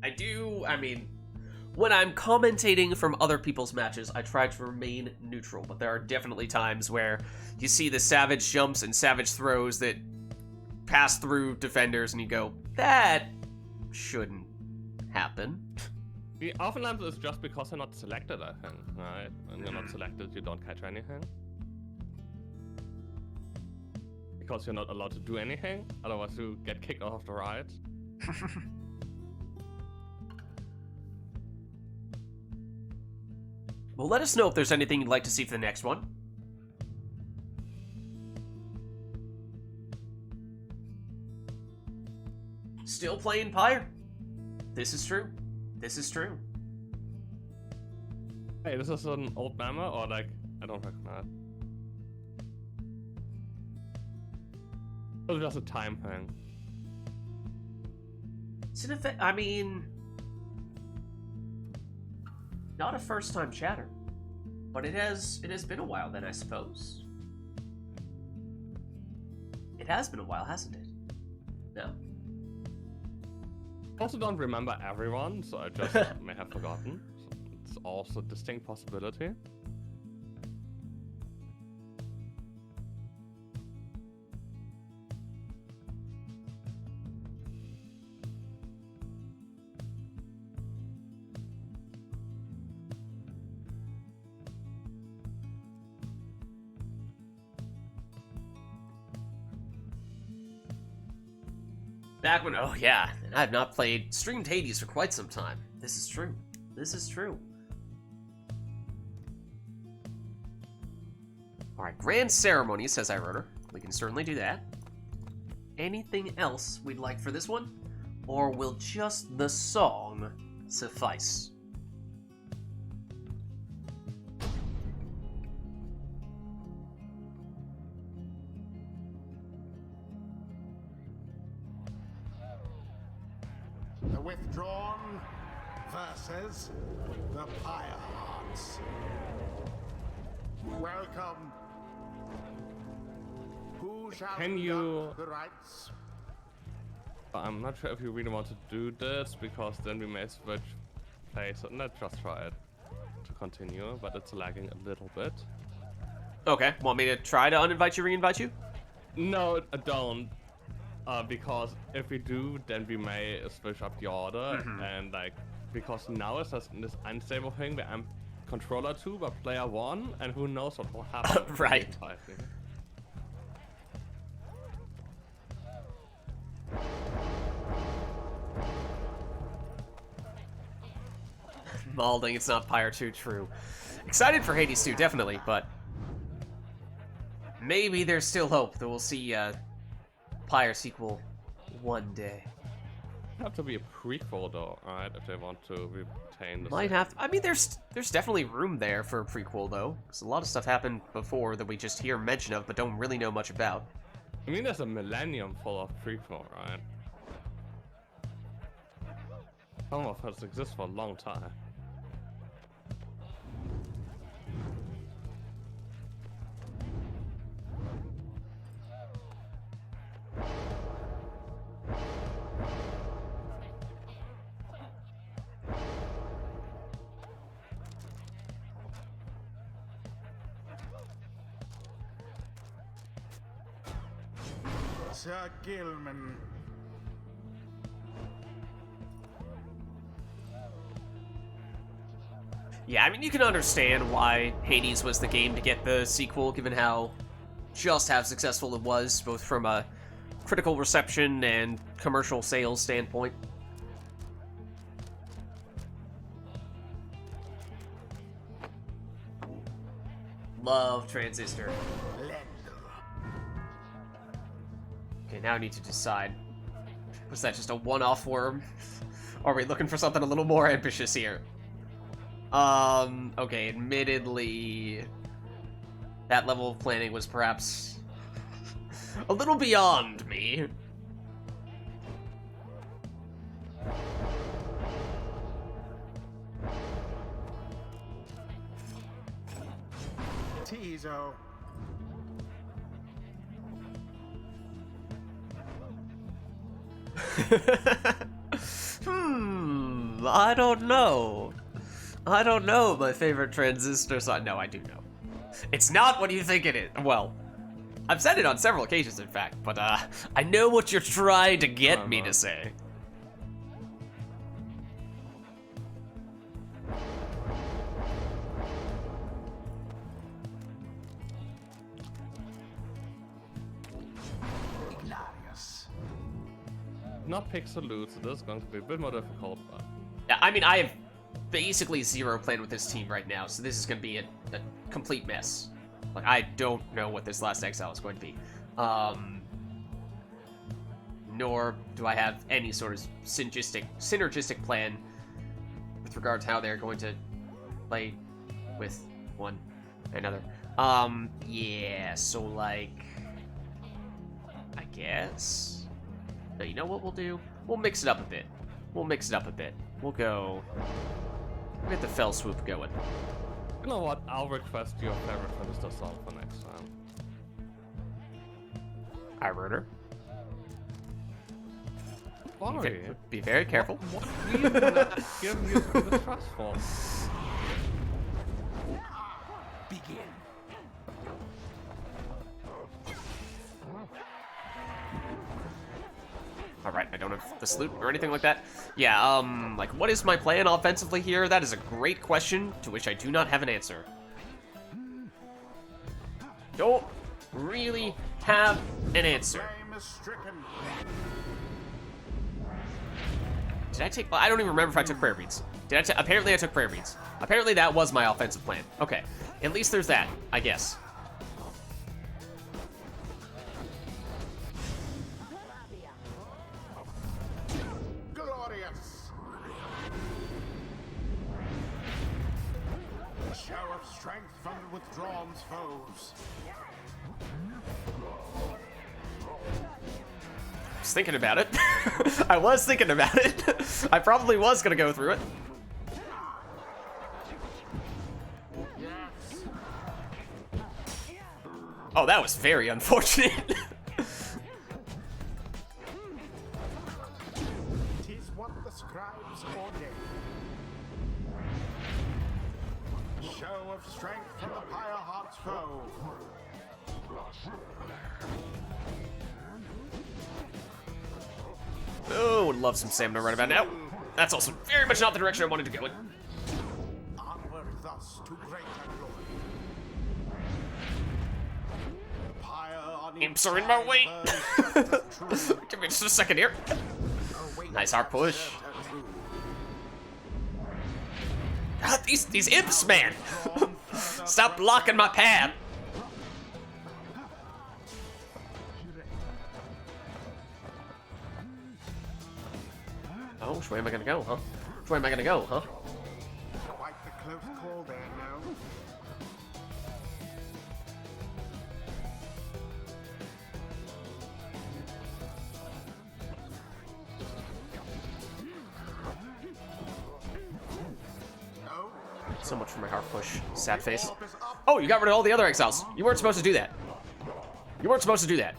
I mean, when I'm commentating from other people's matches, I try to remain neutral, but there are definitely times where you see the savage jumps and savage throws that pass through defenders, and you go, that shouldn't happen. Yeah, oftentimes it's just because you're not selected, I think, right? When you're not selected, you don't catch anything. Because you're not allowed to do anything, otherwise you get kicked off the ride. Well, let us know if there's anything you'd like to see for the next one. Still playing Pyre. This is true. This is true. Hey, this is an old memo, or like, I don't recognize. It's just a time thing. It's an effect. I mean, not a first-time chatter, but it has been a while then, I suppose. It has been a while, hasn't it? No. I also don't remember everyone, so I just may have forgotten. So it's also a distinct possibility. Back when, oh yeah, and I have not played streamed Hades for quite some time. This is true. This is true. Alright, Grand Ceremony, says I wrote her. We can certainly do that. anything else we'd like for this one? Or will just the song suffice? The withdrawn versus the Pyre Hearts. Welcome. Who shall Can you- conduct the rites? I'm not sure if you really want to do this, because then we may switch place. Let's just try it to continue, but it's lagging a little bit. Okay, want me to try to uninvite you, reinvite you? No, don't. Because if we do, then we may switch up the order, and like, because now it's just this unstable thing where I'm controller 2 but player 1, and who knows what will happen. Right. Malding, it's not Pyre 2, true. Excited for Hades 2, definitely, but maybe there's still hope that we'll see a Pyre sequel one day. Have to be a prequel though, right? If they want to retain the Might same- have to, I mean, there's definitely room there for a prequel, though. Because a lot of stuff happened before that we just hear mention of, but don't really know much about. I mean, there's a millennium full of prequel, right? Some of us exist for a long time. Sir Gilman. Yeah, I mean, you can understand why Hades was the game to get the sequel, given how successful it was, both from a critical reception and commercial sales standpoint. Love Transistor. Okay, now I need to decide. Was that just a one-off worm? Or are we looking for something a little more ambitious here? Okay, admittedly, that level of planning was perhaps a little beyond me. Tizo. I don't know. I don't know my favorite Transistor song. No, I do know. It's not what you think it is. Well, I've said it on several occasions, in fact, but I know what you're trying to get me to say. Not Pixelute, so this is going to be a bit more difficult, but... Yeah, I mean, I have basically zero plan with this team right now, so this is going to be a complete mess. Like, I don't know what this last exile is going to be. Nor do I have any sort of synergistic plan with regard to how they're going to play with one another. Yeah, so, like, I guess... No, you know what we'll do? We'll mix it up a bit. We'll go... We'll get the Fell Swoop going. You know what? I'll request your favorite Transistor song for next time. Pyre. Sorry. Be very careful. What reason did I give you the trust for? Begin. Alright, I don't have the salute or anything like that. Yeah, like, what is my plan offensively here? That is a great question, to which I do not have an answer. Don't really have an answer. Flame is stricken. Did I take... I don't even remember if I took prayer beads. Apparently I took prayer beads. Apparently that was my offensive plan. Okay, at least there's that, I guess. strength from the withdrawn foes. I was thinking about it. I was thinking about it. I probably was gonna go through it. Yes. Oh, that was very unfortunate. Tis what the scribes ordain. Show of strength from the Pyre Heart's foe. Oh, would love some stamina right about now. That's also very much not the direction I wanted to go in. Onward thus to greater glory. The pyre on Imps are in my way. burns just as true. Give me just a second here. Await Nice hard push. certain true. God, these imps, man. Stop blocking my path. Oh, which way am I gonna go, huh? Which way am I gonna go, huh? Quite the close call there now. Oh, So much for my hard push. Sad face. Oh, you got rid of all the other exiles. You weren't supposed to do that. You weren't supposed to do that.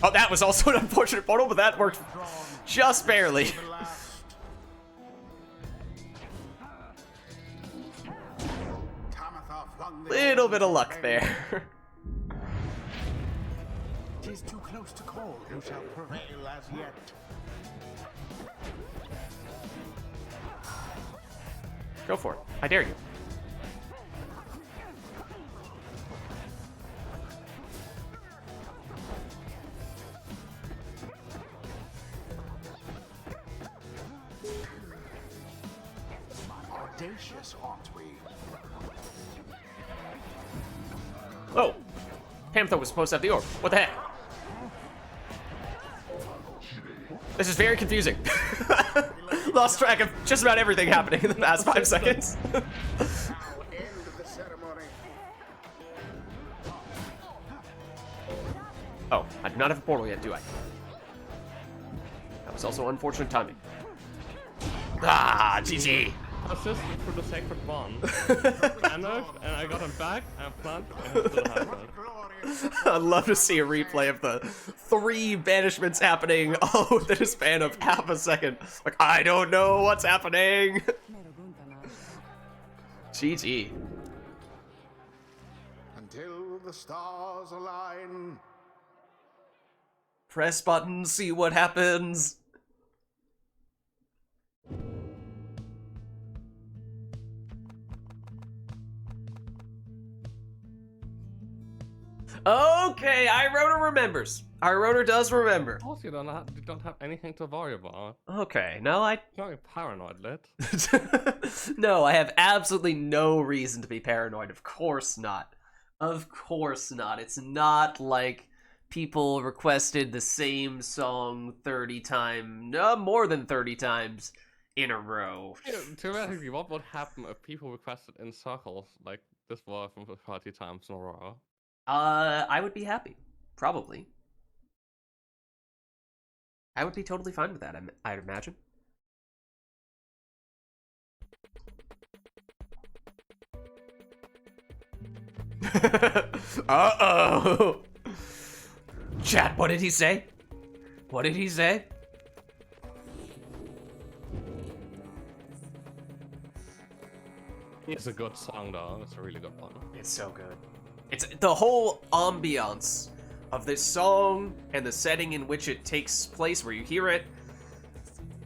Oh, that was also an unfortunate portal, but that worked just barely. the last. Tamatha flung the Little bit of orb luck to there. Tis too close to call who shall prevail as yet. Go for it. I dare you. Audacious, aren't we? Oh! Panther was supposed to have the orb. What the heck? This is very confusing. Lost track of just about everything happening in the past 5 seconds. Now end the ceremony. Oh, I do not have a portal yet, do I? That was also unfortunate timing. Ah, GG. Assisted for the sacred bond. I know, and I got him back, and plant, and still have it. Glorious. I'd love to see a replay of the 3 banishments happening all within a span of half a second. Like, I don't know what's happening. GG. Until the stars align. Press button, see what happens. Okay, Ironer remembers. Ironer does remember. Also, you don't have anything to worry about. Okay, no, I... You're not paranoid, lit. No, I have absolutely no reason to be paranoid. Of course not. Of course not. It's not like people requested the same song 30 times, more than 30 times in a row. Theoretically, what would happen if people requested in circles like this for 30 times in a row? I would be happy. Probably. I would be totally fine with that, I'd imagine. Uh-oh! Chat, what did he say? What did he say? It's a good song, though. It's a really good one. It's so good. It's the whole ambiance of this song and the setting in which it takes place, where you hear it,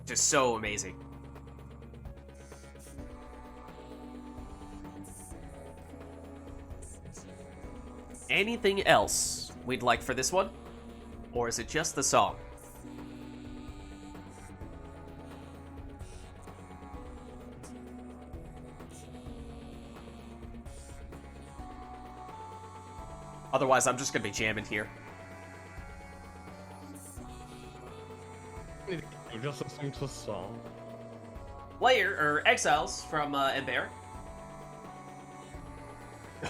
just so amazing. Anything else we'd like for this one? Or is it just the song? Otherwise, I'm just gonna be jamming here. You're just listening to a song. exiles from Ember.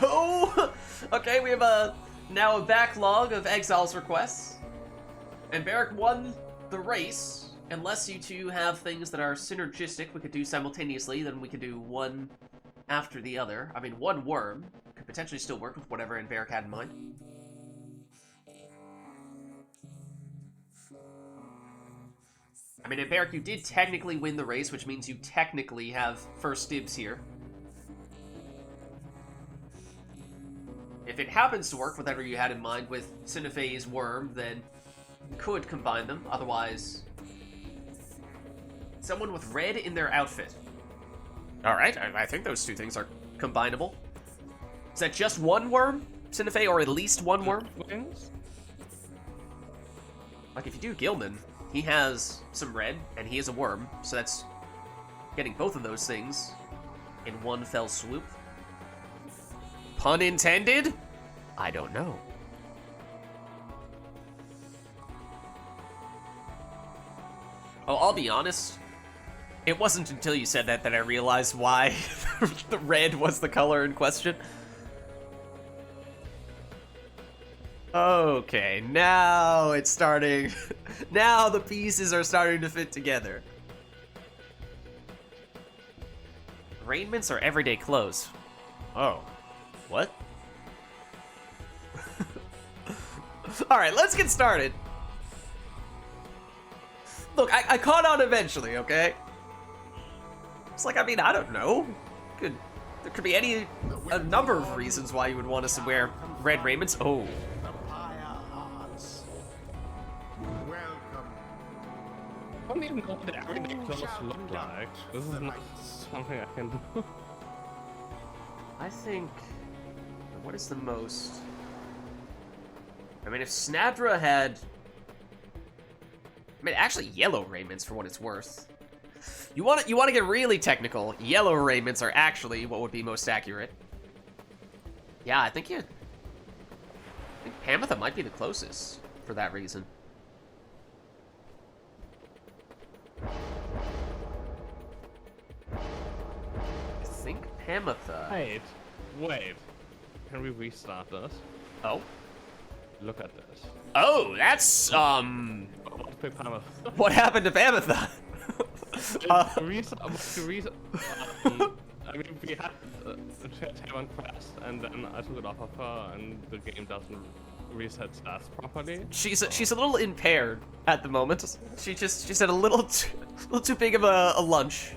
Oh, okay, we have now a backlog of exiles requests. And Barrack won the race. Unless you two have things that are synergistic we could do simultaneously, then we could do one after the other. I mean, one worm could potentially still work with whatever Barrack had in mind. I mean, Barrack, you did technically win the race, which means you technically have first dibs here. If it happens to work, whatever you had in mind with Sinifei's worm, then you could combine them. Otherwise, someone with red in their outfit. Alright, I think those two things are combinable. Is that just one worm, Sinifei, or at least one worm? Like, if you do Gilman, he has some red, and he is a worm, so that's getting both of those things in one fell swoop. Pun intended? I don't know. Oh, I'll be honest. It wasn't until you said that I realized why the red was the color in question. Okay, now it's starting. Now the pieces are starting to fit together. Raiments are everyday clothes. Oh. What? Alright, let's get started. Look, I caught on eventually, okay? It's like, I mean, I don't know. There could be a number of reasons why you would want us to wear red raiments. Oh. The Pyre hearts. Welcome. I don't even know what the everyday clothes look like. This is not something I can do. I think... What is the most... I mean, if Snadra had... I mean, actually, yellow raiments, for what it's worth. You want to get really technical. Yellow raiments are actually what would be most accurate. Yeah, I think Hamatha might be the closest for that reason. I think Hamatha... Wait. Can we restart this? Oh? Look at this. Oh, that's, What what happened to Hamatha? I mean, we had Taiwan Quest, and then I took it off of her, and the game doesn't reset stats properly. She's a little impaired at the moment. She's had a little too big of a lunch.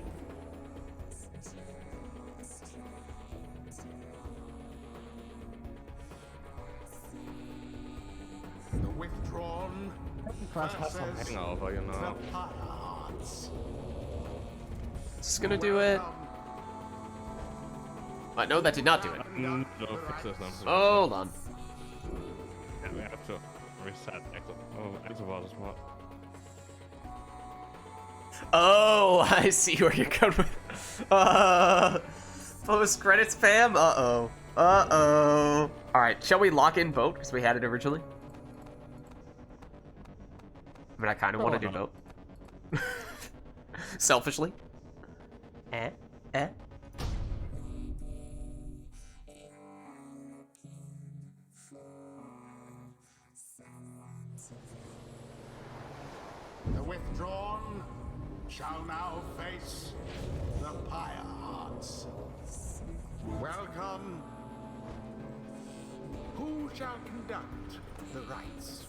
The withdrawn Class has some versus hangover, you the know. Pyre hearts. Is this gonna do it? No, that did not do it. No, fix this then. Hold on. Yeah, we have to reset Exobot as well. Oh, I see where you're going with. Post credits spam. Uh-oh. All right, shall we lock in vote because we had it originally? I mean, I kind of want to do vote. Selfishly. The withdrawn shall now face the Pyre hearts. Welcome. Who shall conduct the rites?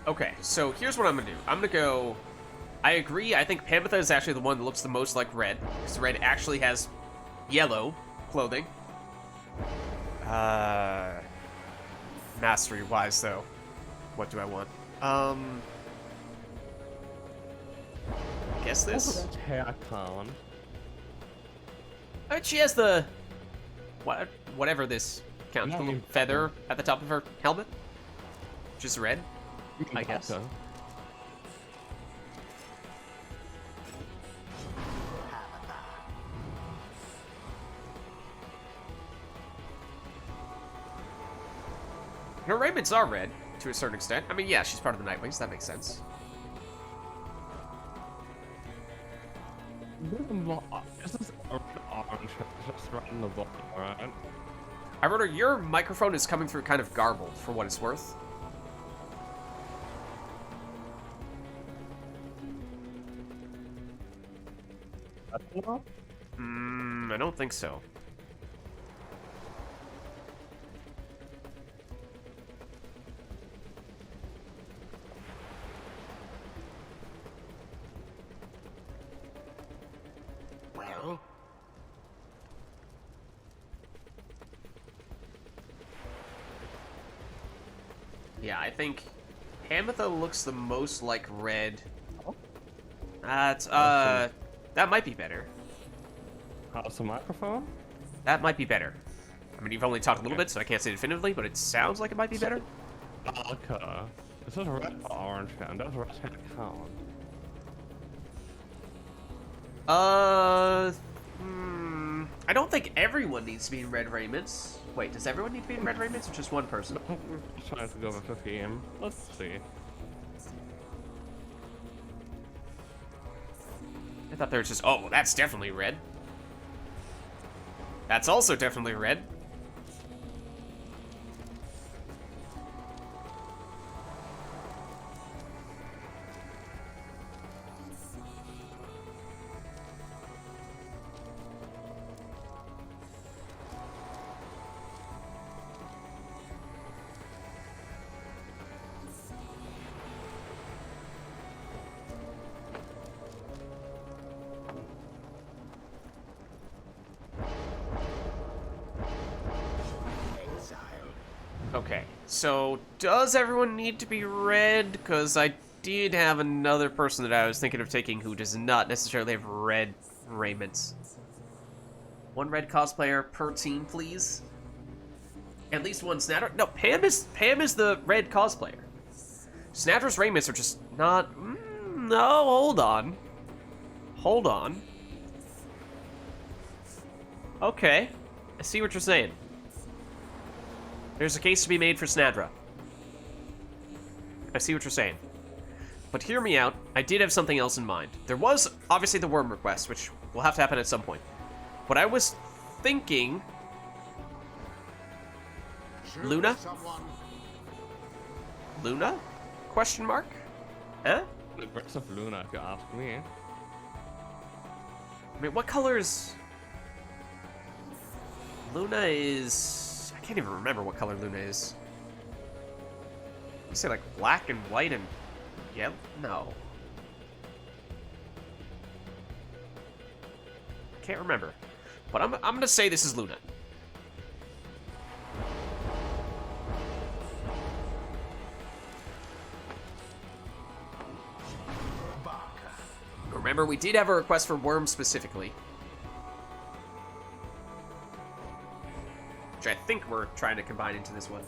Okay, so here's what I'm gonna do. I'm gonna go... I agree, I think Hamatha is actually the one that looks the most like red, because red actually has yellow clothing. Mastery-wise, though, what do I want? I guess this? Hair con. I mean, she has the... whatever this counts, Yeah, the little you- feather at the top of her helmet, which is red. I guess. Okay. Her raiments are red, to a certain extent. I mean, yeah, she's part of the Nightwings, that makes sense. This is orange. Just right in the bottom, alright? I wrote her, your microphone is coming through kind of garbled, for what it's worth. I don't think so. Well, Yeah, I think Hamatha looks the most like red. That might be better. How's the microphone? That might be better. I mean, you've only talked a little bit, so I can't say definitively, but it sounds like it might be better. Okay. This is red or orange can. Does red can count? I don't think everyone needs to be in red raiments. Wait, does everyone need to be in red raiments, or just one person? I'm trying to go with the theme. Let's see. I thought there was just... Oh, that's definitely red. That's also definitely red. Okay, so does everyone need to be red? Because I did have another person that I was thinking of taking who does not necessarily have red raiments. One red cosplayer per team, please. At least one Snatter. No, Pam is the red cosplayer. Snatter's raiments are just not... no, hold on. Hold on. Okay, I see what you're saying. There's a case to be made for Snadra. I see what you're saying. But hear me out, I did have something else in mind. There was, obviously, the worm request, which will have to happen at some point. But I was thinking... Luna? Luna? Question mark? Huh? Aggressive Luna, if you ask me. I mean, what color is... Luna is... I can't even remember what color Luna is. You say like black and white and yellow? No. Can't remember. But I'm gonna say this is Luna. Remember, we did have a request for Worm specifically. Which I think we're trying to combine into this one.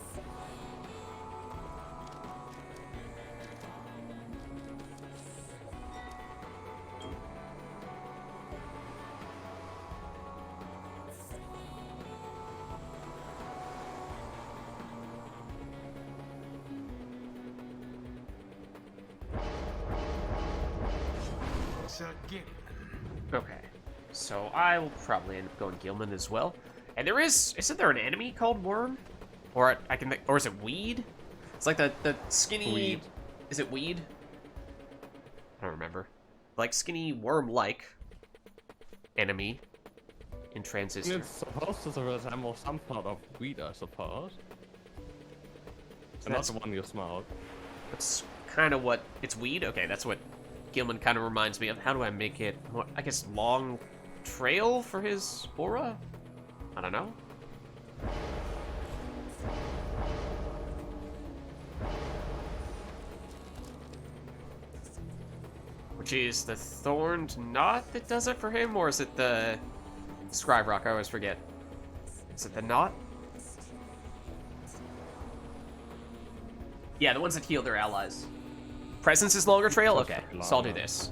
Okay, so I will probably end up going Gilman as well. And there isn't there an enemy called Worm? Or or is it Weed? It's like the skinny... Weed. Is it Weed? I don't remember. Like skinny worm-like enemy in Transistor. It's supposed to resemble some sort of weed, I suppose. So And not that's, the one you smelled. that's kind of what... It's Weed? Okay, that's what Gilman kind of reminds me of. How do I make it more, I guess, long trail for his aura? I don't know. Which is the Thorned Knot that does it for him, or is it the Scribe Rock? I always forget. Is it the Knot? Yeah, the ones that heal their allies. Presence is longer trail? Okay, so I'll do this.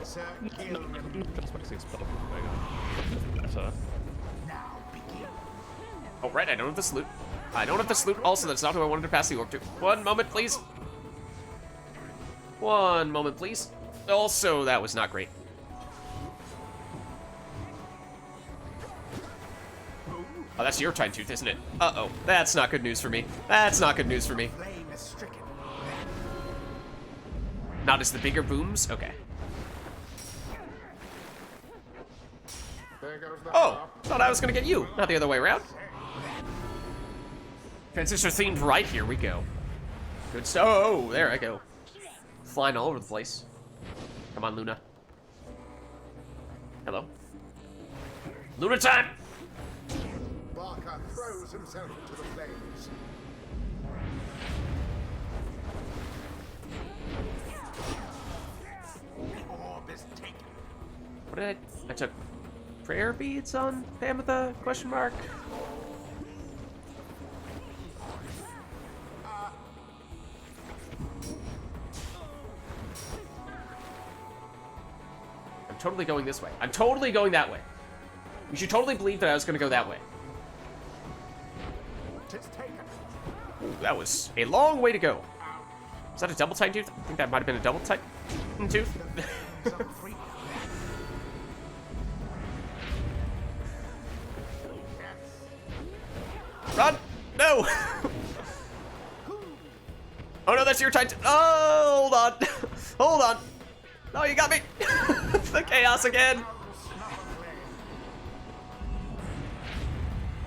Sir Gilman, Just makes things better. now begin. Oh, right, I don't have the salute. I don't have the salute. Also, that's not who I wanted to pass the orb to. One moment, please. One moment, please. Also, that was not great. Oh, that's your Tine Tooth, isn't it? Uh-oh. That's not good news for me. That's not good news for me. Flame is stricken. Not as the bigger booms? Okay. There goes the Oh! Thought I was gonna get you, not the other way around. Transistor themed right, here we go. Good stuff. Oh, there I go. Flying all over the place. Come on, Luna. Hello. Luna time! Barker throws himself into the flames. The orb is taken. What did I took prayer beads on Pamitha? Question mark. I'm totally going this way. I'm totally going that way. You should totally believe that I was going to go that way. Tis taken. Ooh, that was a long way to go. Is that a double Tine Tooth? I think that might have been a double Tine Tooth. Flames are free. Run! No! Oh no, that's your Tine Tooth. Oh, hold on. Hold on. No, you got me. The chaos again.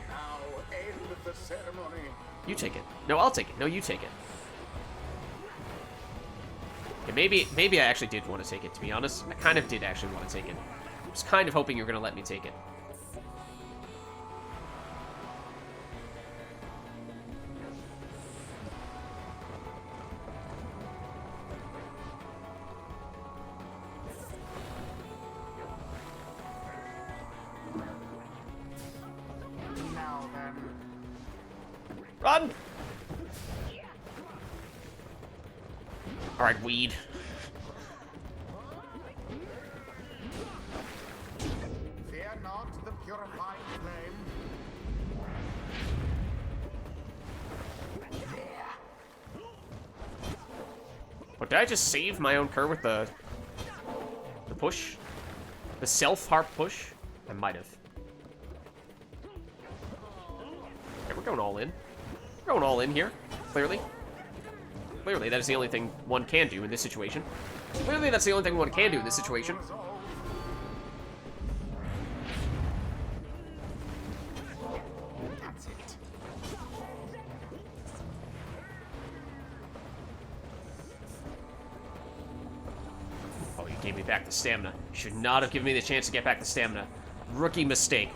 Now end the ceremony. You take it. No, I'll take it. No, you take it. Okay, maybe I actually did want to take it, to be honest. I kind of did actually want to take it. I was kind of hoping you were going to let me take it. Now then. Run! Alright, weed. Fear not the purifying flame. Oh, did I just save my own cur with the push? The self-harp push? I might have. Okay, we're going all in. We're going all in here, clearly. Clearly, that is the only thing one can do in this situation. Clearly, that's the only thing one can do in this situation. That's it. Oh, you gave me back the stamina. You should not have given me the chance to get back the stamina. Rookie mistake.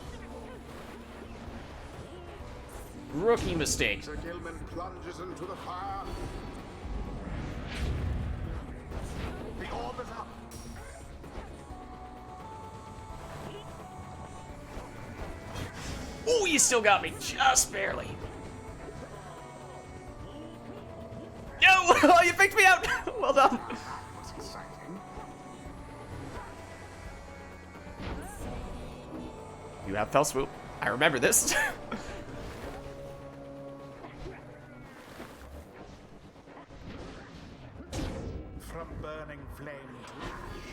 Rookie mistake. Sir Gilman plunges into the fire. The orb is up. Oh, you still got me, just barely. No! Oh, you picked me out! Well done. That was exciting. You have fell swoop. I remember this. From burning flame to ash.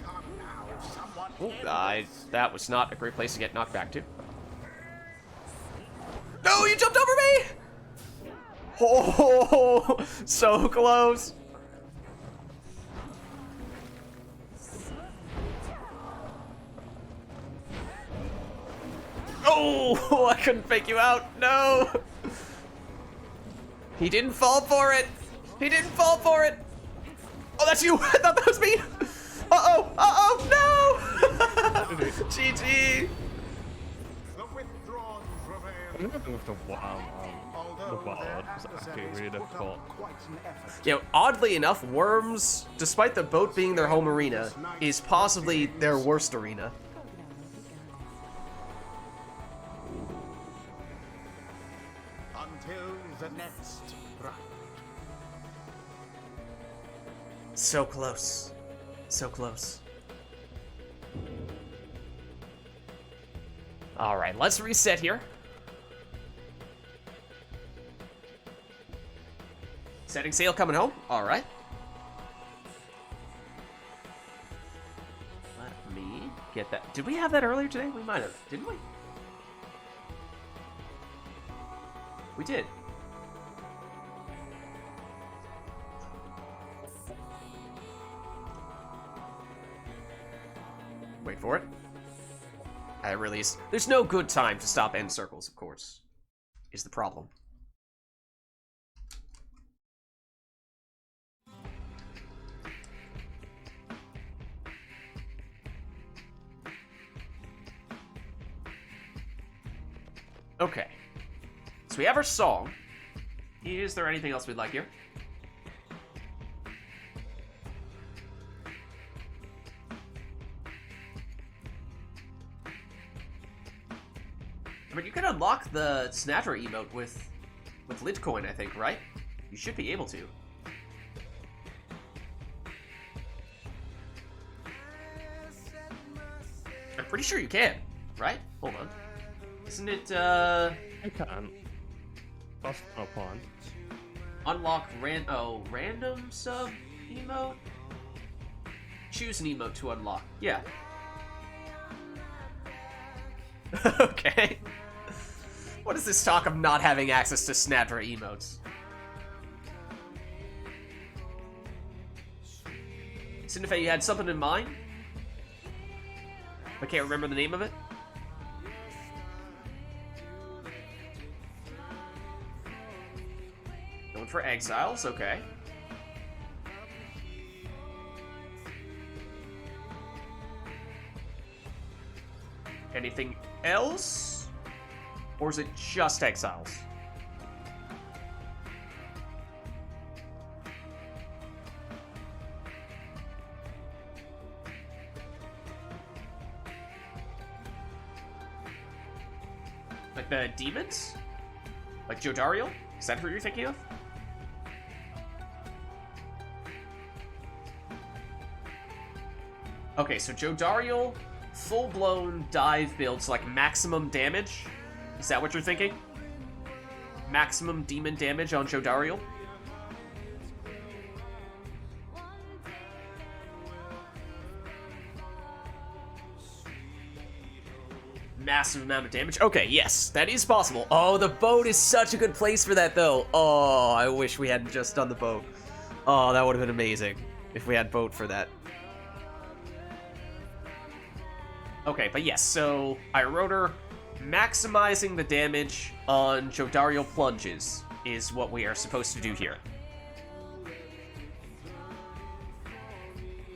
Come now, someone. Ooh, that was not a great place to get knocked back to. No, you jumped over me! Oh, so close. Oh, I couldn't fake you out. No. He didn't fall for it. He didn't fall for it. Oh, that's you. I thought that was me. Uh-oh. Uh-oh. No. GG. The withdrawn prevail. I'm gonna go with the wild. The wild was actually really difficult. Quite an effort. You know, oddly enough, Worms, despite the boat being their home arena, is possibly their worst arena. Until the next round. So close. So close. Alright, let's reset here. Setting sail coming home. Alright. Let me get that. Did we have that earlier today? We might have, didn't we? We did. Wait for it. I release. There's no good time to stop end circles, of course, is the problem. Okay. So we have our song. Is there anything else we'd like here? I mean, you can unlock the Snatcher emote with Litecoin, I think, right? You should be able to. I'm pretty sure you can, right? Hold on. Isn't it, I can. Plus upon. Unlock random sub emote? Choose an emote to unlock. Yeah. Okay. What is this talk of not having access to Snatcher emotes? Sinifei, you had something in mind? I can't remember the name of it. Going for exiles, okay. Anything else? Or is it just exiles? Like the demons? Like Jodariel? Is that who you're thinking of? Okay, so Jodariel, full-blown dive builds, like maximum damage. Is that what you're thinking? Maximum demon damage on Jodariel? Massive amount of damage? Okay, yes, that is possible. Oh, the boat is such a good place for that, though. Oh, I wish we hadn't just done the boat. Oh, that would have been amazing if we had boat for that. Okay, but yes, so I wrote her maximizing the damage on Jodariel plunges is what we are supposed to do here.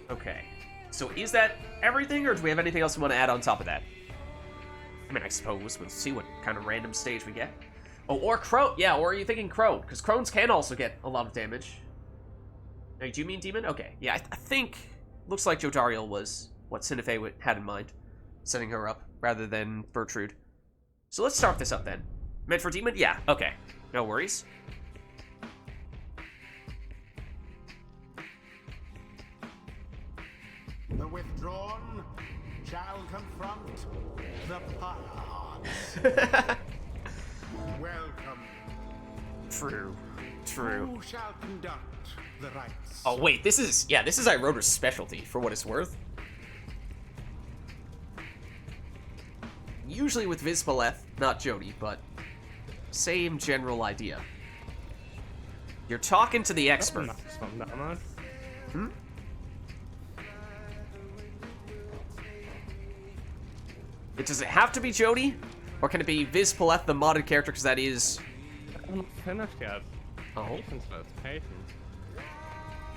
Okay, so is that everything, or do we have anything else we want to add on top of that? I mean, I suppose we'll see what kind of random stage we get. Oh, or Crone. Yeah, or are you thinking Crone? Because Crones can also get a lot of damage. Now, do you mean Demon? Okay, yeah, I think... Looks like Jodariel was what Sinifei had in mind. Setting her up, rather than Bertrude. So let's start this up then. Meant for Demon? Yeah, okay. No worries. The withdrawn shall confront the Pyre. Welcome. True. True. Who shall conduct the rites? Oh, wait, this is Iroder's specialty, for what it's worth. Usually with Vizpaleth, not Jody, but same general idea. You're talking to the expert. Hmm? Does it have to be Jody? Or can it be Vizpaleth, the modded character, because that is... I'm not finished yet. Oh. Patience first, patience.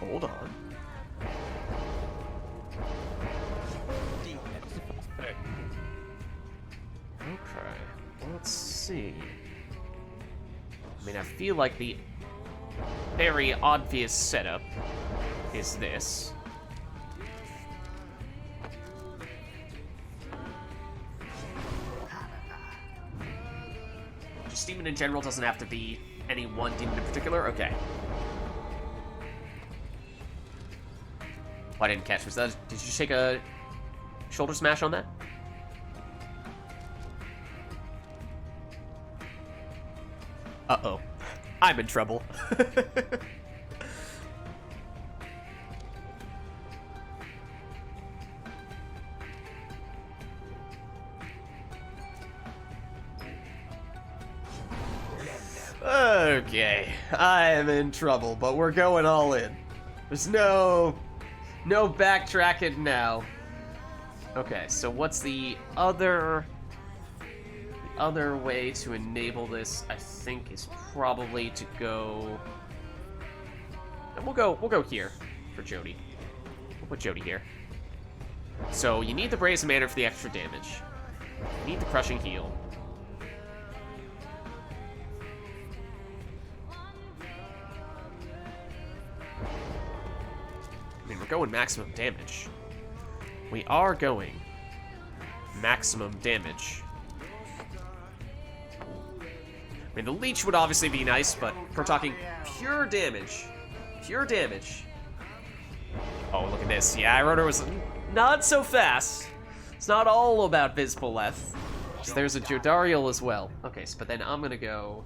Hold on. Okay, let's see. I mean, I feel like the very obvious setup is this. Just demon in general doesn't have to be any one demon in particular? Okay. Oh, I didn't catch. Was that... Did you take a shoulder smash on that? I'm in trouble. Okay, I am in trouble, but we're going all in. There's no backtracking now. Okay, so what's the other way to enable this? I think is probably to go. We'll go here for Jody. We'll put Jody here. So you need the Brazen Manor for the extra damage. You need the Crushing Heal. I mean, we're going maximum damage. We are going maximum damage. I mean, the leech would obviously be nice, but if we're talking pure damage. Pure damage. Oh, look at this. Yeah, Rotor was not so fast. It's not all about Vizpoleth. So there's a Jodariel as well. Okay, so, but then I'm gonna go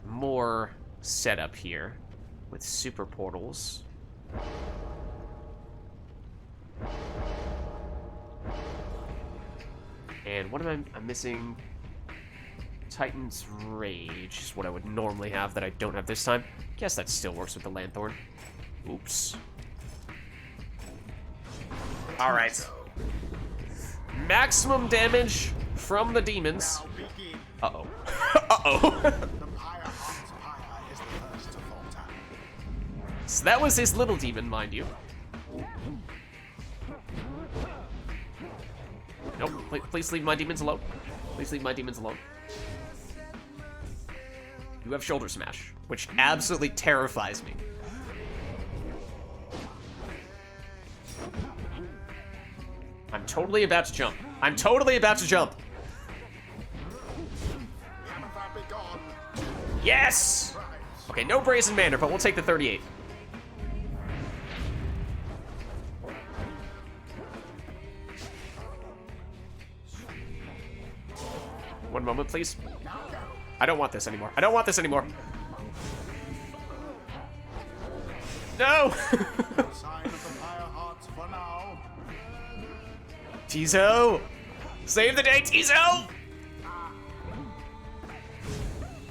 more setup here with super portals. And what am I'm missing? Titan's Rage is what I would normally have that I don't have this time. Guess that still works with the Lanthorn. Oops. Alright. Maximum damage from the demons. Uh-oh. Uh-oh. So that was his little demon, mind you. Nope, please leave my demons alone. Please leave my demons alone. You have Shoulder Smash, which absolutely terrifies me. I'm totally about to jump. I'm totally about to jump. Yes! Okay, no Brazen Manor, but we'll take the 38. One moment, please. I don't want this anymore. I don't want this anymore. No! Tizo! Save the day, Tizo!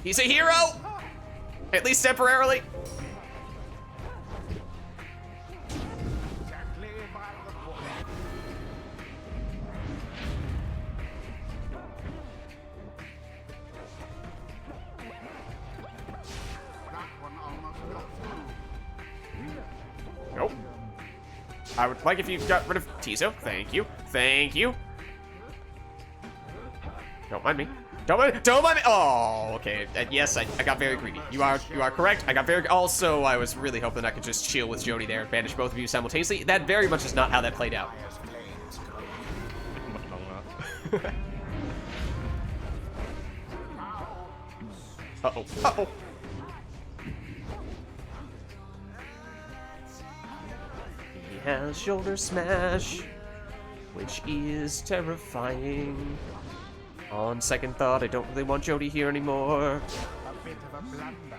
He's a hero! At least temporarily. Nope. I would like if you got rid of Tizo. Thank you. Thank you. Don't mind me. Don't mind me. Oh, okay. Yes, I got very greedy. You are correct. I got very. Also, I was really hoping I could just chill with Jody there and banish both of you simultaneously. That very much is not how that played out. Uh-oh. Uh-oh. He has Shoulder Smash, which is terrifying. On second thought, I don't really want Jody here anymore. A bit of a blunder.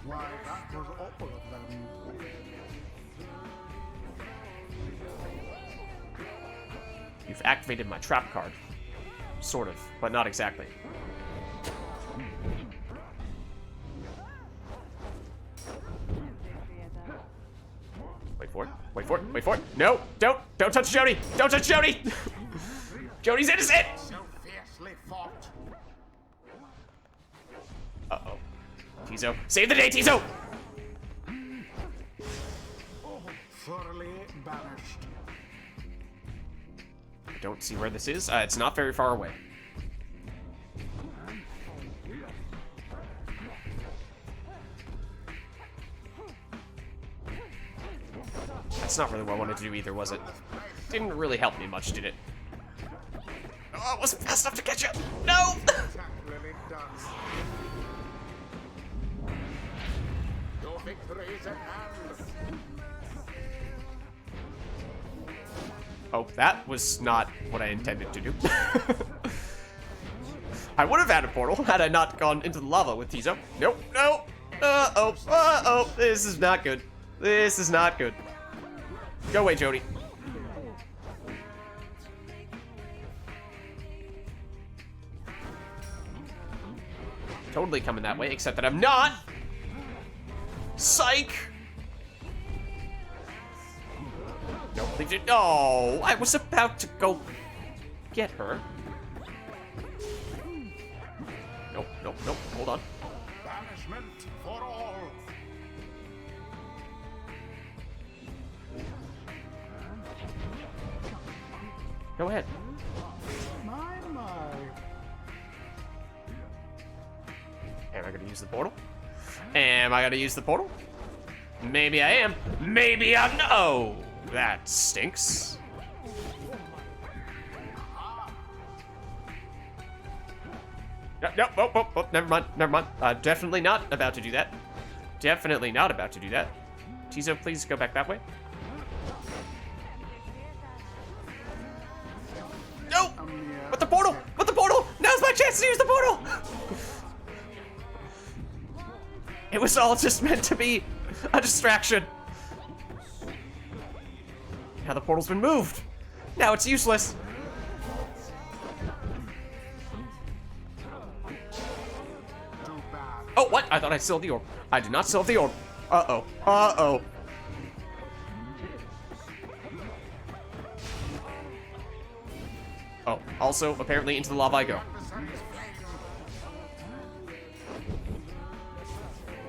Why, that was awful of them. You've activated my trap card. Sort of, but not exactly. Wait for it. Wait for it. Wait for it. No! Don't touch Jody! Don't touch Jody! Jody's innocent! So fiercely fought. Uh-oh. Tizo. Save the day, Tizo! Thoroughly banished. I don't see where this is. It's not very far away. That's not really what I wanted to do either, was it? Didn't really help me much, did it? Oh, it wasn't fast enough to catch you! No! Tactfully done. Your victory is at hand. Oh, that was not what I intended to do. I would have had a portal had I not gone into the lava with Tizo. Nope, no. Uh-oh. This is not good. This is not good. Go away, Jody. Totally coming that way, except that I'm not. Psych. Nope, leave it. Oh, I was about to go get her. Nope. Hold on. Banishment for all. Go ahead. My. Am I gonna use the portal? Am I gonna use the portal? Maybe I am. Maybe I'm no. Oh, that stinks. Nope. Oh, never mind. Definitely not about to do that. Definitely not about to do that. Tizo, please go back that way. No! With the portal! With the portal! Now's my chance to use the portal! It was all just meant to be a distraction. Now the portal's been moved. Now it's useless. Oh, what? I thought I still had the orb. I did not still have the orb. Uh-oh. Oh, also, apparently into the lava I go.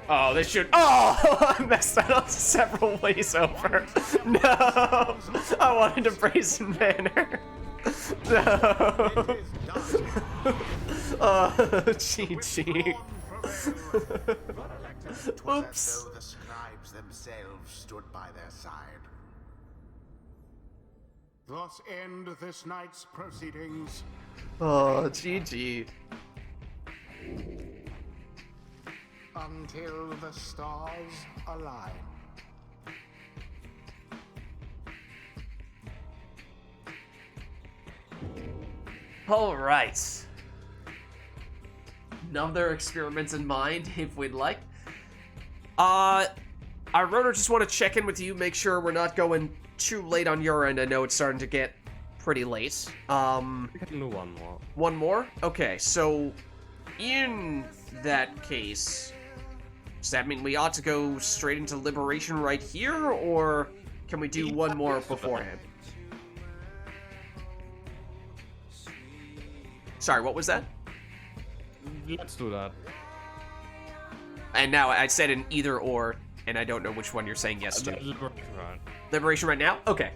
Oh, this should. Oh, I messed that up several ways over. No, I wanted a brazen banner. No. Oh, GG. Oops. Though the scribes themselves stood by their side. Thus end this night's proceedings. Oh, GG. Until the stars align. All right. Another experiments in mind, if we'd like. I Rotor, just want to check in with you, make sure we're not going too late on your end. I know it's starting to get pretty late. We can do one more. One more? Okay, so in that case, does that mean we ought to go straight into Liberation right here, or can we do one more beforehand? Sorry, what was that? Let's do that. And now I said an either or, and I don't know which one you're saying yes to. Liberation right now? Okay.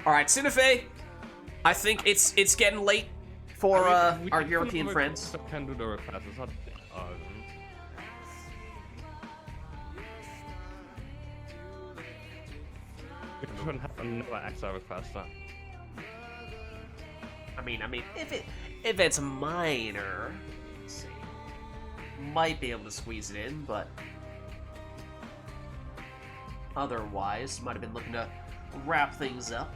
All right, Cinefe, I think it's getting late for our European friends. Can do the request. It's not, we shouldn't have another extra request then. I mean, if it's minor, let's see, might be able to squeeze it in, but otherwise, might have been looking to wrap things up.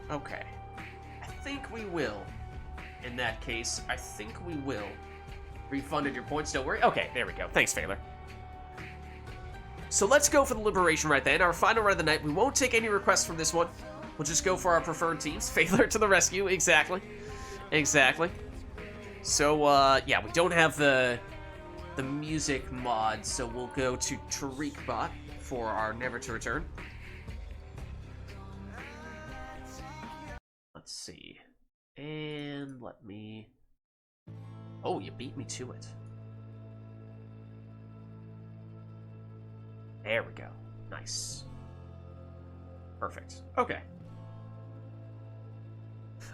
Okay, I think we will. In that case, I think we will. Refunded your points, don't worry. Okay, there we go. Thanks, Failer. So let's go for the Liberation right then. Our final run of the night. We won't take any requests from this one. We'll just go for our preferred teams. Failer to the rescue. Exactly. So, yeah, we don't have the music mod, so we'll go to Tariqbot for our Never to Return. Let's see. And let me... Oh, you beat me to it. There we go. Nice. Perfect. Okay.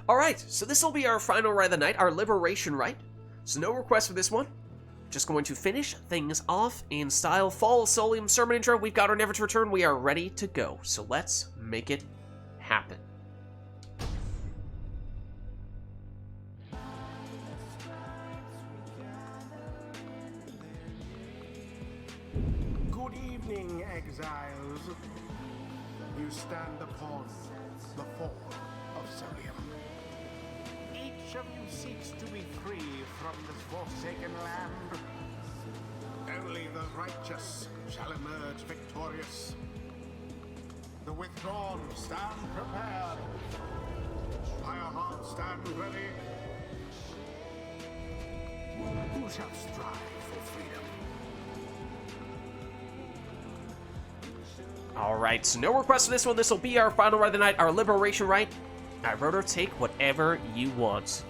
Alright, so this will be our final ride of the night, our Liberation rite. So no request for this one. Just going to finish things off in style Fall Solium sermon intro. We've got our Never to Return. We are ready to go. So let's make it happen. Good evening, exiles. You stand upon the fall of Solium. Each of you seeks to be free from this forsaken land. Only the righteous shall emerge victorious. The withdrawn stand prepared. Fireheart stand ready. Who shall strive for freedom? Alright, so no requests for this one. This will be our final rite of the night, our liberation rite. Alright, Rotor, take whatever you want.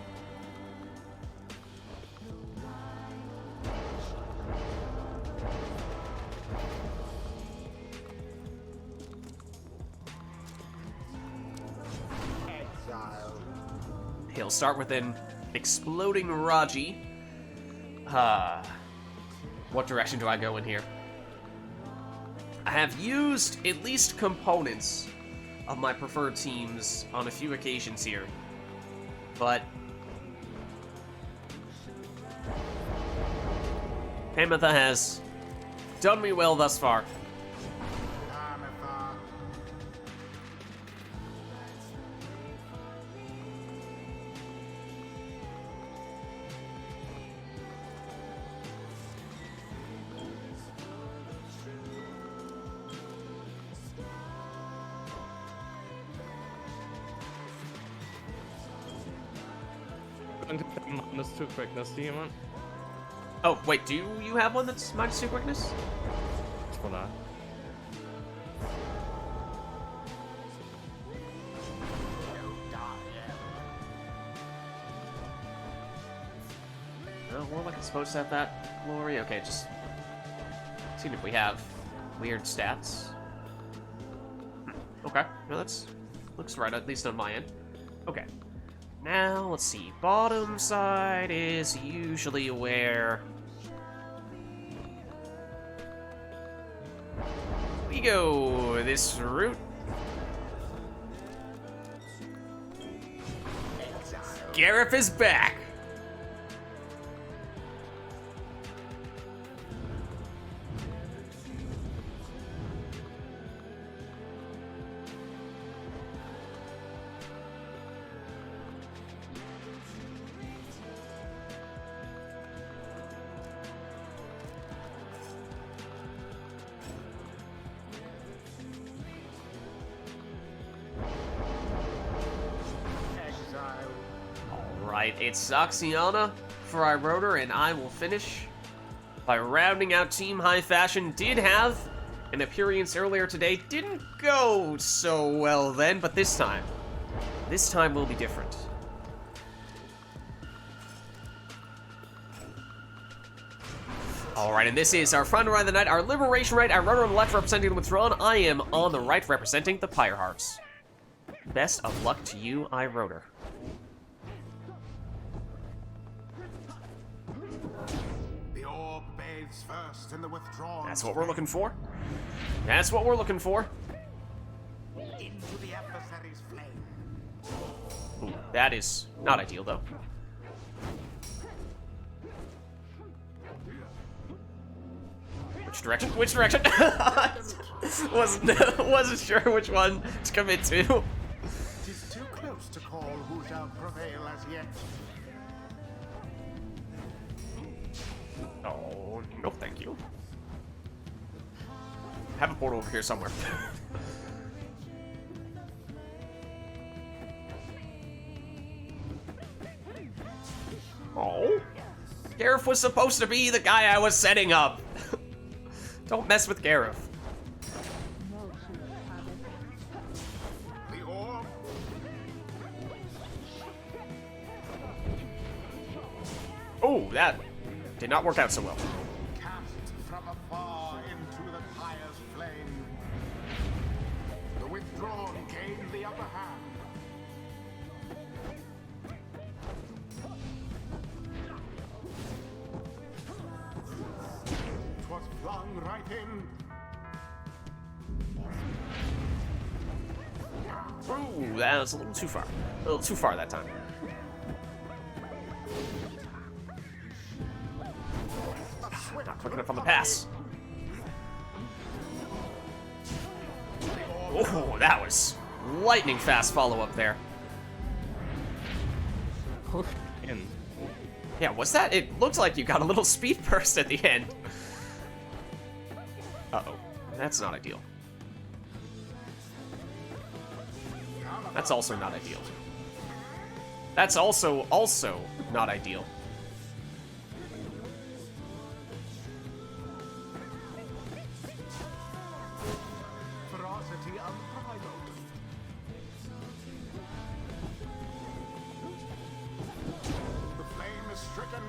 Exile. He'll start with an exploding Raji. What direction do I go in here? I have used at least components of my preferred teams on a few occasions here, but Pamitha has done me well thus far. -2 quickness, do you want? Oh, wait, do you have one that's -2 quickness? What's for that? No, we're like supposed to have that glory. Okay, just seeing if we have weird stats. Okay, no, that's looks right, at least on my end. Okay. Now, let's see. Bottom side is usually where we go this route. Gareth is back. Alright, it's Oxiana for iRotor, and I will finish by rounding out Team High Fashion. Did have an appearance earlier today. Didn't go so well then, but this time will be different. Alright, and this is our final ride of the night, our liberation rite. iRotor on the left representing the withdrawn. I am on the right representing the Pyre Hearts. Best of luck to you, iRotor. First in the withdrawn. That's what we're looking for. That's what we're looking for. Into the adversary's flame. Ooh, that is not ideal, though. Which direction? Which direction? wasn't sure which one to commit to. It is too close to call who shall prevail as yet. Oh, no thank you. Have a portal over here somewhere. Oh. Gareth was supposed to be the guy I was setting up. Don't mess with Gareth. The orb. Oh, that did not work out so well. Cast from afar into the Pyre's flame. The withdrawn gain the upper hand. 'Twas flung right in. Ooh, that was a little too far. A little too far that time. Not quick enough on the pass. Oh, that was lightning fast follow-up there. In. Yeah, what's that? It looked like you got a little speed burst at the end. Uh-oh. That's not ideal. That's also not ideal. That's also not ideal. Ferocity unbridled. The flame is stricken.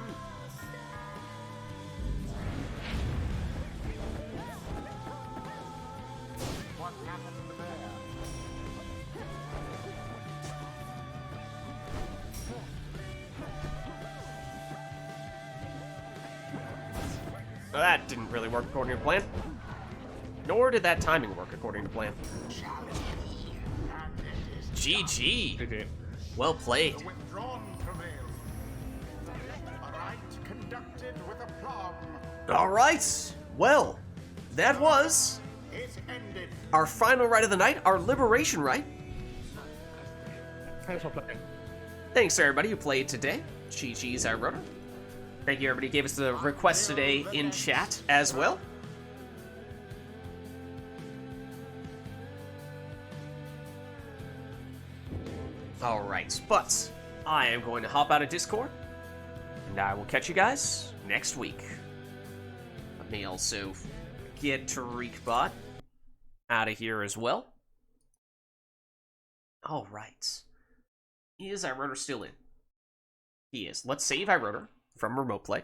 What happened there? Well, that didn't really work according to plan. Nor did that timing work according to plan. Shall it be? And it is GG. GG. Well played. the withdrawn prevail. A rite conducted with aplomb. All right. Well, that was It ended. our final rite of the night, our liberation rite. Thanks for playing. Thanks to everybody who played today. GG's I wrote it. Thank you everybody who gave us the request today in chat as well. Alright, but I am going to hop out of Discord, and I will catch you guys next week. Let me also get TariqBot out of here as well. Alright. Is iRotor still in? He is. Let's save iRotor from remote play.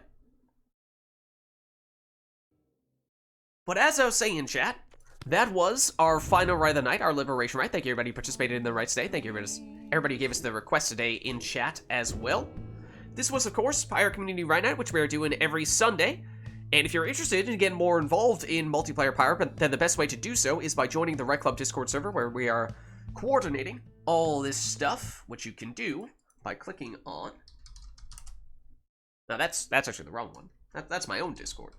But as I was saying in chat, that was our final rite of the night, our liberation rite. Thank you everybody who participated in the rites today. Thank you everybody who gave us the request today in chat as well. This was, of course, Pyre Community Rite Night, which we are doing every Sunday. And if you're interested in getting more involved in multiplayer Pyre, then the best way to do so is by joining the Rite Club Discord server, where we are coordinating all this stuff, which you can do by clicking on... Now, that's actually the wrong one. That's my own Discord.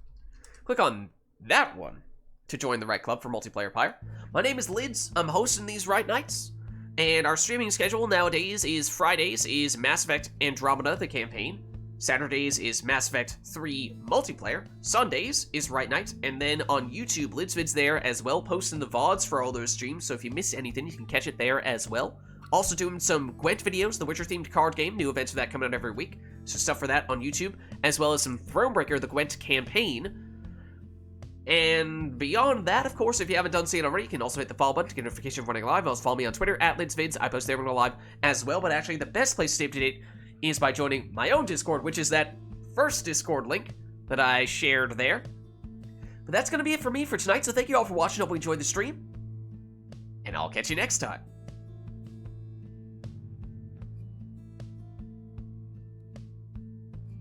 Click on that one to join the Rite Club for multiplayer Pyre. My name is Lids. I'm hosting these Rite Nights. And our streaming schedule nowadays is Fridays is Mass Effect Andromeda, the campaign. Saturdays is Mass Effect 3 multiplayer. Sundays is Rite Night. And then on YouTube, Vids there as well, posting the VODs for all those streams. So if you miss anything, you can catch it there as well. Also doing some Gwent videos, the Witcher-themed card game. New events for that coming out every week. So stuff for that on YouTube. As well as some Thronebreaker, the Gwent campaign. And beyond that, of course, if you haven't done so yet already, you can also hit the follow button to get notification of running live. Also follow me on Twitter, @LidsVids. I post there when we're live as well. But actually, the best place to stay up to date is by joining my own Discord, which is that first Discord link that I shared there. But that's going to be it for me for tonight. So thank you all for watching. Hope you enjoyed the stream. And I'll catch you next time.